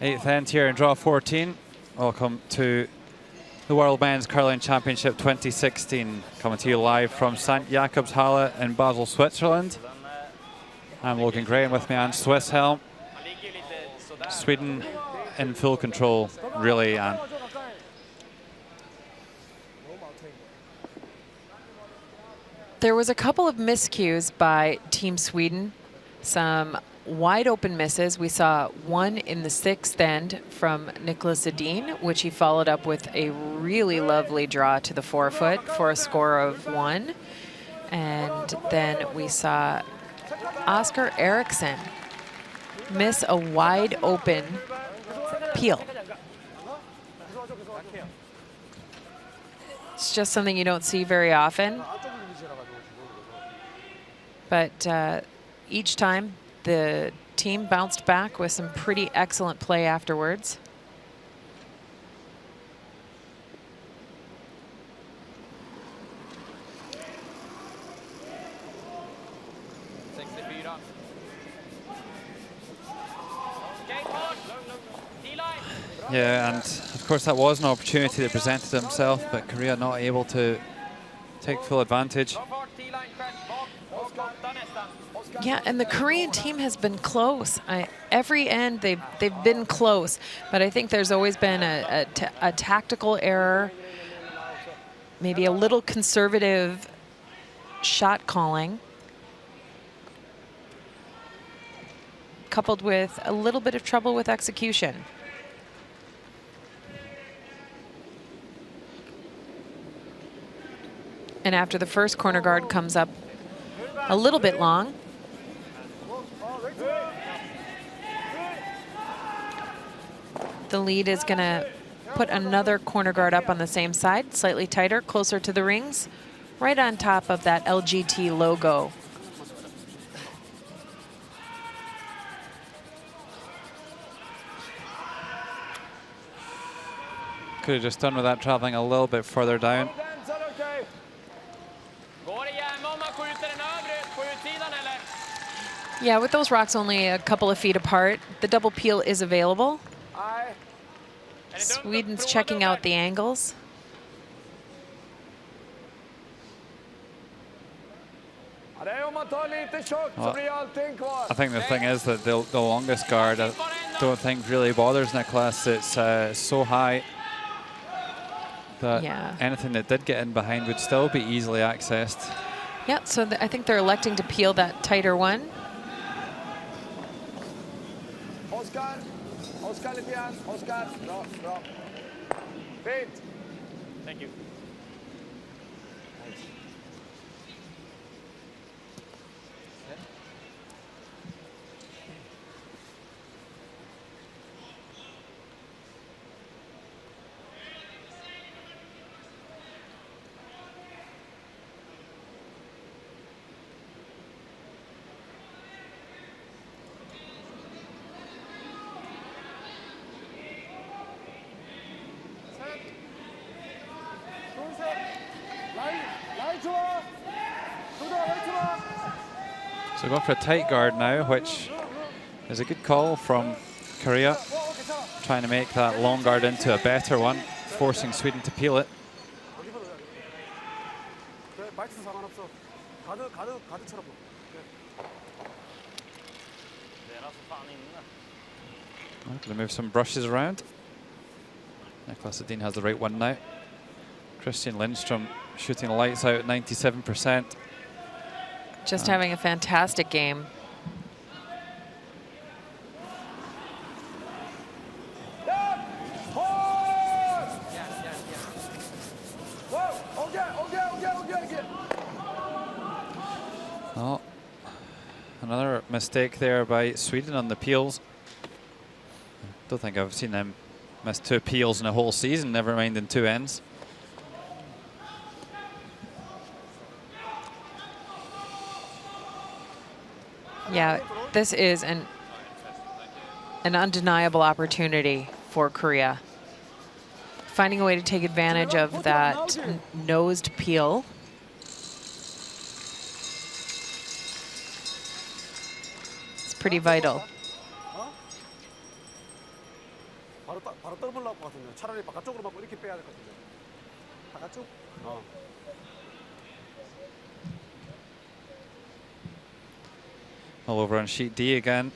Eighth end here in draw 14. Welcome to the World Men's Curling Championship 2016. Coming to you live from St. Jakobshalle in Basel, Switzerland. I'm Logan Gray, and with me on Swiss Helm. Sweden in full control, really, and There was a couple of miscues by Team Sweden, some wide open misses. We saw one in the 6th end from Niklas Edin, which he followed up with a really lovely draw to the forefoot for a score of 1. And then we saw Oscar Eriksson miss a wide open peel. It's just something you don't see very often. But each time, the team bounced back with some pretty excellent play afterwards. yeah, and of course that was an opportunity that presented himself, but Korea not able to take full advantage. Yeah, and the Korean team has been close. Every end they've been close, but I think there's always been a tactical error, maybe a little conservative shot calling, coupled with a little bit of trouble with execution. And after the first corner guard comes up a little bit long, The lead is going to put another corner guard up on the same side, slightly tighter, closer to the rings, right on top of that LGT logo. Could have just done with that traveling a little bit further down. Yeah, with those rocks only a couple of feet apart, the double peel is available. Sweden's checking out the angles. Well, I think the thing is that the longest guard, I don't think really bothers Nicholas. It's so high that anything that did get in behind would still be easily accessed. Yeah, so I think they're electing to peel that tighter one. Oscar, Oscar, bra, bra. Fint. Thank you. So going for a tight guard now, which is a good call from Korea. Trying to make that long guard into a better one, forcing Sweden to peel it. Going to move some brushes around. Nicholas Edin has the right one now. Christian Lindstrom shooting the lights out at 97%. Just having a fantastic game. Oh, another mistake there by Sweden on the peels. Don't think I've seen them miss 2 peels in a whole season, never mind in 2 ends. Yeah, this is an undeniable opportunity for Korea. Finding a way to take advantage of that nosed peel. It's pretty vital. All over on sheet D again.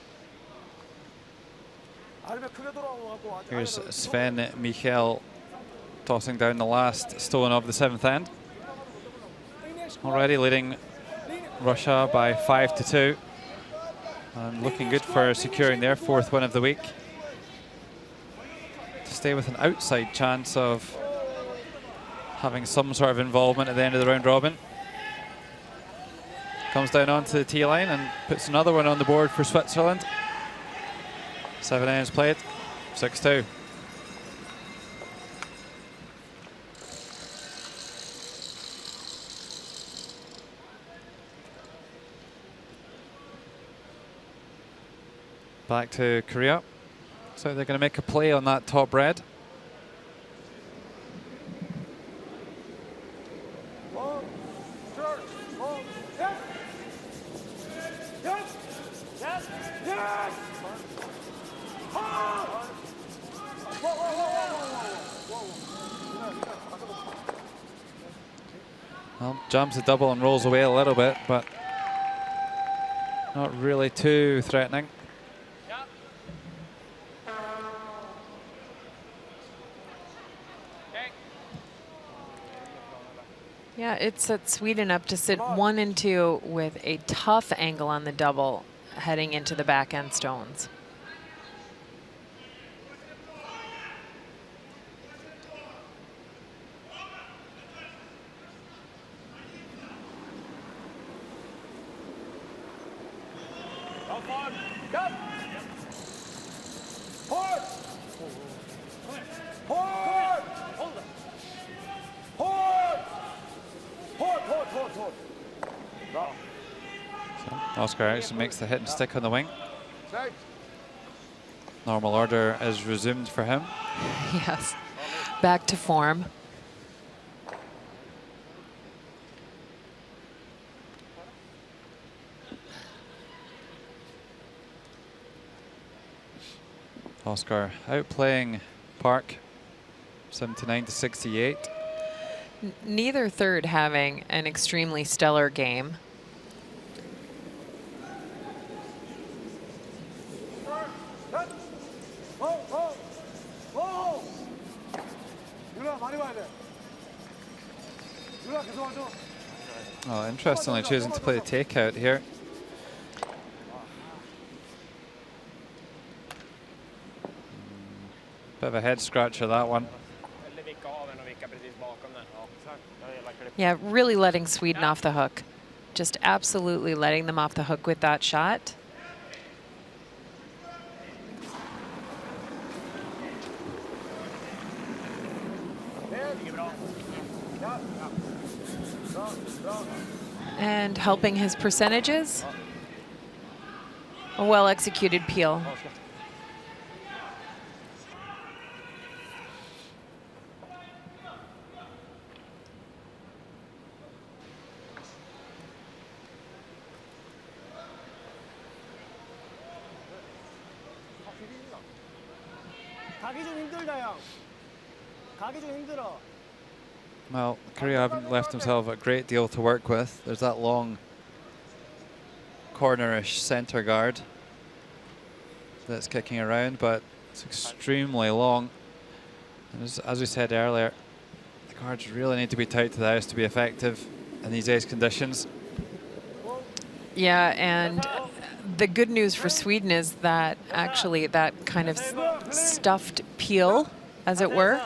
Here's Sven Michael tossing down the last stone of the 7th end. Already leading Russia by 5-2. And looking good for securing their 4th win of the week. To stay with an outside chance of having some sort of involvement at the end of the round robin. Comes down onto the tee line and puts another one on the board for Switzerland. 7 ends played, 6-2. Back to Korea. So they're going to make a play on that top red. Well, jumps the double and rolls away a little bit, but not really too threatening. Yeah, it sets Sweden up to sit 1 and 2 with a tough angle on the double heading into the back end stones. Hårt! Hårt! Hårt, hårt, hårt, hårt. Bra. So Oscar actually makes the hit and stick on the wing. Snyggt. Normal order is resumed for him. Yes, back to form. Oscar outplaying Park 79 to 68. Neither third having an extremely stellar game. Oh, interestingly choosing to play the takeout here. Bit of a head scratcher, that one. Yeah, really letting Sweden off the hook. Just absolutely letting them off the hook with that shot. And helping his percentages. A well-executed peel. 가기 좀 힘들다, 형. 가기 좀 힘들어. Well, Korea haven't left himself a great deal to work with. There's that long cornerish center guard that's kicking around, but it's extremely long. And as we said earlier, the guards really need to be tight to the house to be effective in these ace conditions. Yeah, and the good news for Sweden is that actually that kind of stuffed peel, as it were,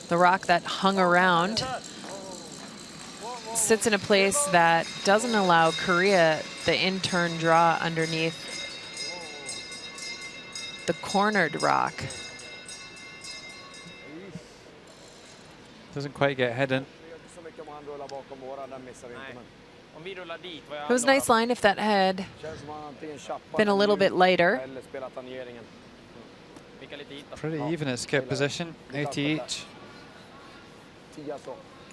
the rock that hung around, sits in a place that doesn't allow Korea the in-turn draw underneath the cornered rock. Doesn't quite get hidden. It was a nice line if that had been a little bit lighter. Pretty even at skip position, 80 each.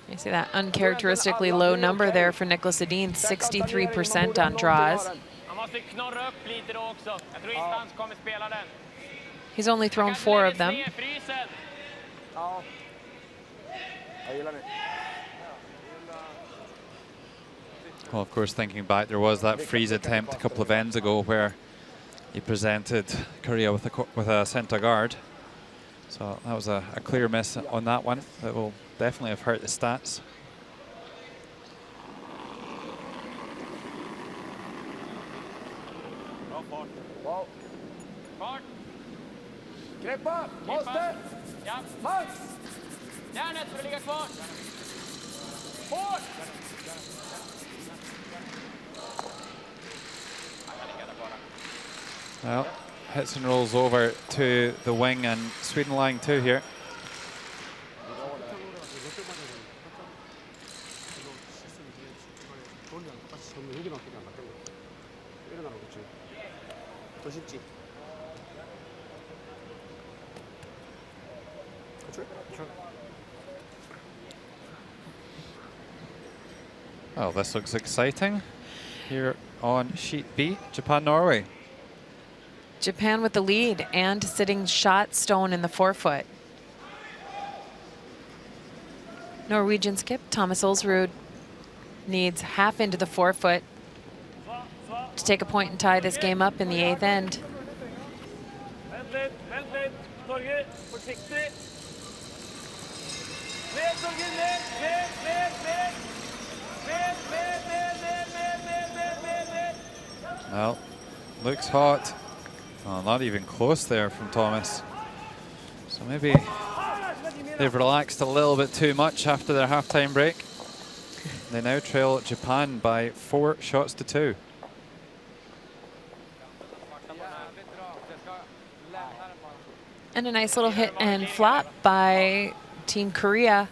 You see that uncharacteristically low number there for Niklas Edin, 63% on draws. He's only thrown 4 of them. Well, of course, thinking back, there was that freeze attempt a couple of ends ago where he presented Korea with a center guard. So that was a clear miss on that one. That will definitely have hurt the stats. Greppa! Måste! Max! Järnet för att ligga kvar! Hårt! Well, hits and rolls over to the wing, and Sweden lying 2 here. Well, this looks exciting. Here on sheet B, Japan-Norway. Japan with the lead and sitting shot stone in the forefoot. Norwegian skip Thomas Olsrud needs half into the forefoot to take a point and tie this game up in the 8th end. Well, looks hot. Oh, not even close there from Thomas. So maybe they've relaxed a little bit too much after their halftime break. They now trail Japan by 4 shots to 2. And a nice little hit and flop by Team Korea.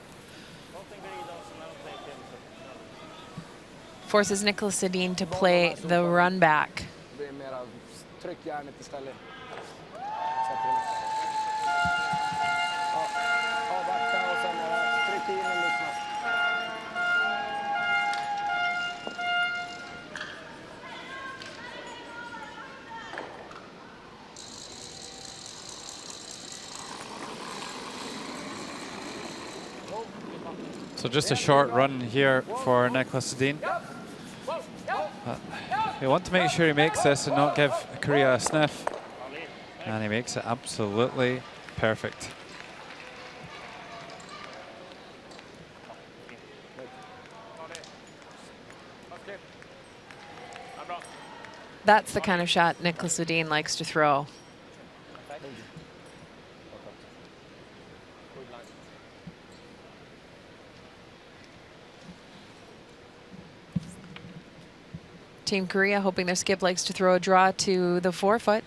Forces Nicholas Sedin to play the run back. Det är mera tryck järnet istället. Avvakta och sen tryck in och lyssna. So just a short run here for Nicholas Sedin. We want to make sure he makes this and not give Korea a sniff. And he makes it absolutely perfect. That's the kind of shot Nicholas Sedin likes to throw. Team Korea hoping their skip likes to throw a draw to the forefoot.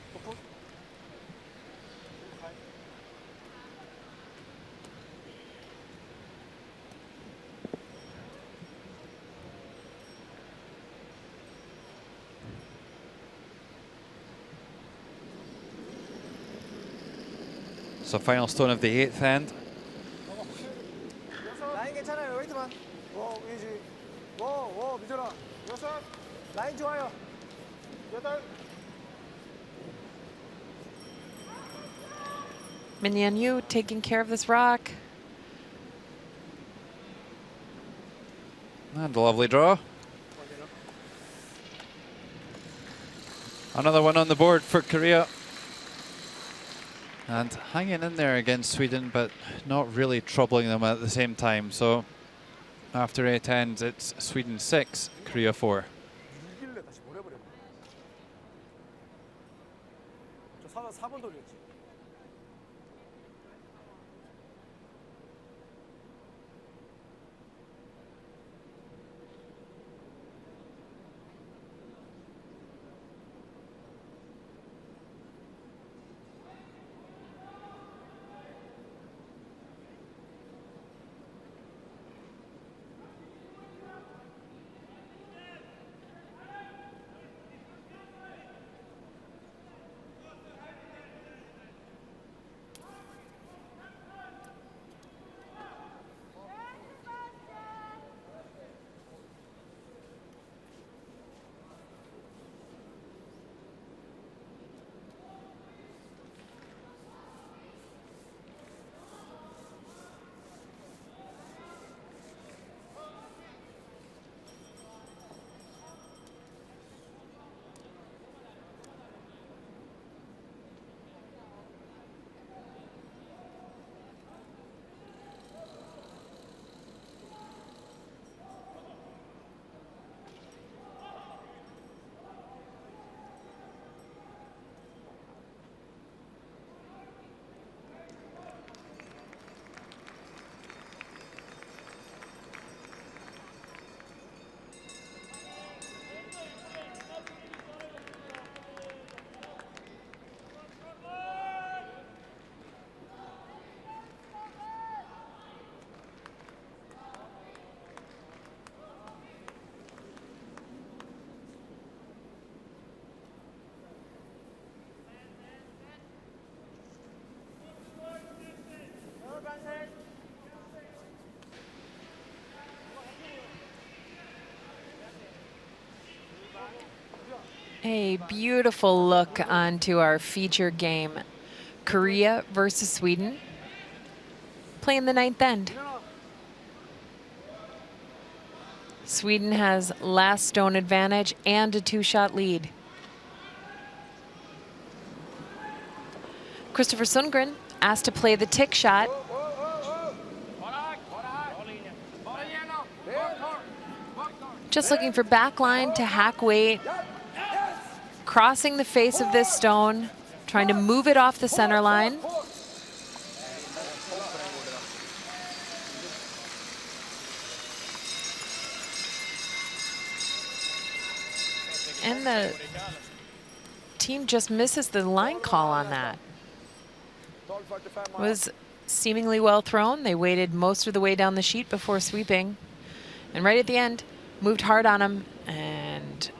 So final stone of the 8th end. 라인 괜찮아요. 웨이트만. 위지. 미쳐라. 라인 좋아요. Minyan Yu taking care of this rock. And a lovely draw. Another one on the board for Korea. And hanging in there against Sweden, but not really troubling them at the same time. So after 8 ends, it's Sweden 6, Korea 4. 저 4번 돌렸지. A beautiful look onto our feature game. Korea versus Sweden. Playing the 9th end. Sweden has last stone advantage and a 2-shot lead. Christopher Sundgren asked to play the tick shot. Just looking for backline to hack weight. Crossing the face of this stone, trying to move it off the center line. And the team just misses the line call on that. was seemingly well thrown. They waited most of the way down the sheet before sweeping. And right at the end, moved hard on him, and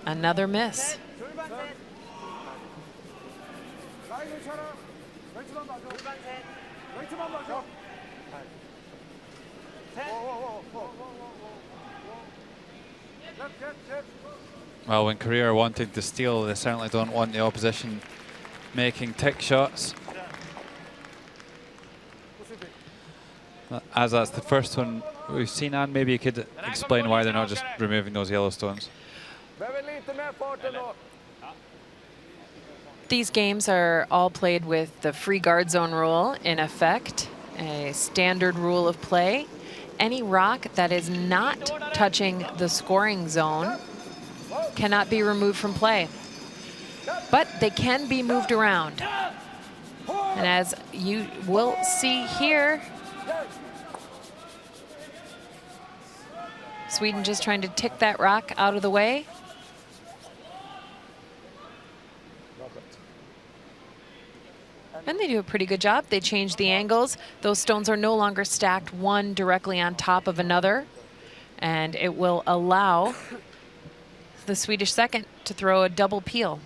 another miss. Well, when Korea are wanting to steal, they certainly don't want the opposition making tick shots. As that's the first one we've seen, and maybe you could explain why they're not just removing those yellow stones. These games are all played with the free guard zone rule in effect, a standard rule of play. Any rock that is not touching the scoring zone cannot be removed from play, but they can be moved around. And as you will see here, Sweden just trying to tick that rock out of the way. And they do a pretty good job. They change the angles. Those stones are no longer stacked one directly on top of another. And it will allow the Swedish second to throw a double peel.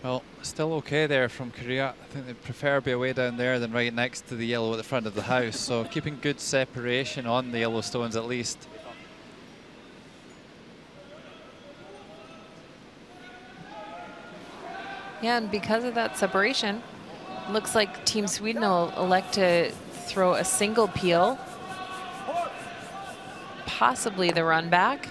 Well, still okay there from Korea. I think they'd prefer to be away down there than right next to the yellow at the front of the house. So keeping good separation on the yellow stones at least. Yeah, and because of that separation, looks like Team Sweden will elect to throw a single peel, possibly the run back.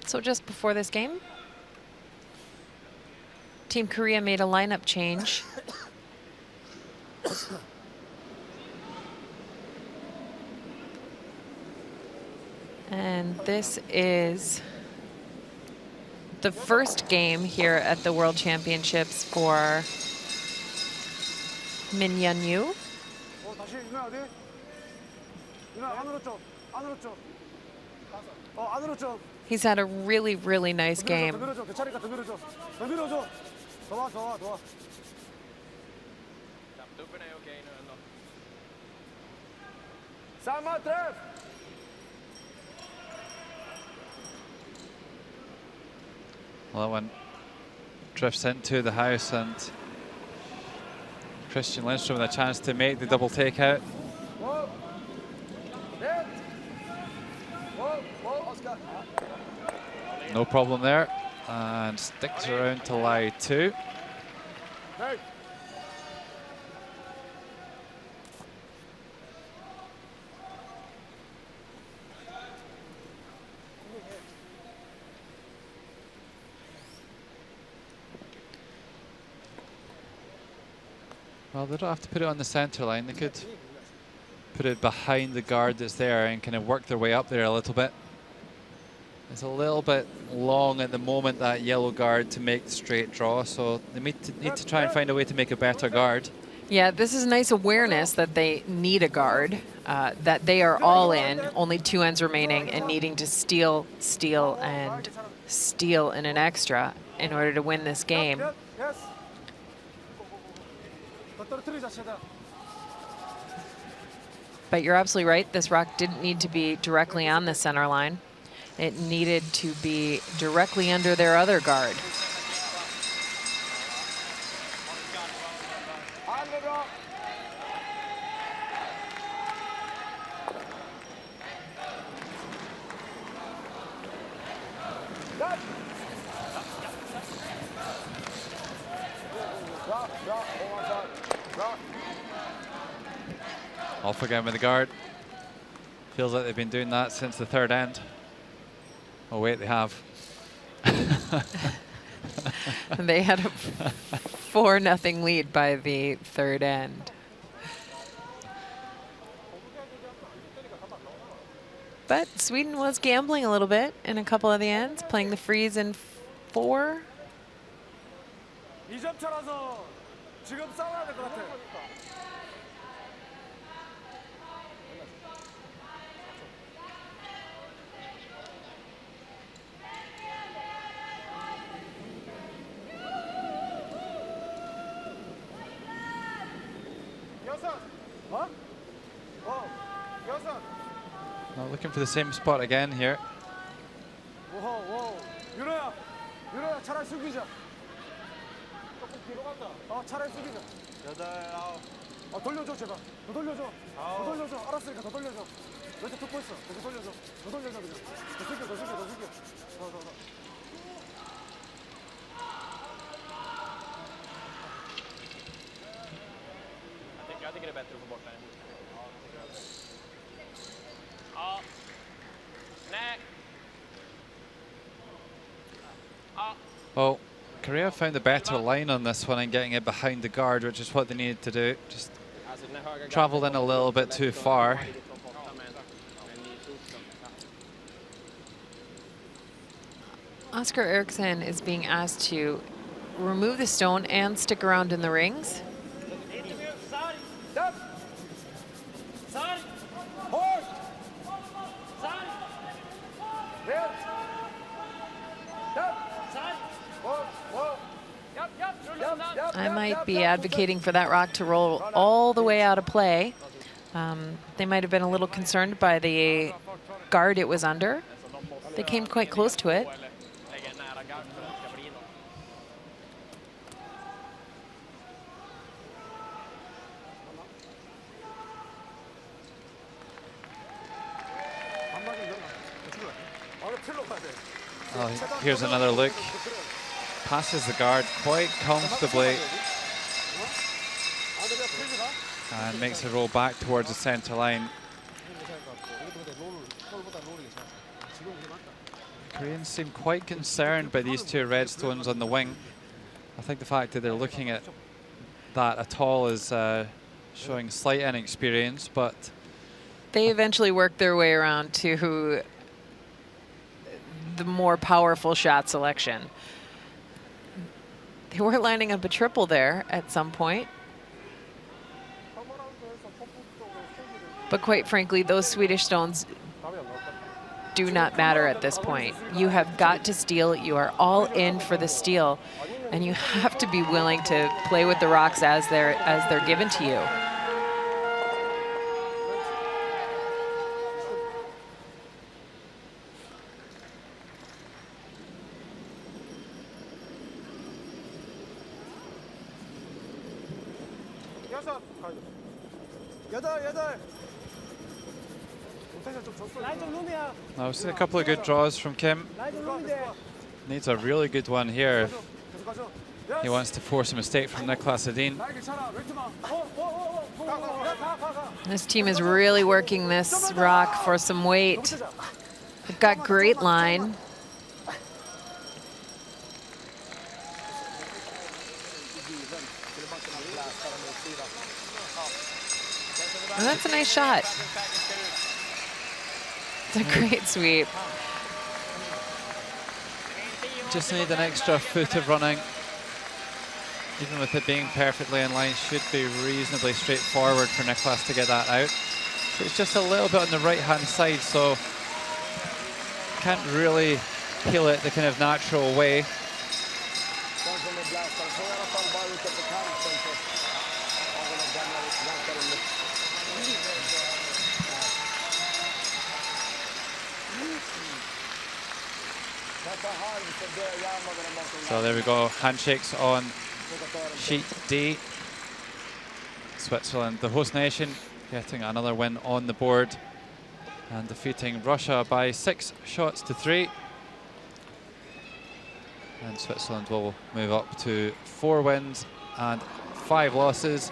So just before this game, Team Korea made a lineup change. And this is the first game here at the World Championships for Min Yeon-yu. He's had a really, really nice game. Well, that one drifts into the house, and Christian Lindstrom with a chance to make the double takeout. No problem there, and sticks around to lie two. Well, they don't have to put it on the center line. They could put it behind the guard that's there and kind of work their way up there a little bit. It's a little bit long at the moment, that yellow guard, to make the straight draw, so they need to try and find a way to make a better guard. Yeah, this is a nice awareness that they need a guard, that they are all in, only two ends remaining, and needing to steal, and steal in an extra in order to win this game. But you're absolutely right, this rock didn't need to be directly on the center line. It needed to be directly under their other guard. Off again with the guard. Feels like they've been doing that since the third end. Oh wait, they have. They had a 4-0 lead by the third end. But Sweden was gambling a little bit in a couple of the ends, playing the freeze in 4. 2점 차라서 지금 싸워야 될 것 같아. Not looking for the same spot again here. 오, 유로야, 차라리 숙이자. 조금 뒤로 간다. 차라리 숙이자. 8, 9. 돌려줘 제발. 더 돌려줘. 더 돌려줘. 알았으니까 더 돌려줘. 왼쪽 듣고 있어. 더 돌려줘. 더 돌려줘 그냥. 더 숙여. 더. Jag tycker det är bättre att få bort den. Ja. Nej. Ja. Well, Korea found the better line on this one and getting it behind the guard, which is what they needed to do. Just travelled in a little bit too far. Oscar Eriksson is being asked to remove the stone and stick around in the rings. I might be advocating for that rock to roll all the way out of play. They might have been a little concerned by the guard it was under. They came quite close to it. Oh, here's another look. Passes the guard quite comfortably and makes a roll back towards the centre line. Koreans seem quite concerned by these two red stones on the wing. I think the fact that they're looking at that at all is showing slight inexperience, but they eventually worked their way around to the more powerful shot selection. They were lining up a triple there at some point. But quite frankly, those Swedish stones do not matter at this point. You have got to steal. You are all in for the steal. And you have to be willing to play with the rocks as they're given to you. Now we've seen a couple of good draws from Kim. Needs a really good one here if he wants to force a mistake from Niklas Edin. This team is really working this rock for some weight. They've got great line. And that's a nice shot. It's a great sweep. Just need an extra foot of running. Even with it being perfectly in line, should be reasonably straightforward for Niklas to get that out. It's just a little bit on the right-hand side, so can't really heal it the kind of natural way. So there we go, handshakes on sheet D. Switzerland, the host nation, getting another win on the board and defeating Russia by 6 shots to 3. And Switzerland will move up to 4 wins and 5 losses.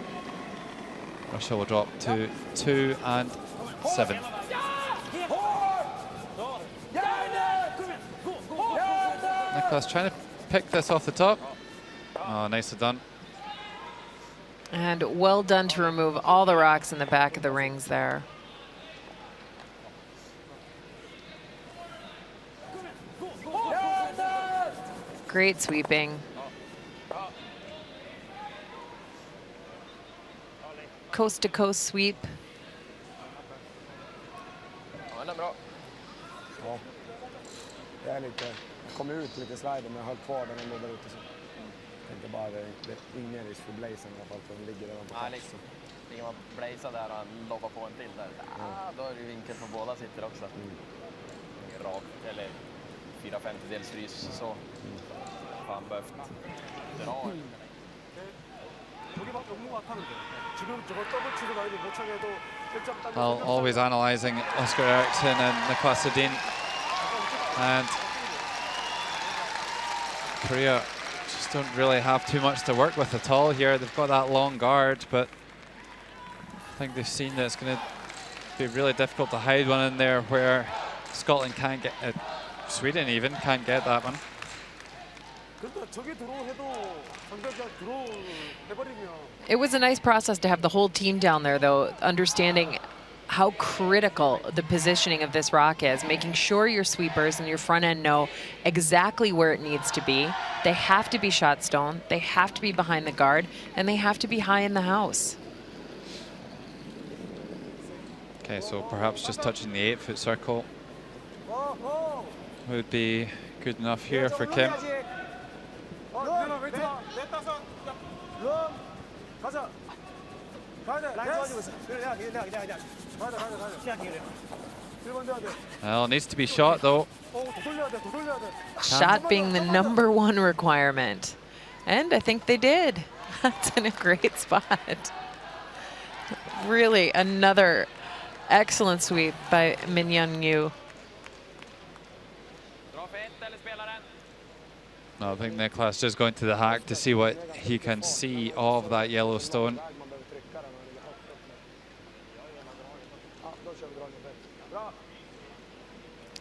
Russia will drop to 2 and 7. Nicholas trying to pick this off the top. Oh, nicely done. And well done to remove all the rocks in the back of the rings there. Great sweeping. Coast to coast sweep. Ja, den är bra. Ja. Jag kom ut lite slider men jag höll kvar den ändå där ute. Så. Tänkte bara det är ingen risk för blazen i alla fall för den ligger redan på plats. Liksom. Ligger man blazar där och lobbar på en till där. Då är det ju vinkel på båda sitter också. Rakt eller 4/5 frys så. Fan behövt dra. Well, always analysing Oscar Eriksson and Niklas Edin. And Korea just don't really have too much to work with at all here. They've got that long guard, but I think they've seen that it's going to be really difficult to hide one in there where Scotland can't get it. Sweden even can't get that one. It was a nice process to have the whole team down there, though, understanding how critical the positioning of this rock is, making sure your sweepers and your front end know exactly where it needs to be. They have to be shot stone, they have to be behind the guard, and they have to be high in the house. Okay, so perhaps just touching the 8-foot circle would be good enough here for Kim. Well, it needs to be shot though. Shot being the #1 requirement. And I think they did. That's in a great spot. Really another excellent sweep by Min Young Yu. No, I think Niklas just going to the hack to see what he can see of that yellow stone.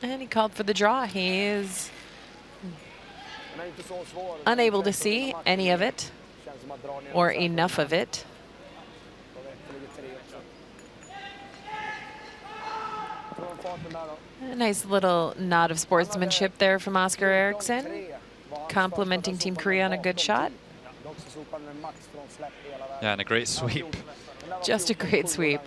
And he called for the draw. He is unable to see any of it or enough of it. A nice little nod of sportsmanship there from Oscar Eriksson, complimenting Team Korea on a good shot. Yeah, and a great sweep. Just a great sweep.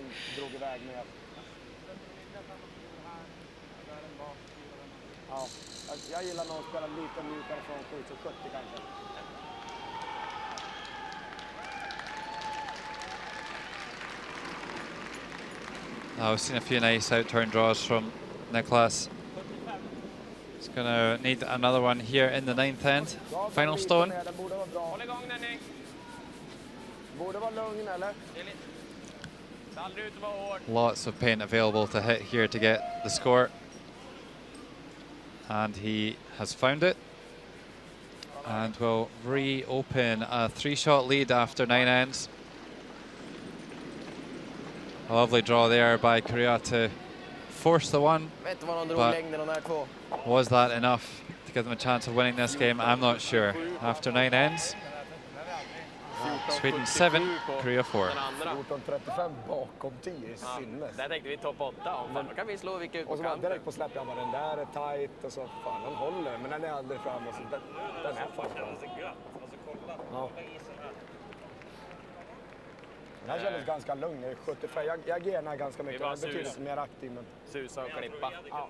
We've seen a few nice out-turn draws from Niklas. He's going to need another one here in the 9th end. Final stone. Lots of paint available to hit here to get the score. And he has found it. And will reopen a 3-shot lead after 9 ends. A lovely draw there by Korea to force the one, but was that enough to give them a chance of winning this game? I'm not sure. After 9 ends, Sweden 7, Korea 4. 14:35 bakom 10 i sinnes. Där tänkte vi topp 8. Fan, då kan vi slå vilka ut på Och så kanten. direkt på släpp, jag bara den där är tight och så fan den håller men den är aldrig fram och så den är fan fram. Ja. Den här kändes ganska lugn i 75. Jag genar ganska mycket. Jag är betydligt mer aktiv men Susa och klippa. ja.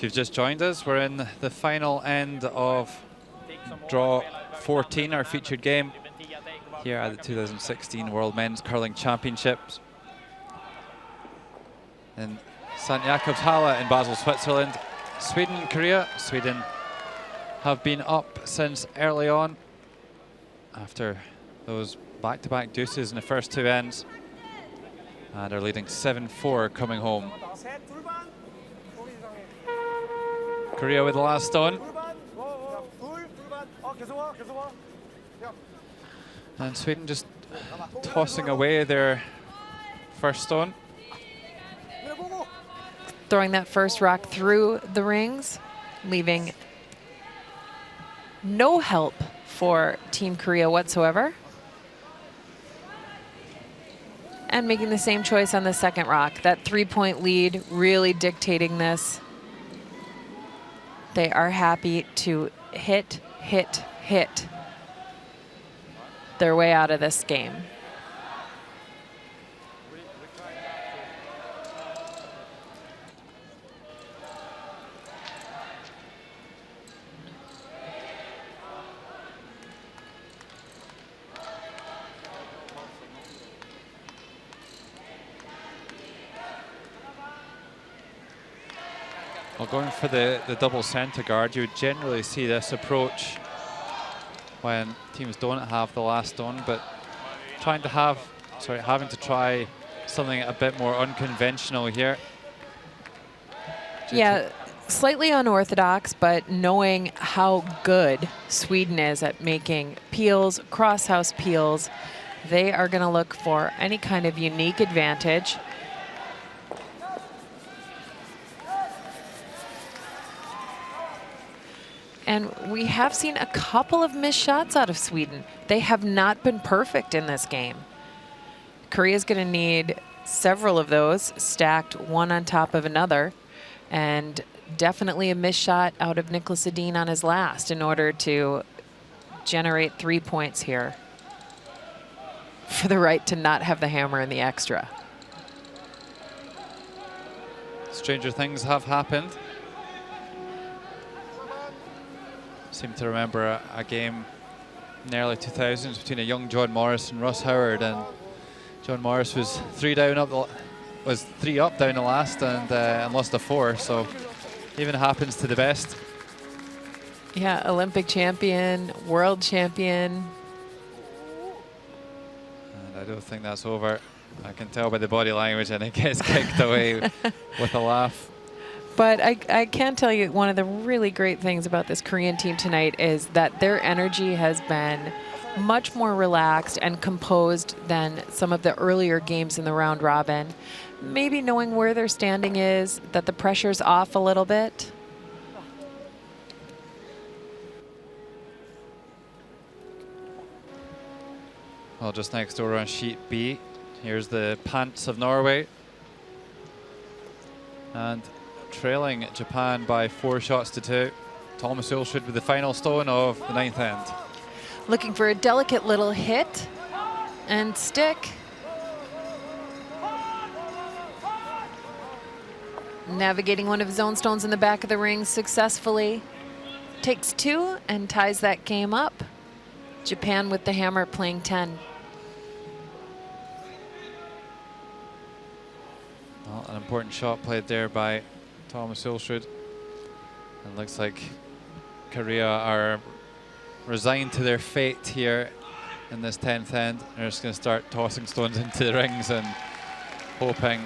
If you've just joined us, we're in the final end of draw 14, our featured game here at the 2016 World Men's Curling Championships in St. Jakobshalle in Basel, Switzerland. Sweden and Korea. Sweden have been up since early on after those back-to-back deuces in the first two ends, and are leading 7-4 coming home. Korea with the last stone. And Sweden just tossing away their first stone. Throwing that first rock through the rings, leaving no help for Team Korea whatsoever. And making the same choice on the second rock. That 3-point lead really dictating this. They are happy to hit their way out of this game. Well, going for the double center guard, you would generally see this approach when teams don't have the last stone, but having to try something a bit more unconventional here. Yeah, slightly unorthodox, but knowing how good Sweden is at making peels, crosshouse peels, they are going to look for any kind of unique advantage. And we have seen a couple of missed shots out of Sweden. They have not been perfect in this game. Korea's going to need several of those stacked one on top of another, and definitely a missed shot out of Niklas Edin on his last in order to generate 3 points here for the right to not have the hammer in the extra. Stranger things have happened. Seem to remember a game in the early 2000s between a young John Morris and Russ Howard, and John Morris was three up down the last and lost a 4. So even happens to the best. Yeah, Olympic champion, world champion. And I don't think that's over. I can tell by the body language, and it gets kicked away with a laugh. But I can tell you one of the really great things about this Korean team tonight is that their energy has been much more relaxed and composed than some of the earlier games in the round robin. Maybe knowing where their standing is, that the pressure's off a little bit. Well, just next door on sheet B, here's the Pants of Norway. And trailing Japan by 4 shots to 2. Thomas Ulsrud with the final stone of the 9th end. Looking for a delicate little hit and stick. Navigating one of his own stones in the back of the ring successfully. Takes 2 and ties that game up. Japan with the hammer playing 10. Well, an important shot played there by Thomas Ulsrud. And looks like Korea are resigned to their fate here in this 10th end. They're just going to start tossing stones into the rings and hoping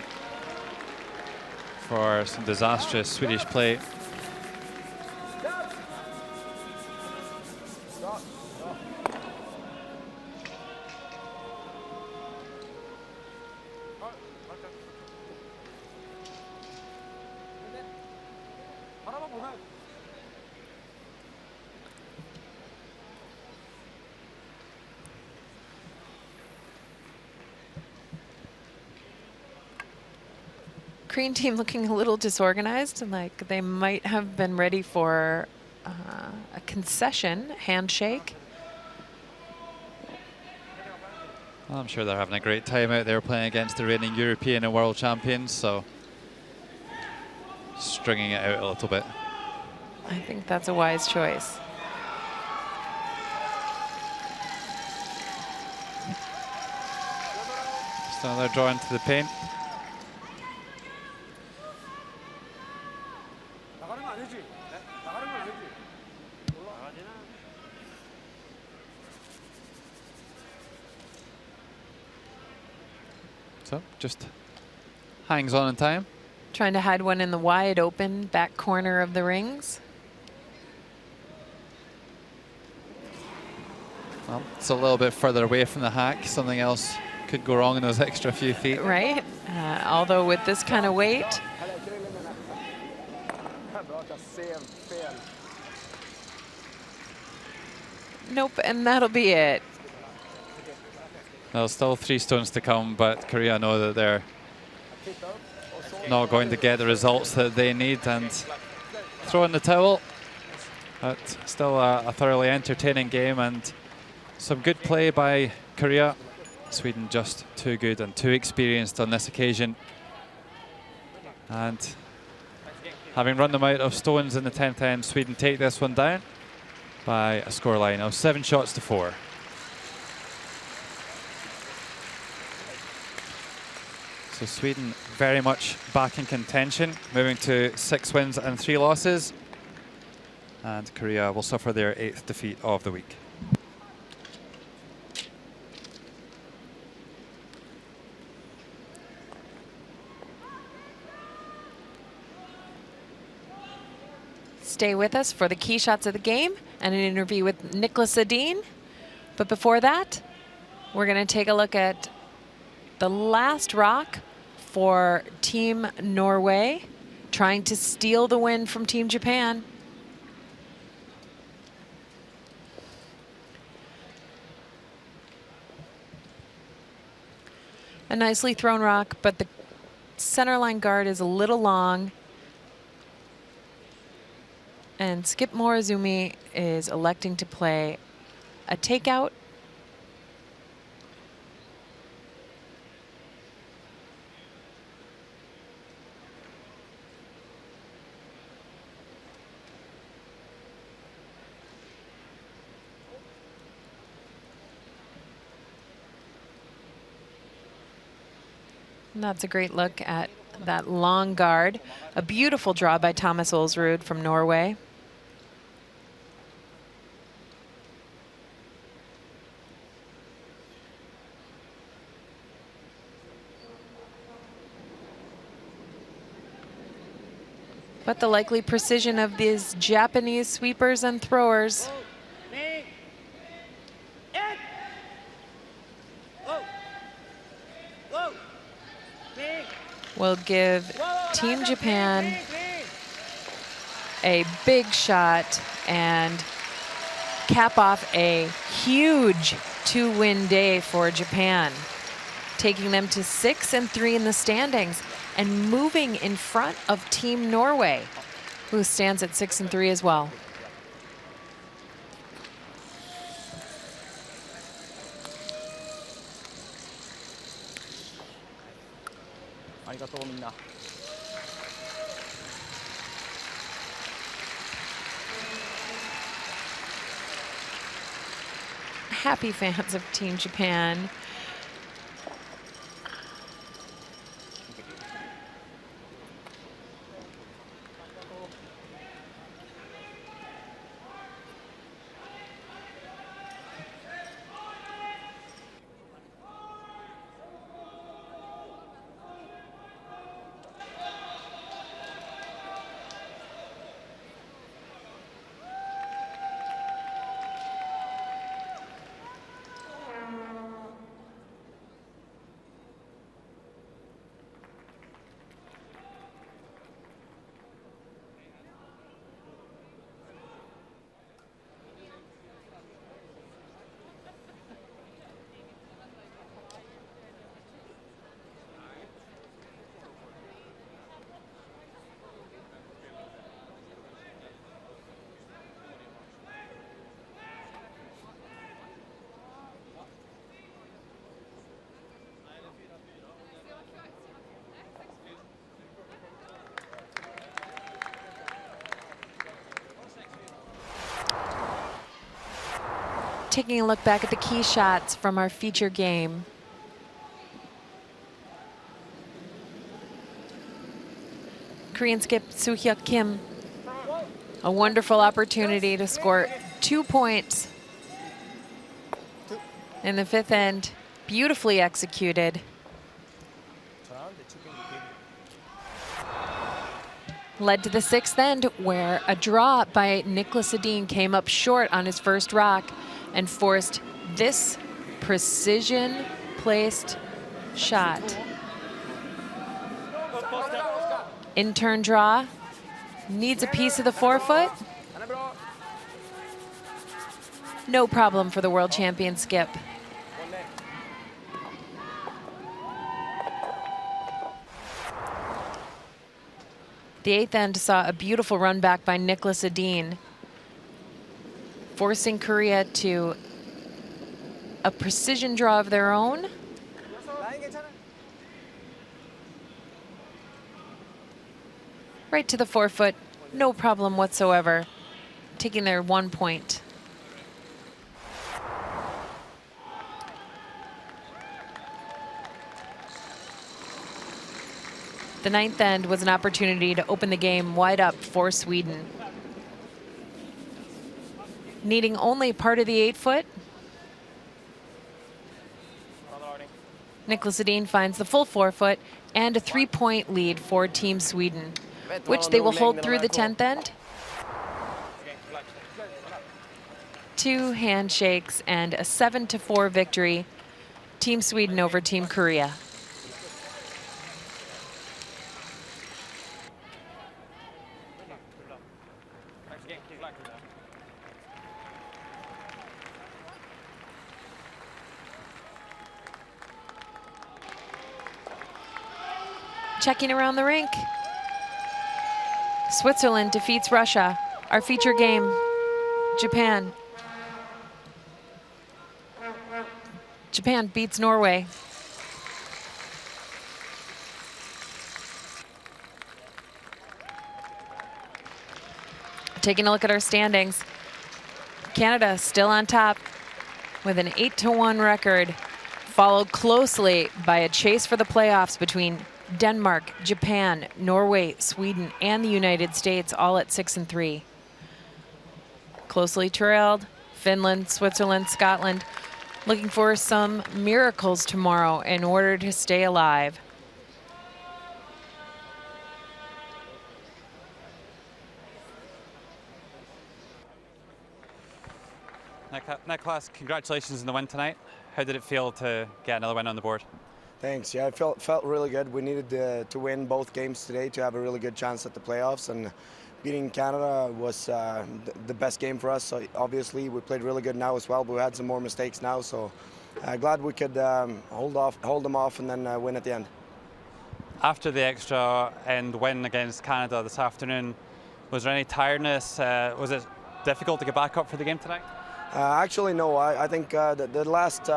for some disastrous Swedish play. Korean team looking a little disorganized, and like they might have been ready for a concession handshake. Well, I'm sure they're having a great time out there playing against the reigning European and world champions, so stringing it out a little bit. I think that's a wise choice. Just another draw into the paint. So just hangs on in time. Trying to hide one in the wide open back corner of the rings. Well, it's a little bit further away from the hack. Something else could go wrong in those extra few feet. Right? Although with this kind of weight, nope, and that'll be it. There's still 3 stones to come, but Korea know that they're not going to get the results that they need and throw in the towel. But still a thoroughly entertaining game and some good play by Korea. Sweden just too good and too experienced on this occasion. And having run them out of stones in the 10th end, Sweden take this one down by a scoreline of 7 shots to 4. So Sweden very much back in contention, moving to 6 wins and 3 losses. And Korea will suffer their 8th defeat of the week. Stay with us for the key shots of the game and an interview with Nicholas Edin. But before that, we're going to take a look at the last rock for Team Norway, trying to steal the win from Team Japan. A nicely thrown rock, but the centerline guard is a little long. And Skip Morizumi is electing to play a takeout. And that's a great look at that long guard. A beautiful draw by Thomas Olsrud from Norway. But the likely precision of these Japanese sweepers and throwers. Will give Team Japan a big shot and cap off a huge 2-win day for Japan, taking them to 6-3 in the standings and moving in front of Team Norway, who stands at 6-3 as well. Happy fans of Team Japan. Taking a look back at the key shots from our feature game. Korean skip Soo-hyuk Kim. A wonderful opportunity to score 2 points in the fifth end. Beautifully executed. Led to the sixth end, where a draw by Nicholas Sedin came up short on his first rock and forced this precision-placed shot. In turn draw, needs a piece of the forefoot. No problem for the world champion skip. The eighth end saw a beautiful run back by Nicholas Sedin, forcing Korea to a precision draw of their own. Right to the forefoot, no problem whatsoever, taking their 1 point. The ninth end was an opportunity to open the game wide up for Sweden. Needing only part of the 8-foot, Nicholas Sedin finds the full 4-foot and a 3-point lead for Team Sweden, which they will hold through the 10th end. 2 handshakes and a 7-4 victory. Team Sweden over Team Korea. Checking around the rink. Switzerland defeats Russia. Our feature game, Japan. Japan beats Norway. Taking a look at our standings. Canada still on top with an 8-1 record, followed closely by a chase for the playoffs between Denmark, Japan, Norway, Sweden, and the United States, all at 6-3. Closely trailed, Finland, Switzerland, Scotland, looking for some miracles tomorrow in order to stay alive. Nicholas, congratulations on the win tonight. How did it feel to get another win on the board? Thanks. Yeah, it felt really good. We needed to win both games today to have a really good chance at the playoffs, and beating Canada was the best game for us. So obviously we played really good now as well, but we had some more mistakes now. So glad we could hold them off and then win at the end. After the extra end win against Canada this afternoon, was there any tiredness? Was it difficult to get back up for the game tonight? Actually, no. I think the last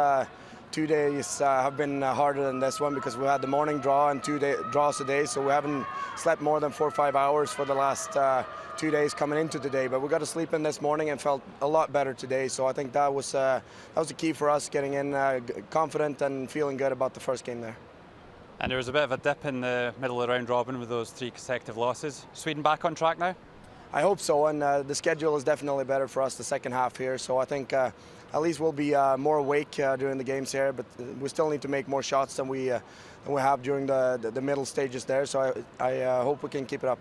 2 days have been harder than this one because we had the morning draw and 2 draws a day, so we haven't slept more than 4 or 5 hours for the last 2 days coming into today. But we got to sleep in this morning and felt a lot better today. So I think that was the key for us, getting in confident and feeling good about the first game there. And there was a bit of a dip in the middle of the round robin with those 3 consecutive losses. Sweden back on track now? I hope so, and the schedule is definitely better for us the second half here. So I think at least we'll be more awake during the games here, but we still need to make more shots than we have during the middle stages there. So I hope we can keep it up.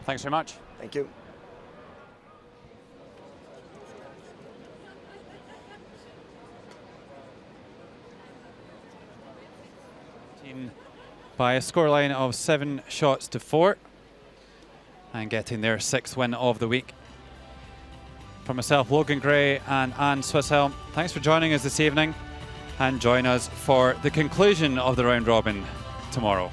Thanks very much. Thank you. By a scoreline of 7-4, and getting their 6th win of the week. For myself, Logan Gray, and Anne Swisshelm, thanks for joining us this evening, and join us for the conclusion of the round robin tomorrow.